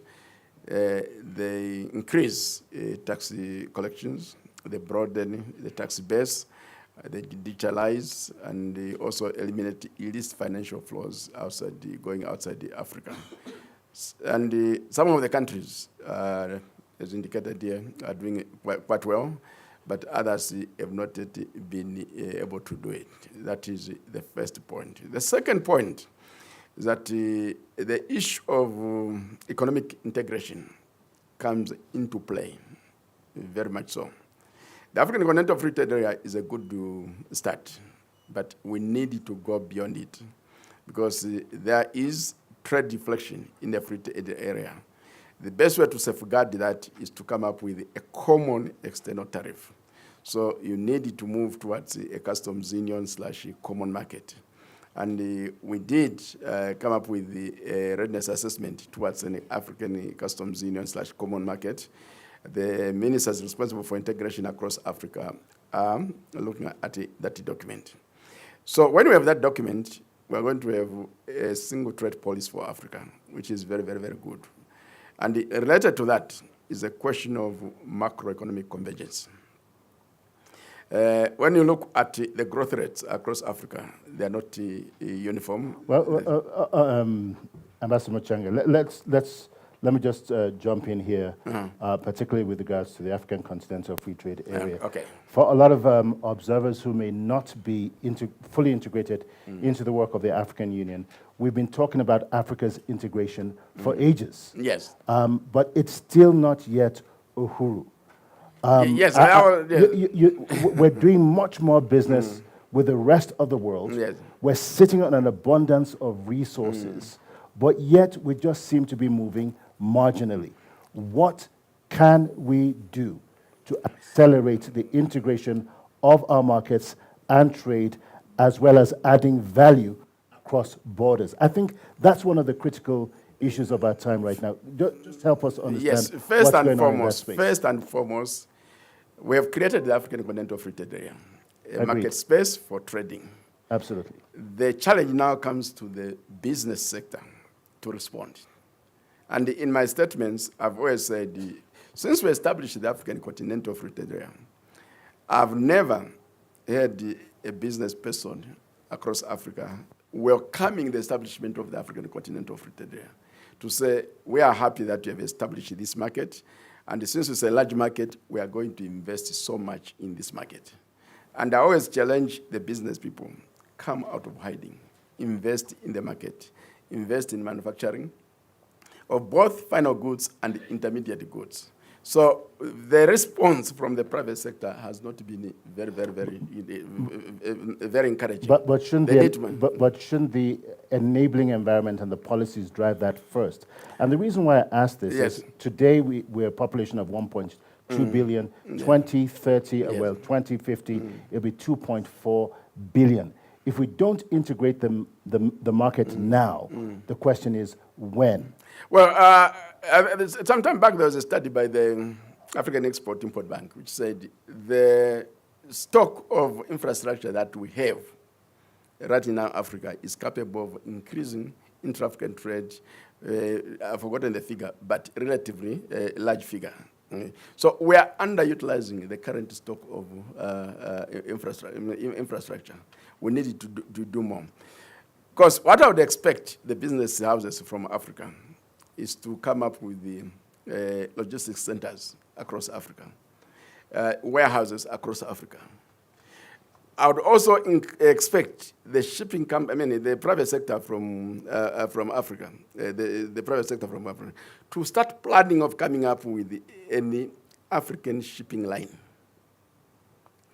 they increase tax collections, they broaden the tax base, they digitalize, and they also eliminate illicit financial flows going outside Africa. And some of the countries, as indicated here, are doing quite well, but others have not yet been able to do it. That is the first point. The second point is that the issue of economic integration comes into play, very much so. The African Continental Free Trade Area is a good start, but we need to go beyond it, because there is trade deflection in the free trade area. The best way to safeguard that is to come up with a common external tariff. So you need to move towards a customs union / common market. And we did come up with the readiness assessment towards an African customs union / common market. The ministers responsible for integration across Africa are looking at that document. So when we have that document, we're going to have a single trade policy for Africa, which is very, very, very good. And related to that is a question of macroeconomic convergence. When you look at the growth rates across Africa, they are not uniform. Well, Ambassador Machanga, let me just jump in here, particularly with regards to the African Continental Free Trade Area. Okay. For a lot of observers who may not be fully integrated into the work of the African Union, we've been talking about Africa's integration for ages. Yes. But it's still not yet Uhuru. Yes, we're doing much more business with the rest of the world. Yes. We're sitting on an abundance of resources, but yet we just seem to be moving marginally. What can we do to accelerate the integration of our markets and trade, as well as adding value across borders? I think that's one of the critical issues of our time right now. Just help us understand. Yes, first and foremost, we have created the African Continental Free Trade Area, a market space for trading. Absolutely. The challenge now comes to the business sector to respond. And in my statements, I've always said, since we established the African Continental Free Trade Area, I've never had a business person across Africa welcoming the establishment of the African Continental Free Trade Area to say, we are happy that you have established this market, and since it's a large market, we are going to invest so much in this market. And I always challenge the business people, come out of hiding, invest in the market, invest in manufacturing of both final goods and intermediate goods. So the response from the private sector has not been very encouraging. But shouldn't the enabling environment and the policies drive that first? And the reason why I ask this is today we're a population of 1.2 billion. 2030, well, 2050, it'll be 2.4 billion. If we don't integrate the market now, the question is when? Well, some time back there was a study by the African Export-Import Bank which said the stock of infrastructure that we have right now in Africa is capable of increasing intra-African trade. I've forgotten the figure, but relatively large figure. So we are underutilizing the current stock of infrastructure. We need to do more. Because what I would expect the business houses from Africa is to come up with the logistics centers across Africa, warehouses across Africa. I would also expect the shipping company, the private sector from Africa, the private sector from Africa, to start planning of coming up with any African shipping line.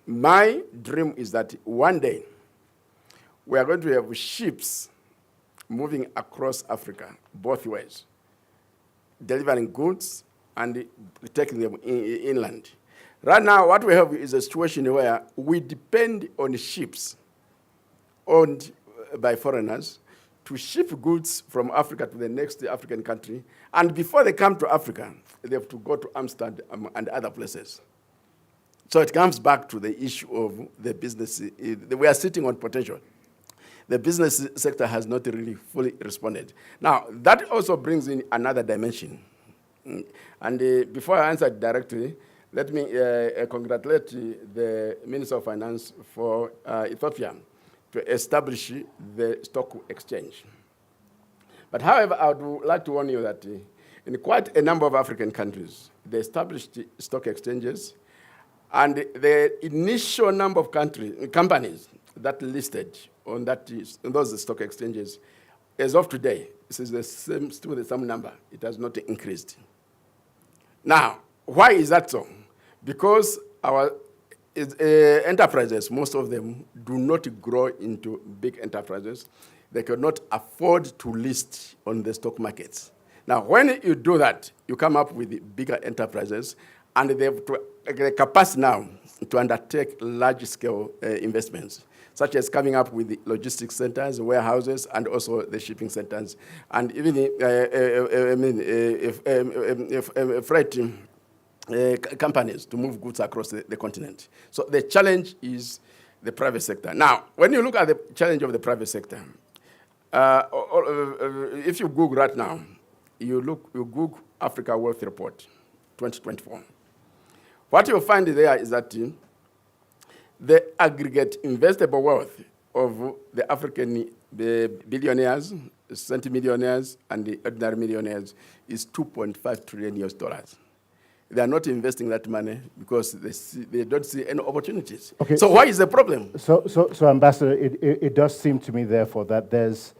My dream is that one day we are going to have ships moving across Africa, both ways, delivering goods and taking them inland. Right now, what we have is a situation where we depend on ships owned by foreigners to ship goods from Africa to the next African country. And before they come to Africa, they have to go to Amsterdam and other places. So it comes back to the issue of the business. We are sitting on potential. The business sector has not really fully responded. Now, that also brings in another dimension. And before I answer directly, let me congratulate the Minister of Finance for Ethiopia to establish the stock exchange. But however, I would like to warn you that in quite a number of African countries, they established stock exchanges, and the initial number of companies that listed on those stock exchanges, as of today, this is still the same number. It has not increased. Now, why is that so? Because our enterprises, most of them, do not grow into big enterprises. They cannot afford to list on the stock markets. Now, when you do that, you come up with bigger enterprises, and they have the capacity now to undertake large-scale investments, such as coming up with the logistics centers, warehouses, and also the shipping centers, and even freight companies to move goods across the continent. So the challenge is the private sector. Now, when you look at the challenge of the private sector, if you Google right now, you Google Africa Wealth Report 2024. What you'll find there is that the aggregate investable wealth of the African billionaires, centimillionaires, and the ordinary millionaires is $2.5 trillion. They are not investing that money because they don't see any opportunities. Okay. So why is the problem? So Ambassador, it does seem to me, therefore, that there's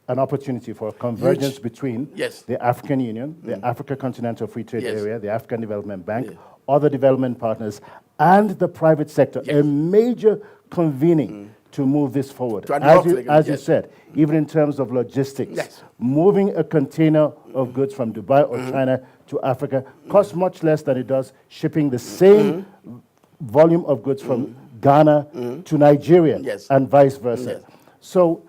an opportunity for a convergence between the African Union, the Africa Continental Free Trade Area, the African Development Bank, other development partners, and the private sector, a major convening to move this forward. As you said, even in terms of logistics, moving a container of goods from Dubai or China to Africa costs much less than it does shipping the same volume of goods from Ghana to Nigeria and vice versa. So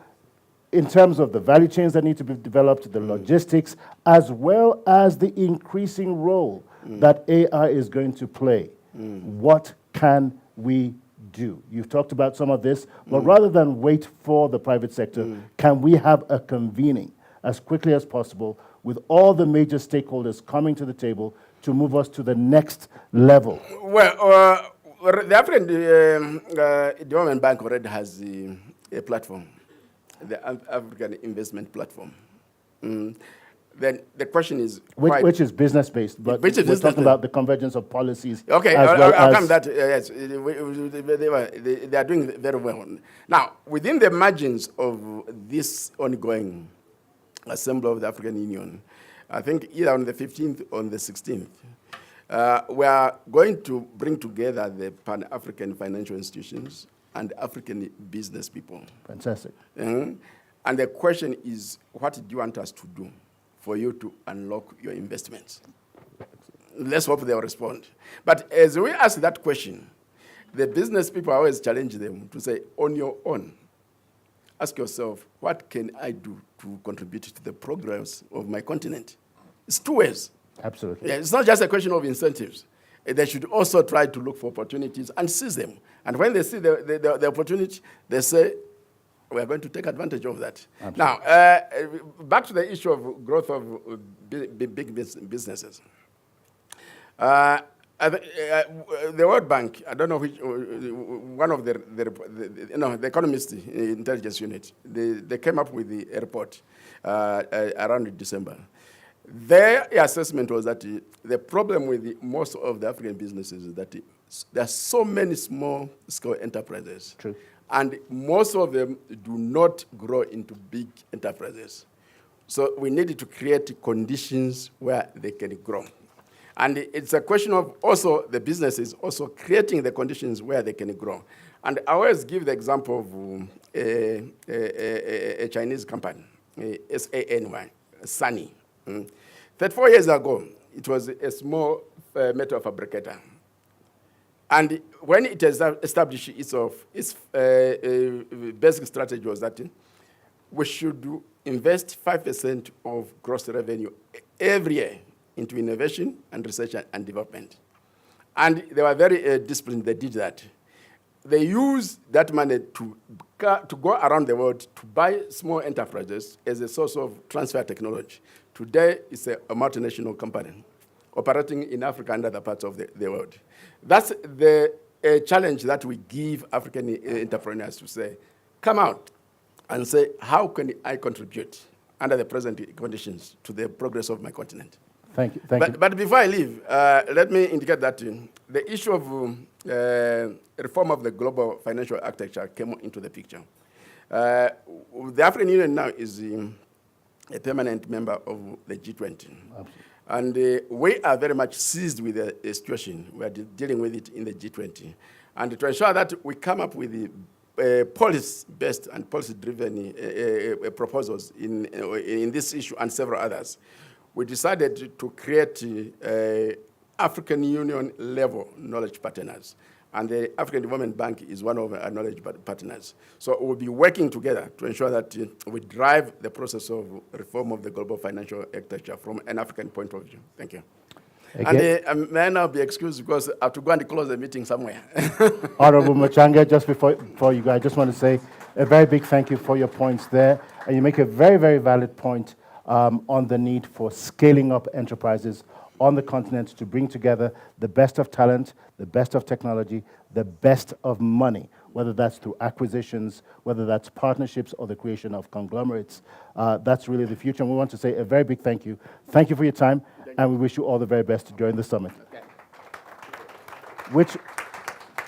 in terms of the value chains that need to be developed, the logistics, as well as the increasing role that AI is going to play, what can we do? You've talked about some of this, but rather than wait for the private sector, can we have a convening as quickly as possible with all the major stakeholders coming to the table to move us to the next level? Well, the African Development Bank already has a platform, the African Investment Platform. Then the question is... Which is business-based, but we're talking about the convergence of policies. Okay, I'll come to that. Yes, they are doing very well. Now, within the margins of this ongoing Assembly of the African Union, I think either on the 15th or on the 16th, we are going to bring together the Pan-African financial institutions and African business people. Fantastic. And the question is, what do you want us to do for you to unlock your investments? Let's hope they'll respond. But as we ask that question, the business people always challenge them to say, on your own, ask yourself, what can I do to contribute to the progress of my continent? It's two ways. Absolutely. Yeah, it's not just a question of incentives. They should also try to look for opportunities and seize them. And when they see the opportunity, they say, we are going to take advantage of that. Absolutely. Now, back to the issue of growth of big businesses. The World Bank, I don't know which, one of the Economist Intelligence Unit, they came up with a report around December. Their assessment was that the problem with most of the African businesses is that there are so many small-scale enterprises. True. And most of them do not grow into big enterprises. So we needed to create conditions where they can grow. And it's a question of also the businesses also creating the conditions where they can grow. And I always give the example of a Chinese company, SANY, Sunny. 34 years ago, it was a small metal fabricator. And when it has established its basic strategy was that we should invest 5% of gross revenue every year into innovation and research and development. And they were very disciplined, they did that. They use that money to go around the world to buy small enterprises as a source of transfer technology. Today, it's a multinational company operating in Africa and other parts of the world. That's the challenge that we give African entrepreneurs to say, come out and say, how can I contribute under the present conditions to the progress of my continent? Thank you. Thank you. But before I leave, let me indicate that the issue of reform of the global financial architecture came into the picture. The African Union now is a permanent member of the G20. Absolutely. And we are very much seized with the situation. We are dealing with it in the G20. And to ensure that we come up with the policy-based and policy-driven proposals in this issue and several others, we decided to create African Union-level knowledge partners. And the African Development Bank is one of our knowledge partners. So we'll be working together to ensure that we drive the process of reform of the global financial architecture from an African point of view. Thank you. Again, And may I now be excused because I have to go and close the meeting somewhere. Honorable Muchanga, just before you go, I just want to say a very big thank you for your points there. And you make a very, very valid point on the need for scaling up enterprises on the continent to bring together the best of talent, the best of technology, the best of money, whether that's through acquisitions, whether that's partnerships or the creation of conglomerates. That's really the future. And we want to say a very big thank you. Thank you for your time, and we wish you all the very best during the summit. Okay.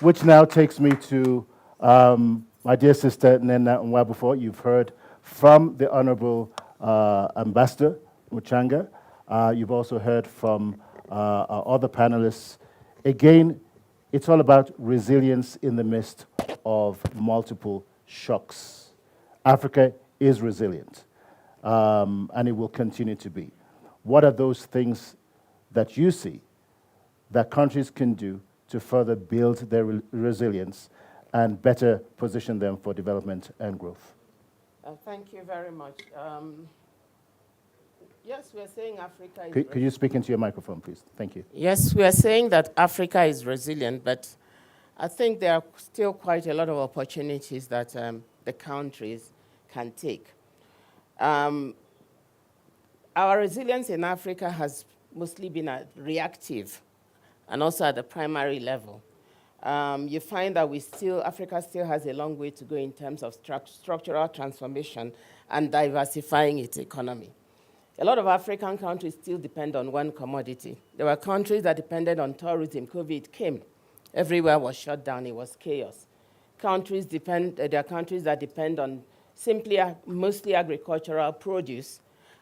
Which now takes me to my dear sister, Nena Nwabufo. You've heard from the Honorable Ambassador Muchanga. You've also heard from our other panelists. Again, it's all about resilience in the midst of multiple shocks. Africa is resilient, and it will continue to be. What are those things that you see that countries can do to further build their resilience and better position them for development and growth? Thank you very much. Yes, we are saying Africa is... Could you speak into your microphone, please? Thank you. Yes, we are saying that Africa is resilient, but I think there are still quite a lot of opportunities that the countries can take. Our resilience in Africa has mostly been reactive and also at the primary level. You find that Africa still has a long way to go in terms of structural transformation and diversifying its economy. A lot of African countries still depend on one commodity. There were countries that depended on tourism. COVID came. Everywhere was shut down. It was chaos. There are countries that depend on mostly agricultural produce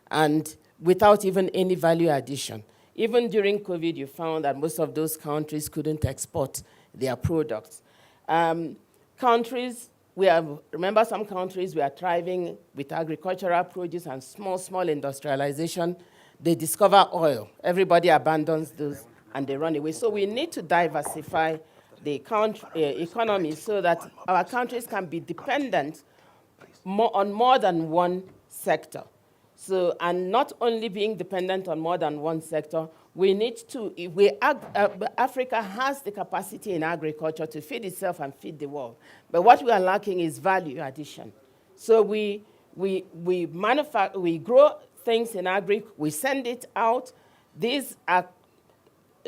and without even any value addition. Even during COVID, you found that most of those countries couldn't export their products. Remember some countries were thriving with agricultural produce and small industrialization. They discover oil. Everybody abandons those and they run away. So we need to diversify the economy so that our countries can be dependent on more than one sector. So, and not only being dependent on more than one sector, Africa has the capacity in agriculture to feed itself and feed the world. But what we are lacking is value addition. So we grow things in agri, we send it out.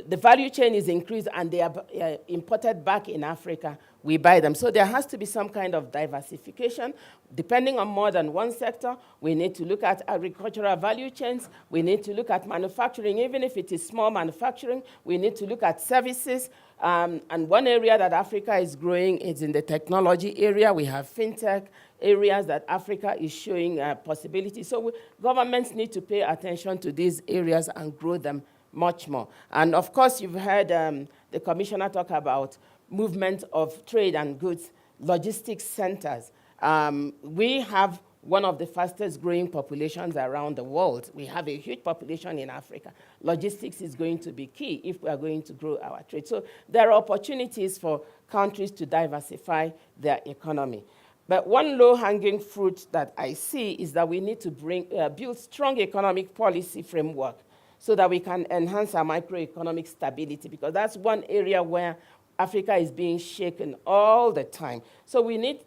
The value chain is increased and they are imported back in Africa. We buy them. So there has to be some kind of diversification. Depending on more than one sector, we need to look at agricultural value chains. We need to look at manufacturing, even if it is small manufacturing. We need to look at services. And one area that Africa is growing is in the technology area. We have fintech areas that Africa is showing possibilities. So governments need to pay attention to these areas and grow them much more. And of course, you've heard the commissioner talk about movement of trade and goods, logistics centers. We have one of the fastest growing populations around the world. We have a huge population in Africa. Logistics is going to be key if we are going to grow our trade. So there are opportunities for countries to diversify their economy. But one low-hanging fruit that I see is that we need to build strong economic policy framework so that we can enhance our macroeconomic stability, because that's one area where Africa is being shaken all the time. So we need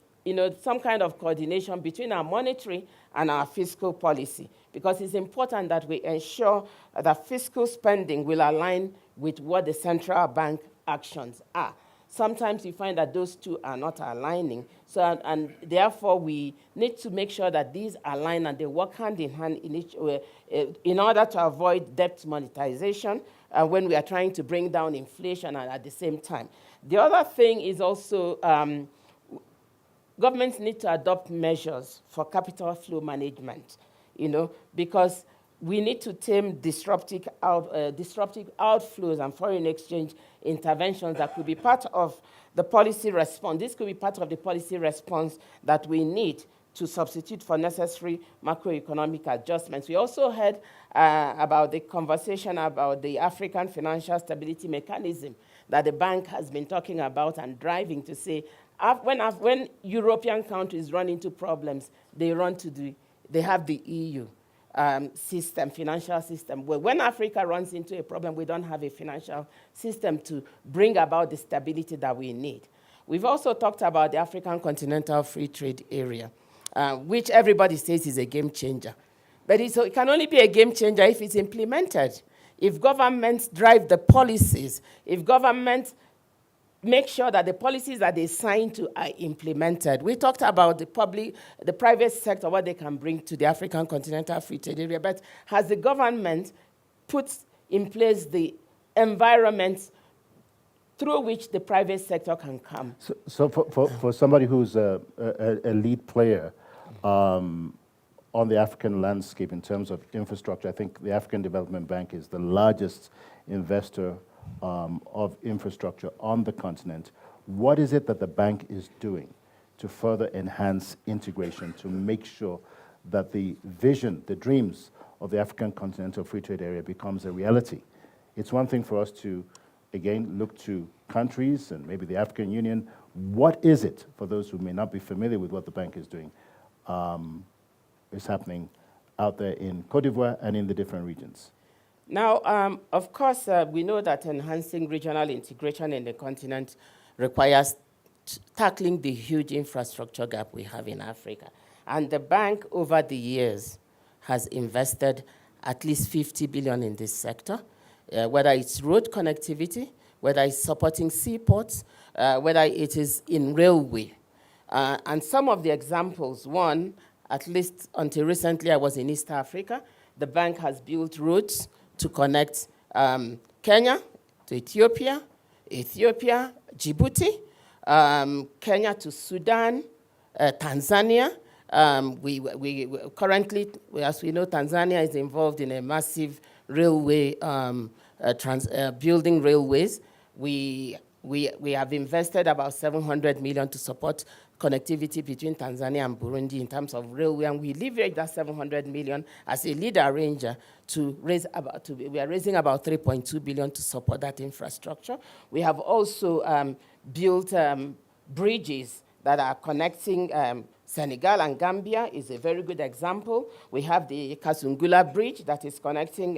some kind of coordination between our monetary and our fiscal policy, because it's important that we ensure that fiscal spending will align with what the central bank actions are. Sometimes you find that those two are not aligning. So, and therefore, we need to make sure that these align and they work hand in hand in order to avoid debt monetization when we are trying to bring down inflation and at the same time. The other thing is also governments need to adopt measures for capital flow management, because we need to tame disruptive outflows and foreign exchange interventions that could be part of the policy response. This could be part of the policy response that we need to substitute for necessary macroeconomic adjustments. We also heard about the conversation about the African Financial Stability Mechanism that the bank has been talking about and driving to say, when European countries run into problems, they have the EU. Financial system. Well, when Africa runs into a problem, we don't have a financial system to bring about the stability that we need. We've also talked about the African Continental Free Trade Area, which everybody says is a game changer. But it can only be a game changer if it's implemented. If governments drive the policies, if governments make sure that the policies that they sign to are implemented. We talked about the private sector, what they can bring to the African Continental Free Trade Area, but has the government put in place the environment through which the private sector can come? So for somebody who's a lead player on the African landscape in terms of infrastructure, I think the African Development Bank is the largest investor of infrastructure on the continent. What is it that the bank is doing to further enhance integration, to make sure that the vision, the dreams of the African Continental Free Trade Area becomes a reality? It's one thing for us to, again, look to countries and maybe the African Union. What is it, for those who may not be familiar with what the bank is doing, is happening out there in Côte d'Ivoire and in the different regions? Now, of course, we know that enhancing regional integration in the continent requires tackling the huge infrastructure gap we have in Africa. And the bank, over the years, has invested at least 50 billion in this sector, whether it's road connectivity, whether it's supporting seaports, whether it is in railway. And some of the examples, one, at least until recently, I was in East Africa. The bank has built roads to connect Kenya to Ethiopia, Djibouti, Kenya to Sudan, Tanzania. We currently, as we know, Tanzania is involved in a massive railway, building railways. We have invested about 700 million to support connectivity between Tanzania and Burundi in terms of railway, and we leverage that 700 million as a lead arranger to raise we are raising about 3.2 billion to support that infrastructure. We have also built bridges that are connecting Senegal and Gambia is a very good example. We have the Kasungula Bridge that is connecting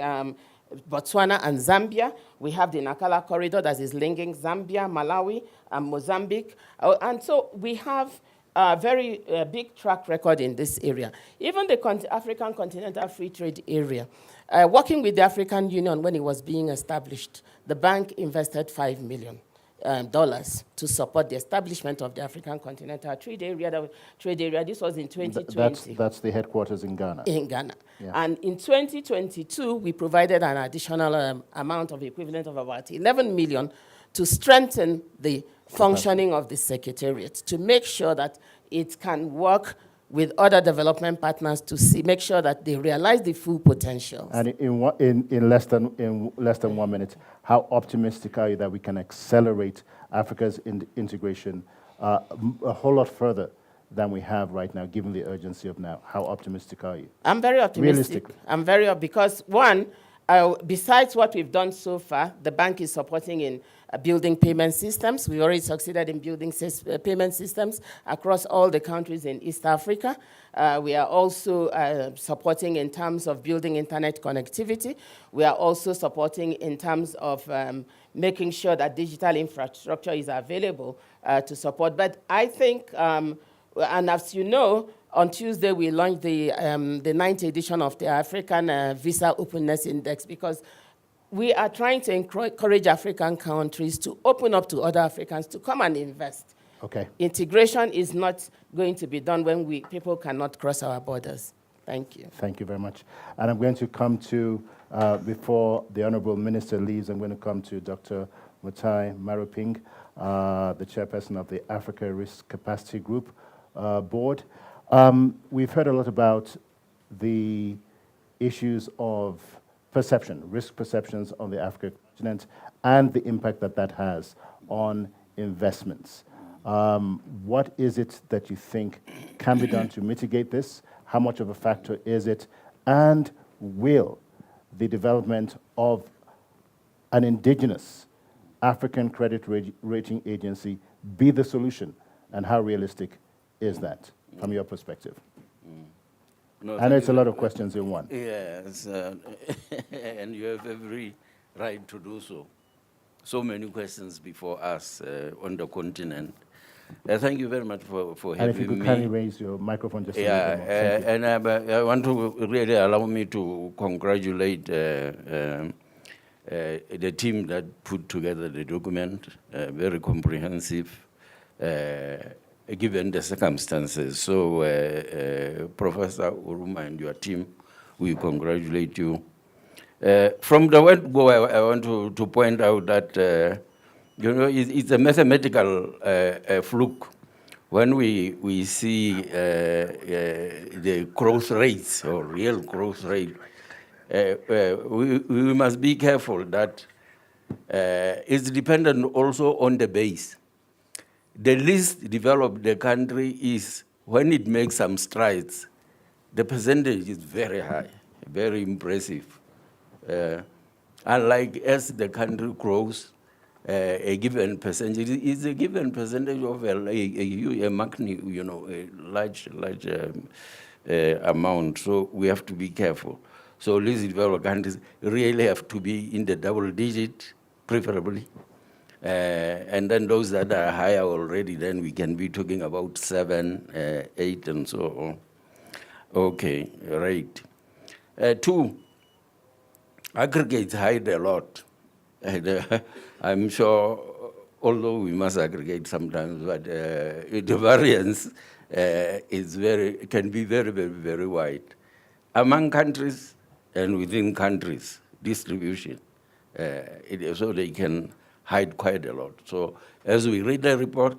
Botswana and Zambia. We have the Nakala Corridor that is linking Zambia, Malawi, and Mozambique. And so we have a very big track record in this area. Even the African Continental Free Trade Area, working with the African Union when it was being established, the bank invested $5 million to support the establishment of the African Continental Trade Area. This was in 2020. That's the headquarters in Ghana. In Ghana. Yeah. And in 2022, we provided an additional amount of equivalent of about 11 million to strengthen the functioning of the Secretariat, to make sure that it can work with other development partners to make sure that they realize the full potential. And in less than 1 minute, how optimistic are you that we can accelerate Africa's integration a whole lot further than we have right now, given the urgency of now? How optimistic are you? I'm very optimistic. Realistically. I'm because one, besides what we've done so far, the bank is supporting in building payment systems. We already succeeded in building payment systems across all the countries in East Africa. We are also supporting in terms of building internet connectivity. We are also supporting in terms of making sure that digital infrastructure is available to support. But I think, and as you know, on Tuesday, we launched the 9th edition of the African Visa Openness Index, because we are trying to encourage African countries to open up to other Africans to come and invest. Okay. Integration is not going to be done when people cannot cross our borders. Thank you. Thank you very much. And I'm going to come to, before the Honorable Minister leaves, I'm going to come to Dr. Mutai Maruping, the chairperson of the Africa Risk Capacity Group Board. We've heard a lot about the issues of perception, risk perceptions on the African continent, and the impact that that has on investments. What is it that you think can be done to mitigate this? How much of a factor is it? And will the development of an indigenous African credit rating agency be the solution? And how realistic is that from your perspective? No, I know it's a lot of questions in one. Yes, and you have every right to do so. So many questions before us on the continent. Thank you very much for having me. And if you could kindly raise your microphone just a little more. Thank you. And I want to really allow me to congratulate the team that put together the document, very comprehensive, given the circumstances. So, Professor Uruma and your team, we congratulate you. From the word go, I want to point out that it's a mathematical fluke when we see the growth rates or real growth rate. We must be careful that it's dependent also on the base. The least developed the country is when it makes some strides. The percentage is very high, very impressive. Unlike as the country grows, a given percentage is a given percentage of a large amount. So we have to be careful. So least developed countries really have to be in the double digit, preferably. And then those that are higher already, then we can be talking about 7, 8, and so on. Okay, right. 2, aggregates hide a lot. And, I'm sure, although we must aggregate sometimes, but the variance can be very, very, very wide. Among countries and within countries, distribution, so they can hide quite a lot. So as we read the report,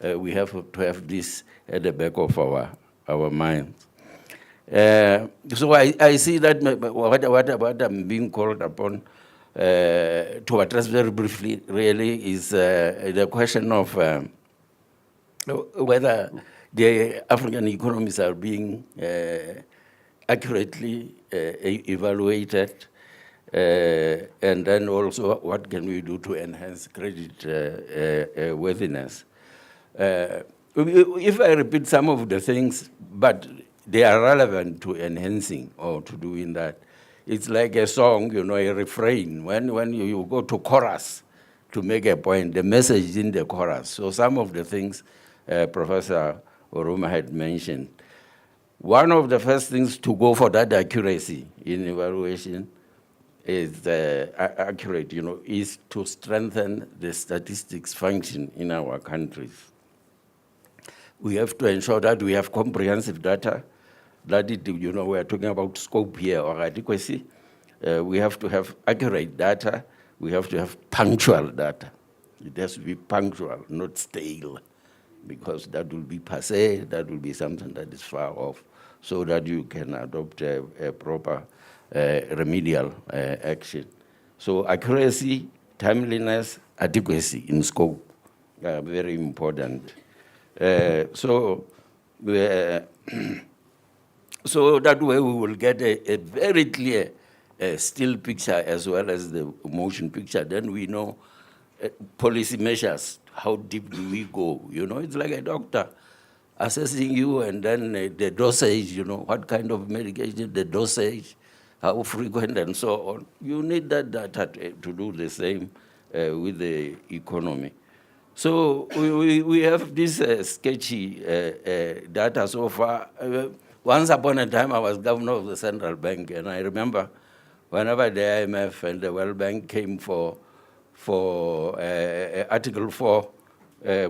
we have to have this at the back of our minds. So I see that what I'm being called upon to address very briefly really is the question of whether the African economies are being accurately evaluated, and then also what can we do to enhance credit worthiness. If I repeat some of the things, but they are relevant to enhancing or to doing that, it's like a song, a refrain. When you go to chorus to make a point, the message is in the chorus. So some of the things Professor Oruma had mentioned. One of the first things to go for that accuracy in evaluation is accurate, is to strengthen the statistics function in our countries. We have to ensure that we have comprehensive data, that we are talking about scope here or adequacy. We have to have accurate data. We have to have punctual data. It has to be punctual, not stale, because that will be passé, that will be something that is far off, so that you can adopt a proper remedial action. So accuracy, timeliness, adequacy in scope are very important. So So that way we will get a very clear still picture as well as the motion picture. Then we know policy measures, how deep do we go? You know, it's like a doctor assessing you, and then the dosage, you know, what kind of medication, the dosage, how frequent, and so on. You need that data to do the same with the economy. So we have this sketchy data so far. Once upon a time, I was governor of the central bank, and I remember whenever the IMF and the World Bank came for Article 4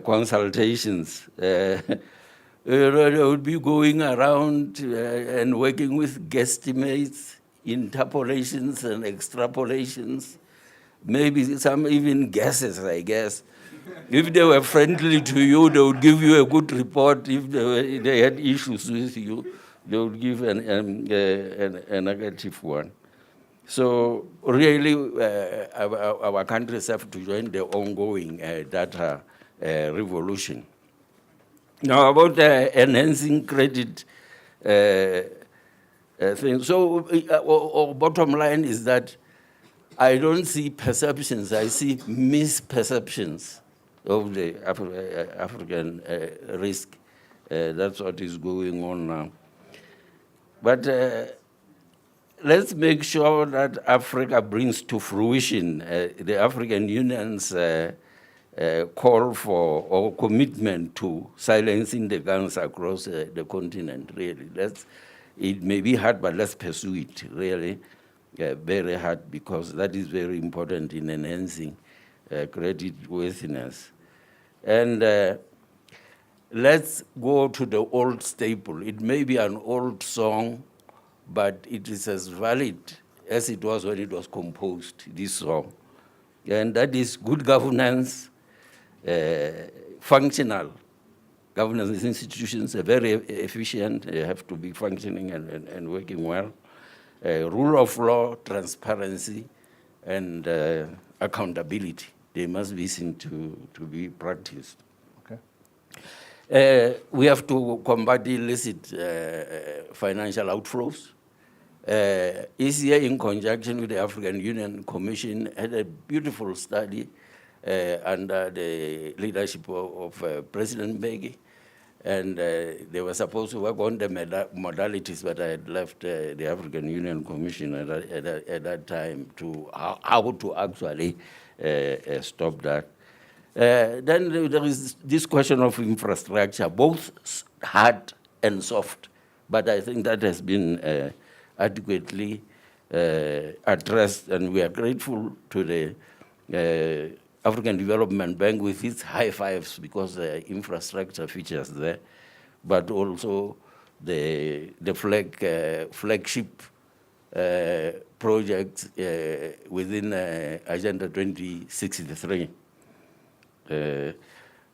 consultations, they would be going around and working with guesstimates, interpolations and extrapolations, maybe some even guesses, I guess. If they were friendly to you, they would give you a good report. If they had issues with you, they would give a negative one. So really, our countries have to join the ongoing data revolution. Now about enhancing credit thing. So our bottom line is that I don't see perceptions, I see misperceptions of the African risk. That's what is going on now. But let's make sure that Africa brings to fruition the African Union's call for or commitment to silencing the guns across the continent, really. It may be hard, but let's pursue it, really, very hard, because that is very important in enhancing credit worthiness. And let's go to the old staple. It may be an old song, but it is as valid as it was when it was composed, this song. And that is good governance, functional governance institutions are very efficient, they have to be functioning and working well. Rule of law, transparency, and accountability. They must be seen to be practiced. Okay. We have to combat illicit financial outflows. ECA, in conjunction with the African Union Commission, had a beautiful study under the leadership of President Mbeki. And they were supposed to work on the modalities, but I had left the African Union Commission at that time to how to actually stop that. Then there is this question of infrastructure, both hard and soft, but I think that has been adequately addressed, and we are grateful to the African Development Bank with its high fives because the infrastructure features there, but also the flagship projects within Agenda 2063.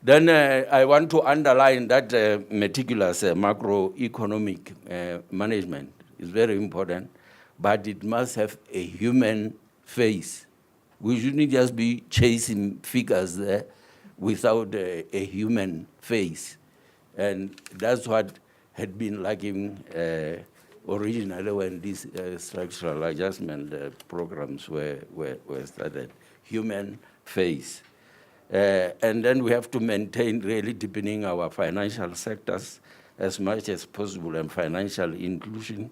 Then I want to underline that meticulous macroeconomic management is very important, but it must have a human face. We shouldn't just be chasing figures there without a human face. And that's what had been lacking originally when these structural adjustment programs were started, human face. And then we have to maintain really deepening our financial sectors as much as possible and financial inclusion.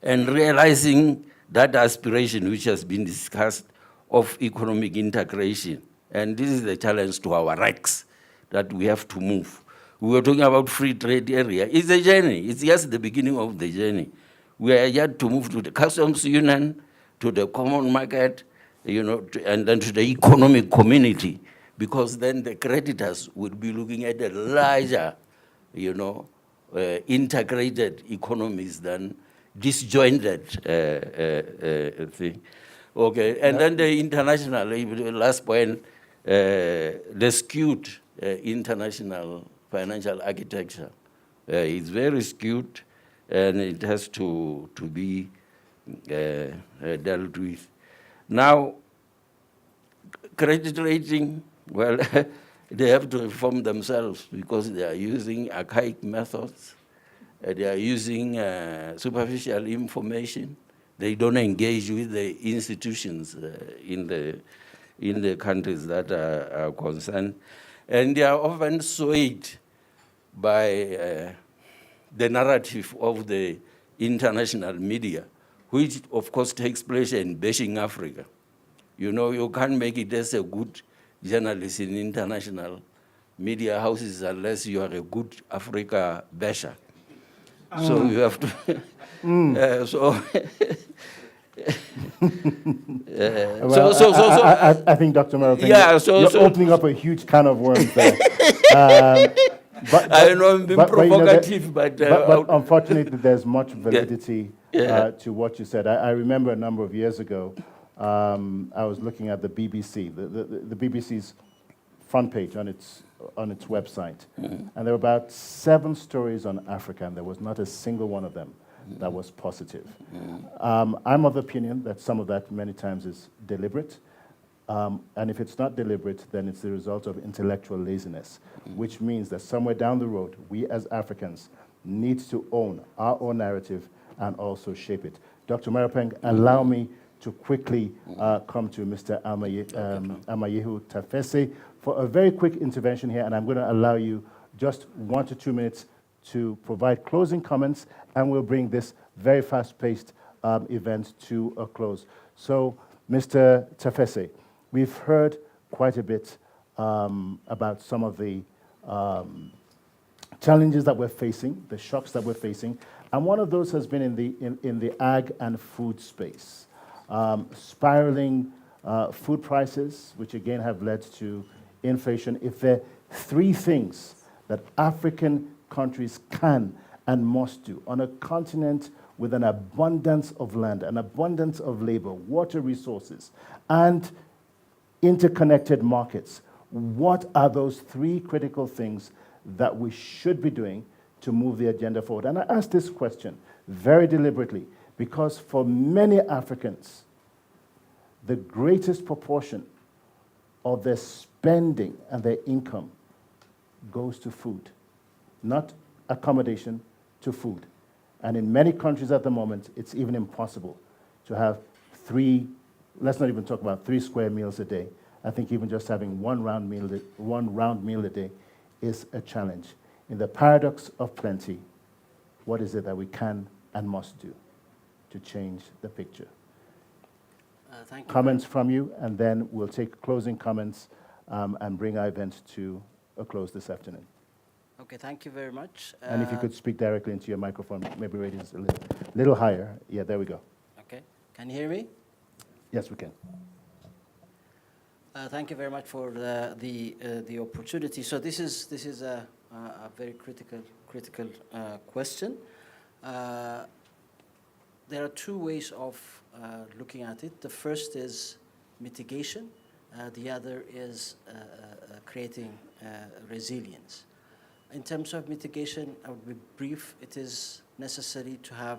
And realizing that aspiration which has been discussed of economic integration. And this is the challenge to our RECs that we have to move. We were talking about free trade area. It's a journey. It's just the beginning of the journey. We are yet to move to the customs union, to the common market, you know, and then to the economic community, because then the creditors would be looking at a larger, you know, integrated economies than disjointed thing. Okay, and then the international, last point, the skewed international financial architecture is very skewed, and it has to be dealt with. Now, credit rating, well, They have to reform themselves because they are using archaic methods. They are using superficial information. They don't engage with the institutions in the countries that are concerned. And they are often swayed by the narrative of the international media, which of course takes pleasure in bashing Africa. You know, you can't make it as a good journalist in international media houses unless you are a good Africa basher. So you have to, I think, Dr. Merrill, yeah, you're opening up a huge can of worms there. I know I'm being provocative, but unfortunately, there's much validity to what you said. I remember a number of years ago, I was looking at the BBC, the BBC's front page on its website, and there were about 7 stories on Africa, and there was not a single one of them that was positive. I'm of the opinion that some of that many times is deliberate, and if it's not deliberate, then it's the result of intellectual laziness, which means that somewhere down the road, we as Africans need to own our own narrative and also shape it. Dr. Merapeng, allow me to quickly come to Mr. Amayehu Tafese for a very quick intervention here, and I'm going to allow you just 1 to 2 minutes to provide closing comments, and we'll bring this very fast-paced event to a close. So, Mr. Tafese, we've heard quite a bit about some of the challenges that we're facing, the shocks that we're facing, and one of those has been in the ag and food space. Spiraling food prices, which again have led to inflation. If there are 3 things that African countries can and must do on a continent with an abundance of land, an abundance of labor, water resources, and interconnected markets, what are those 3 critical things that we should be doing to move the agenda forward? And I ask this question very deliberately because for many Africans, the greatest proportion of their spending and their income goes to food, not accommodation, to food. And in many countries at the moment, it's even impossible to have 3, let's not even talk about 3 square meals a day. I think even just having one round meal a day is a challenge. In the paradox of plenty, what is it that we can and must do to change the picture? Thank you. Comments from you, and then we'll take closing comments and bring our event to a close this afternoon. Okay, thank you very much. And if you could speak directly into your microphone, maybe raise it a little higher. Yeah, there we go. Okay, can you hear me? Yes, we can. Thank you very much for the opportunity. So this is a very critical question. There are 2 ways of looking at it. The first is mitigation. The other is creating resilience. In terms of mitigation, I would be brief. It is necessary to have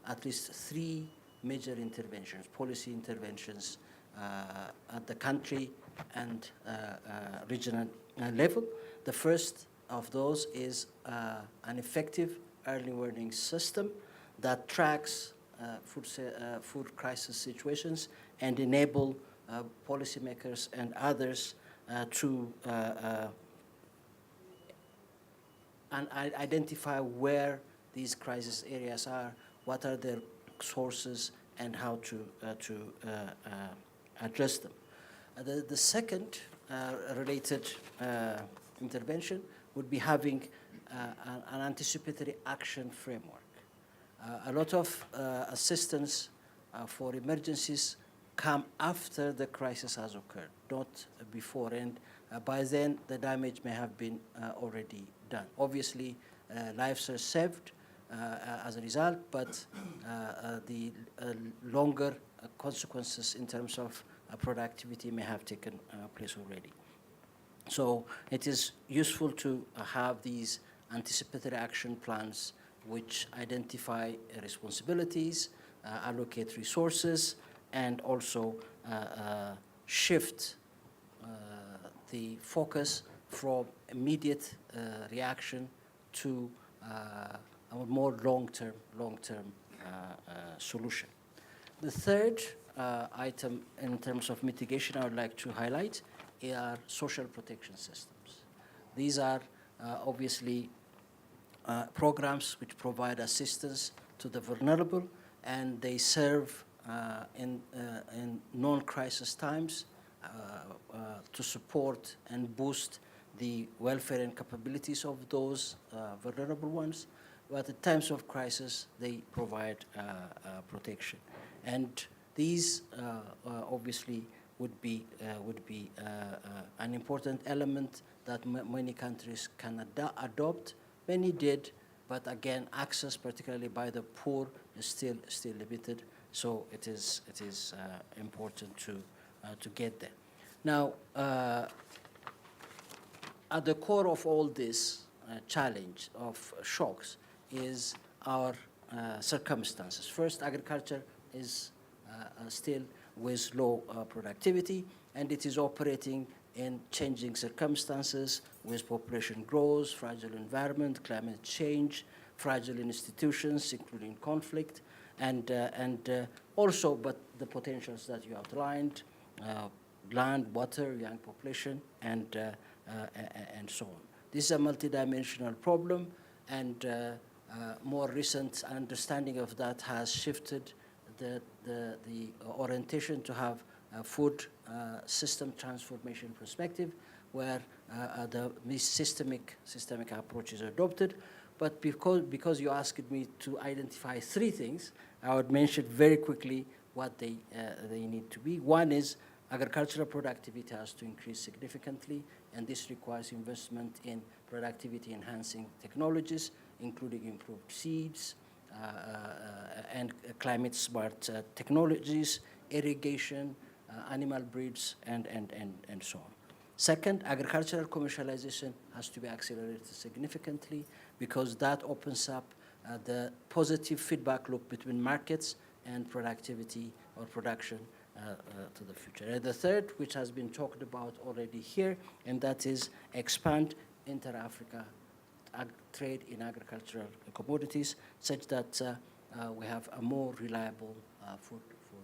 at least 3 major interventions, policy interventions at the country and regional level. The first of those is an effective early warning system that tracks food crisis situations and enable policymakers and others to identify where these crisis areas are, what are their sources, and how to address them. The second related intervention would be having an anticipatory action framework. A lot of assistance for emergencies come after the crisis has occurred, not before, and by then the damage may have been already done. Obviously, lives are saved as a result, but the longer consequences in terms of productivity may have taken place already. So it is useful to have these anticipatory action plans which identify responsibilities, allocate resources, and also shift the focus from immediate reaction to a more long-term solution. The third item in terms of mitigation I would like to highlight are social protection systems. These are obviously programs which provide assistance to the vulnerable, and they serve in non-crisis times to support and boost the welfare and capabilities of those vulnerable ones. But in times of crisis, they provide protection. And these obviously would be an important element that many countries can adopt. Many did, but again, access, particularly by the poor, is still limited. So it is important to get there. Now, at the core of all this challenge of shocks is our circumstances. First, agriculture is still with low productivity, and it is operating in changing circumstances with population growth, fragile environment, climate change, fragile institutions, including conflict, and also, but the potentials that you outlined, land, water, young population, and so on. This is a multidimensional problem, and more recent understanding of that has shifted the orientation to have a food system transformation perspective, where this systemic approach is adopted. But because you asked me to identify three things, I would mention very quickly what they need to be. One is agricultural productivity has to increase significantly, and this requires investment in productivity-enhancing technologies, including improved seeds and climate-smart technologies, irrigation, animal breeds, and so on. Second, agricultural commercialization has to be accelerated significantly, because that opens up the positive feedback loop between markets and productivity or production to the future. And the third, which has been talked about already here, and that is expand inter-Africa trade in agricultural commodities, such that we have a more reliable food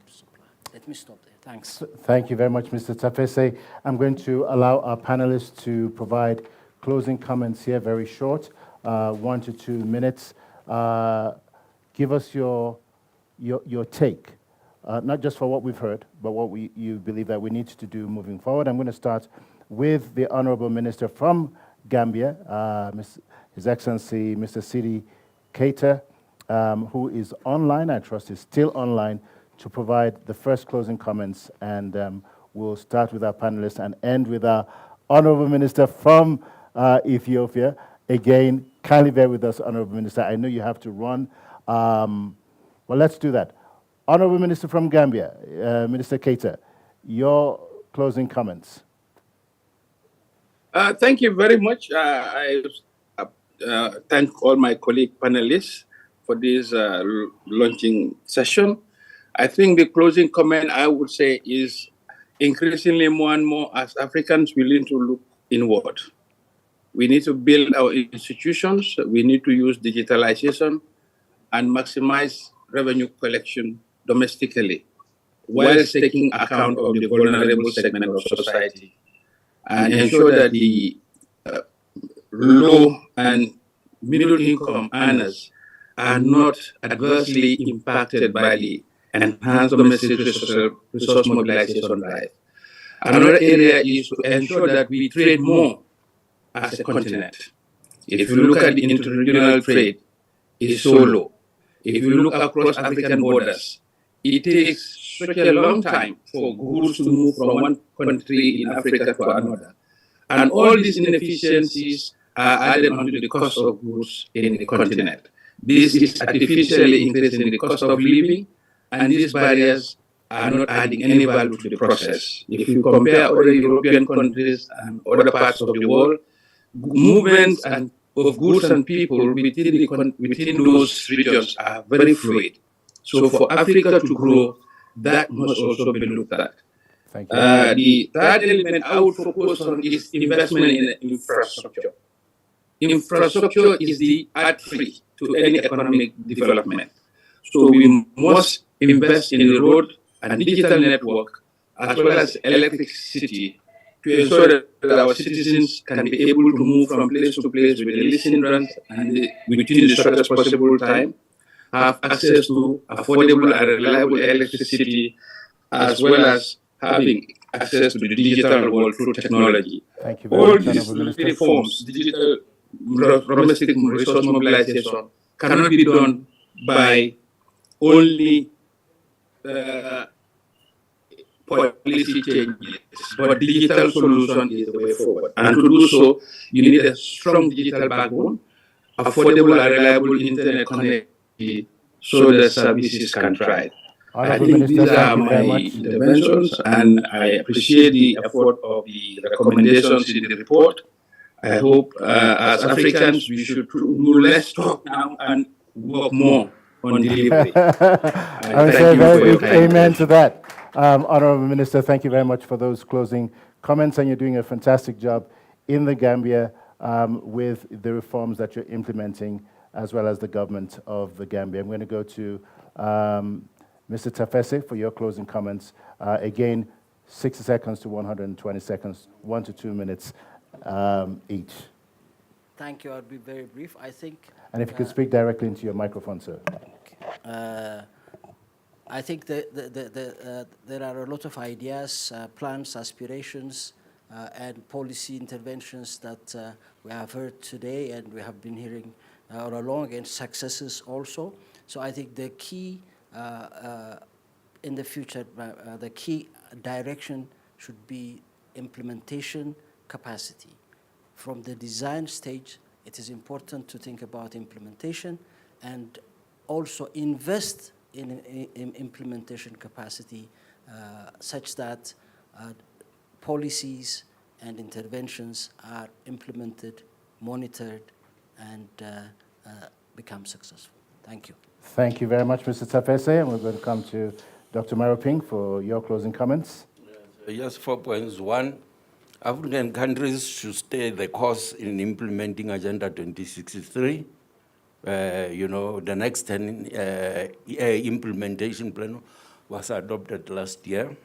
supply. Let me stop there. Thanks. Thank you very much, Mr. Tafese. I'm going to allow our panelists to provide closing comments here, very short, 1 to 2 minutes. Give us your take, not just for what we've heard, but what you believe that we need to do moving forward. I'm going to start with the Honorable Minister from Gambia, His Excellency Mr. Sidi Keita, who is online, I trust is still online, to provide the first closing comments, and we'll start with our panelists and end with our Honorable Minister from Ethiopia. Again, kindly bear with us, Honorable Minister. I know you have to run. Well, let's do that. Honorable Minister from Gambia, Minister Keita, your closing comments. Thank you very much. I thank all my colleague panelists for this launching session. I think the closing comment I would say is increasingly more and more as Africans willing to look inward. We need to build our institutions. We need to use digitalization and maximize revenue collection domestically, while taking account of the vulnerable segment of society, and ensure that the low and middle income earners are not adversely impacted by the enhanced domestic resource mobilization drive. Another area is to ensure that we trade more as a continent. If you look at the interregional trade, it's so low. If you look across African borders, it takes such a long time for goods to move from one country in Africa to another. And all these inefficiencies are added onto the cost of goods in the continent. This is artificially increasing the cost of living, and these barriers are not adding any value to the process. If you compare other European countries and other parts of the world, movements of goods and people within those regions are very fluid. So for Africa to grow, that must also be looked at. Thank you. The third element I would focus on is investment in infrastructure. Infrastructure is the artery to any economic development. So we must invest in the road and digital network as well as electricity to ensure that our citizens can be able to move from place to place with a leasing rent and within the shortest possible time, have access to affordable and reliable electricity, as well as having access to the digital world through technology. Thank you very All much, these Honorable Minister. reforms, digital domestic resource mobilization, cannot be done by only policy changes, but digital solution is the way forward. And to do so, you need a strong digital backbone, affordable and reliable internet connectivity, so that services can thrive. I Honorable think Minister, these thank are you very my much. interventions, and I appreciate the effort of the recommendations in the report. I hope as Africans, we should do less talk now and work more on delivery. I would thank say a you for very your big kind amen to attention. that. Honorable Minister, thank you very much for those closing comments, and you're doing a fantastic job in the Gambia with the reforms that you're implementing, as well as the government of the Gambia. I'm going to go to Mr. Tafese for your closing comments. Again, 60 seconds to 120 seconds, 1 to 2 minutes each. Thank you. I'll be very brief. I think. And if you could speak directly into your microphone, sir. I think there are a lot of ideas, plans, aspirations, and policy interventions that we have heard today, and we have been hearing all along, and successes also. So I think the key in the future, the key direction should be implementation capacity. From the design stage, it is important to think about implementation and also invest in implementation capacity such that policies and interventions are implemented, monitored, and become successful. Thank you. Thank you very much, Mr. Tafese, and we're going to come to Dr. Maroping for your closing comments. Yes, 4 points. One, African countries should stay the course in implementing Agenda 2063. The next 10 implementation plan was adopted last year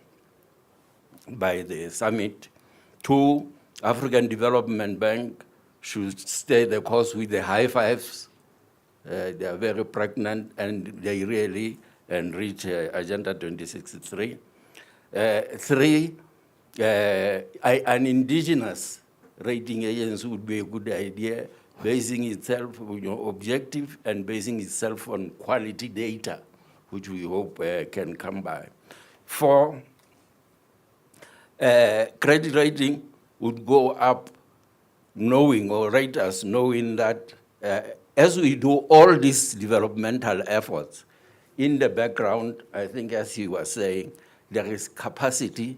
by the summit. 2, African Development Bank should stay the course with the high fives. They are very pregnant, and they really enrich Agenda 2063. 3, an indigenous rating agency would be a good idea, basing itself on objective and basing itself on quality data, which we hope can come by. 4, credit rating would go up, knowing, or raters knowing that as we do all these developmental efforts, in the background, I think as you were saying, there is capacity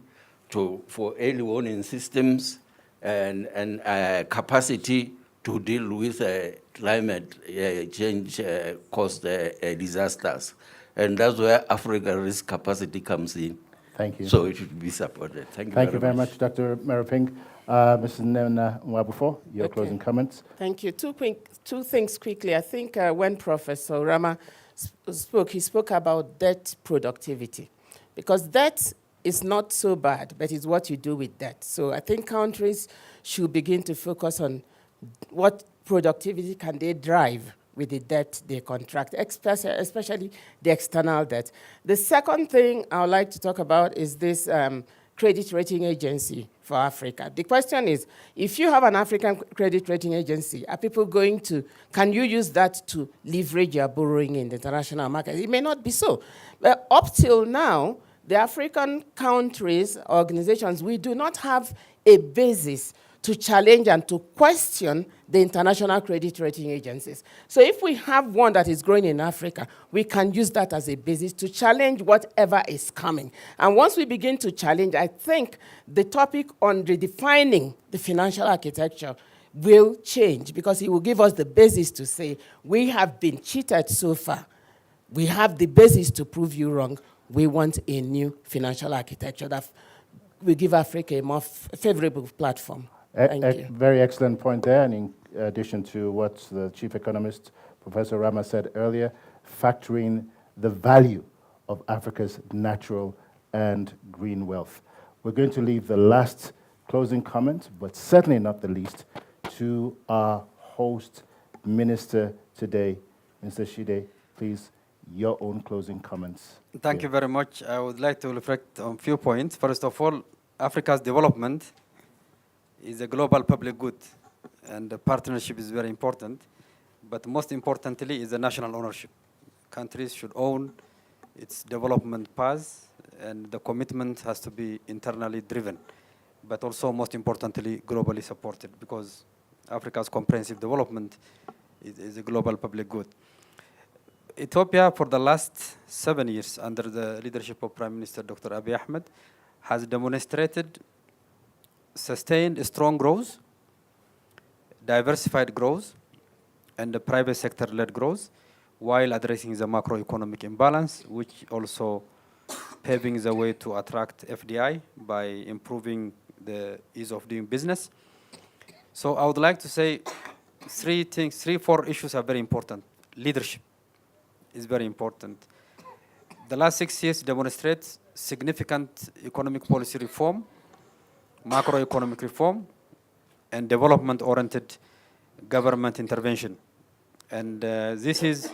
for early warning systems and capacity to deal with climate change caused disasters. And that's where Africa risk capacity comes in. Thank you. So it should be supported. Thank you very much, Dr. Maroping. Mrs. Nena Nwabufo, your closing comments. Thank you. Two things quickly. I think when Professor Rama spoke, he spoke about debt productivity, because debt is not so bad, but it's what you do with debt. So I think countries should begin to focus on what productivity can they drive with the debt they contract, especially the external debt. The second thing I would like to talk about is this credit rating agency for Africa. The question is, if you have an African credit rating agency, are people going to, can you use that to leverage your borrowing in the international market? It may not be so. But up till now, the African countries, organizations, we do not have a basis to challenge and to question the international credit rating agencies. So if we have one that is growing in Africa, we can use that as a basis to challenge whatever is coming. And once we begin to challenge, I think the topic on redefining the financial architecture will change, because it will give us the basis to say, we have been cheated so far. We have the basis to prove you wrong. We want a new financial architecture that will give Africa a more favorable platform. Thank you. Very excellent point there. And in addition to what the chief economist, Professor Rama, said earlier, factoring the value of Africa's natural and green wealth. We're going to leave the last closing comment, but certainly not the least, to our host minister today. Mr. Shide, please, your own closing comments. Thank you very much. I would like to reflect on a few points. First of all, Africa's development is a global public good, and the partnership is very important. But most importantly is the national ownership. Countries should own its development paths, and the commitment has to be internally driven, but also most importantly, globally supported, because Africa's comprehensive development is a global public good. Ethiopia, for the last 7 years, under the leadership of Prime Minister Dr. Abiy Ahmed, has demonstrated sustained strong growth, diversified growth, and the private sector-led growth, while addressing the macroeconomic imbalance, which also paving the way to attract FDI by improving the ease of doing business. So I would like to say four issues are very important. Leadership is very important. The last 6 years demonstrates significant economic policy reform, macroeconomic reform, and development-oriented government intervention. And this is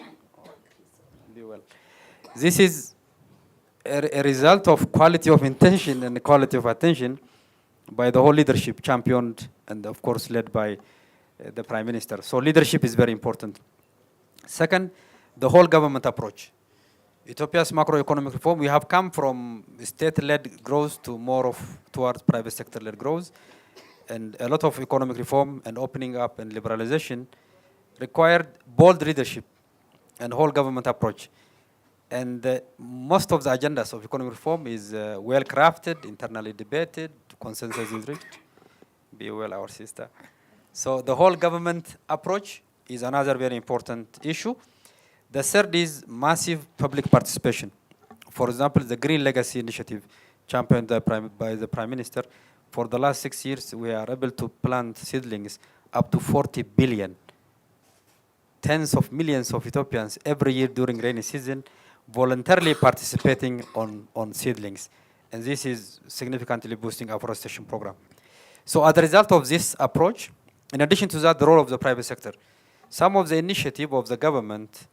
a result of quality of intention and quality of attention by the whole leadership, championed and of course led by the Prime Minister. So leadership is very important. Second, the whole government approach. Ethiopia's macroeconomic reform, we have come from state-led growth to more towards private sector-led growth, and a lot of economic reform and opening up and liberalization required bold leadership and whole government approach. And most of the agendas of economic reform is well-crafted, internally debated, consensus is reached. Be well, our sister. So the whole government approach is another very important issue. The third is massive public participation. For example, the Green Legacy Initiative, championed by the Prime Minister, for the last 6 years, we are able to plant seedlings up to 40 billion. Tens of millions of Ethiopians every year during rainy season voluntarily participating on seedlings. And this is significantly boosting our afforestation program. So as a result of this approach, in addition to that, the role of the private sector, some of the initiative of the government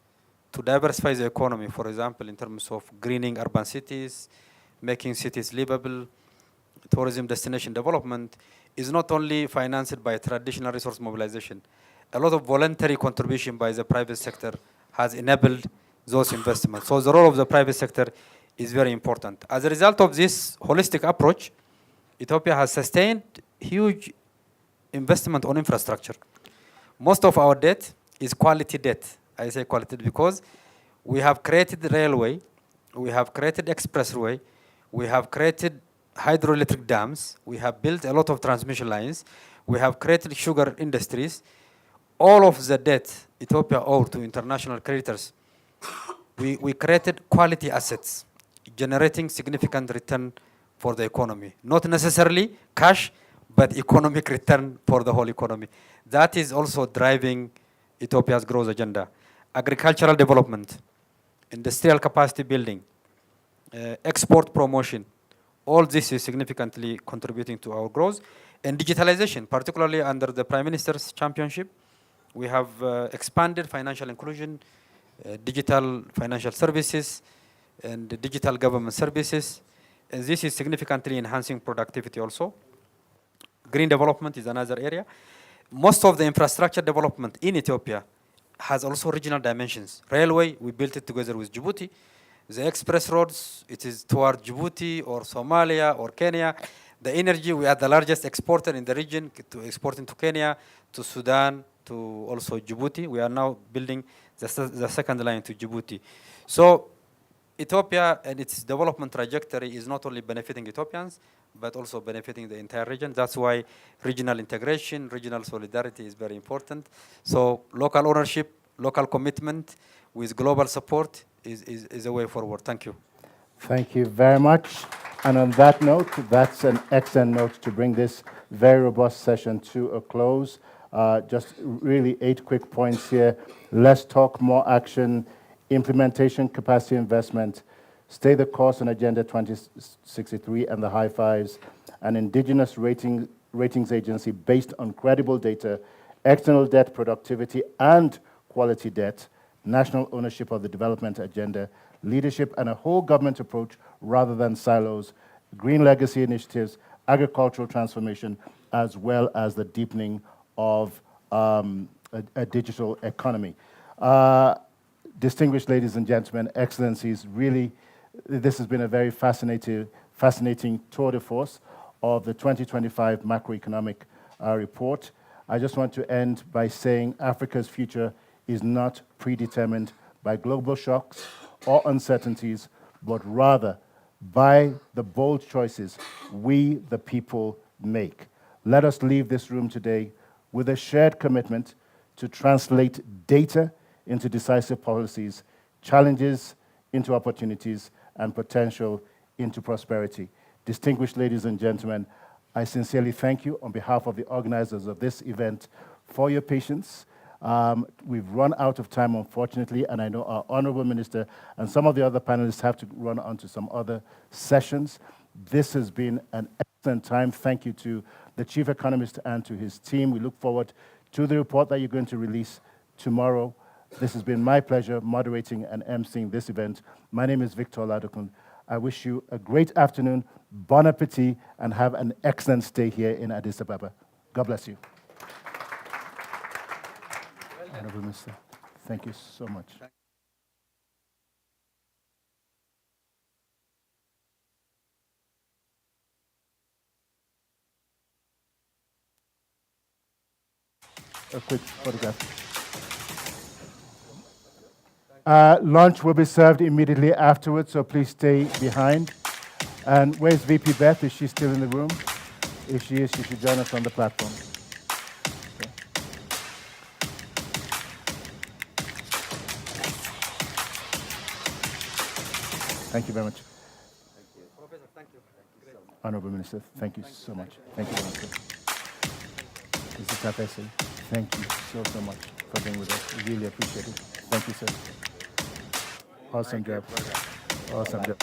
to diversify the economy, for example, in terms of greening urban cities, making cities livable, tourism destination development, is not only financed by traditional resource mobilization. A lot of voluntary contribution by the private sector has enabled those investments. So the role of the private sector is very important. As a result of this holistic approach, Ethiopia has sustained huge investment on infrastructure. Most of our debt is quality debt. I say quality because we have created railway, we have created expressway, we have created hydroelectric dams, we have built a lot of transmission lines, we have created sugar industries. All of the debt Ethiopia owed to international creditors, we created quality assets, generating significant return for the economy. Not necessarily cash, but economic return for the whole economy. That is also driving Ethiopia's growth agenda. Agricultural development, industrial capacity building, export promotion, all this is significantly contributing to our growth. And digitalization, particularly under the Prime Minister's championship, we have expanded financial inclusion, digital financial services, and digital government services. And this is significantly enhancing productivity also. Green development is another area. Most of the infrastructure development in Ethiopia has also regional dimensions. Railway, we built it together with Djibouti. The express roads, it is toward Djibouti or Somalia or Kenya. The energy, we are the largest exporter in the region, to exporting to Kenya, to Sudan, to also Djibouti. We are now building the second line to Djibouti. So Ethiopia and its development trajectory is not only benefiting Ethiopians, but also benefiting the entire region. That's why regional integration, regional solidarity is very important. So local ownership, local commitment with global support is a way forward. Thank you. Thank you very much. And on that note, that's an excellent note to bring this very robust session to a close. Just really 8 quick points here. Less talk, more action, implementation, capacity investment, stay the course on Agenda 2063 and the high fives, an indigenous ratings agency based on credible data, external debt productivity and quality debt, national ownership of the development agenda, leadership and a whole government approach rather than silos, green legacy initiatives, agricultural transformation, as well as the deepening of a digital economy. Distinguished ladies and gentlemen, excellencies, really, this has been a very fascinating tour de force of the 2025 macroeconomic report. I just want to end by saying Africa's future is not predetermined by global shocks or uncertainties, but rather by the bold choices we, the people, make. Let us leave this room today with a shared commitment to translate data into decisive policies, challenges into opportunities, and potential into prosperity. Distinguished ladies and gentlemen, I sincerely thank you on behalf of the organizers of this event for your patience. We've run out of time, unfortunately, and I know our Honorable Minister and some of the other panelists have to run on to some other sessions. This has been an excellent time. Thank you to the Chief Economist and to his team. We look forward to the report that you're going to release tomorrow. This has been my pleasure moderating and emceeing this event. My name is Victor Oladokun. I wish you a great afternoon, bon appetit, and have an excellent stay here in Addis Ababa. God bless you. Honorable Minister, thank you so much. A quick photograph. Lunch will be served immediately afterwards, so please stay behind. And where's VP Beth? Is she still in the room? If she is, she should join us on the platform. Okay. Thank you very much. Thank you. Professor, thank you. Honorable Minister, thank you so much. Thank you very much. Mr. Tapese, thank you so much for being with us. We really appreciate it. Thank you, sir. Awesome job. Awesome job.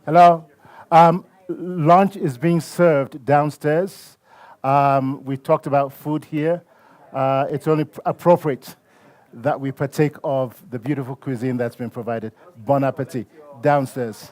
Hello. Lunch is being served downstairs. We talked about food here. It's only appropriate that we partake of the beautiful cuisine that's been provided. Bon appetit. Downstairs.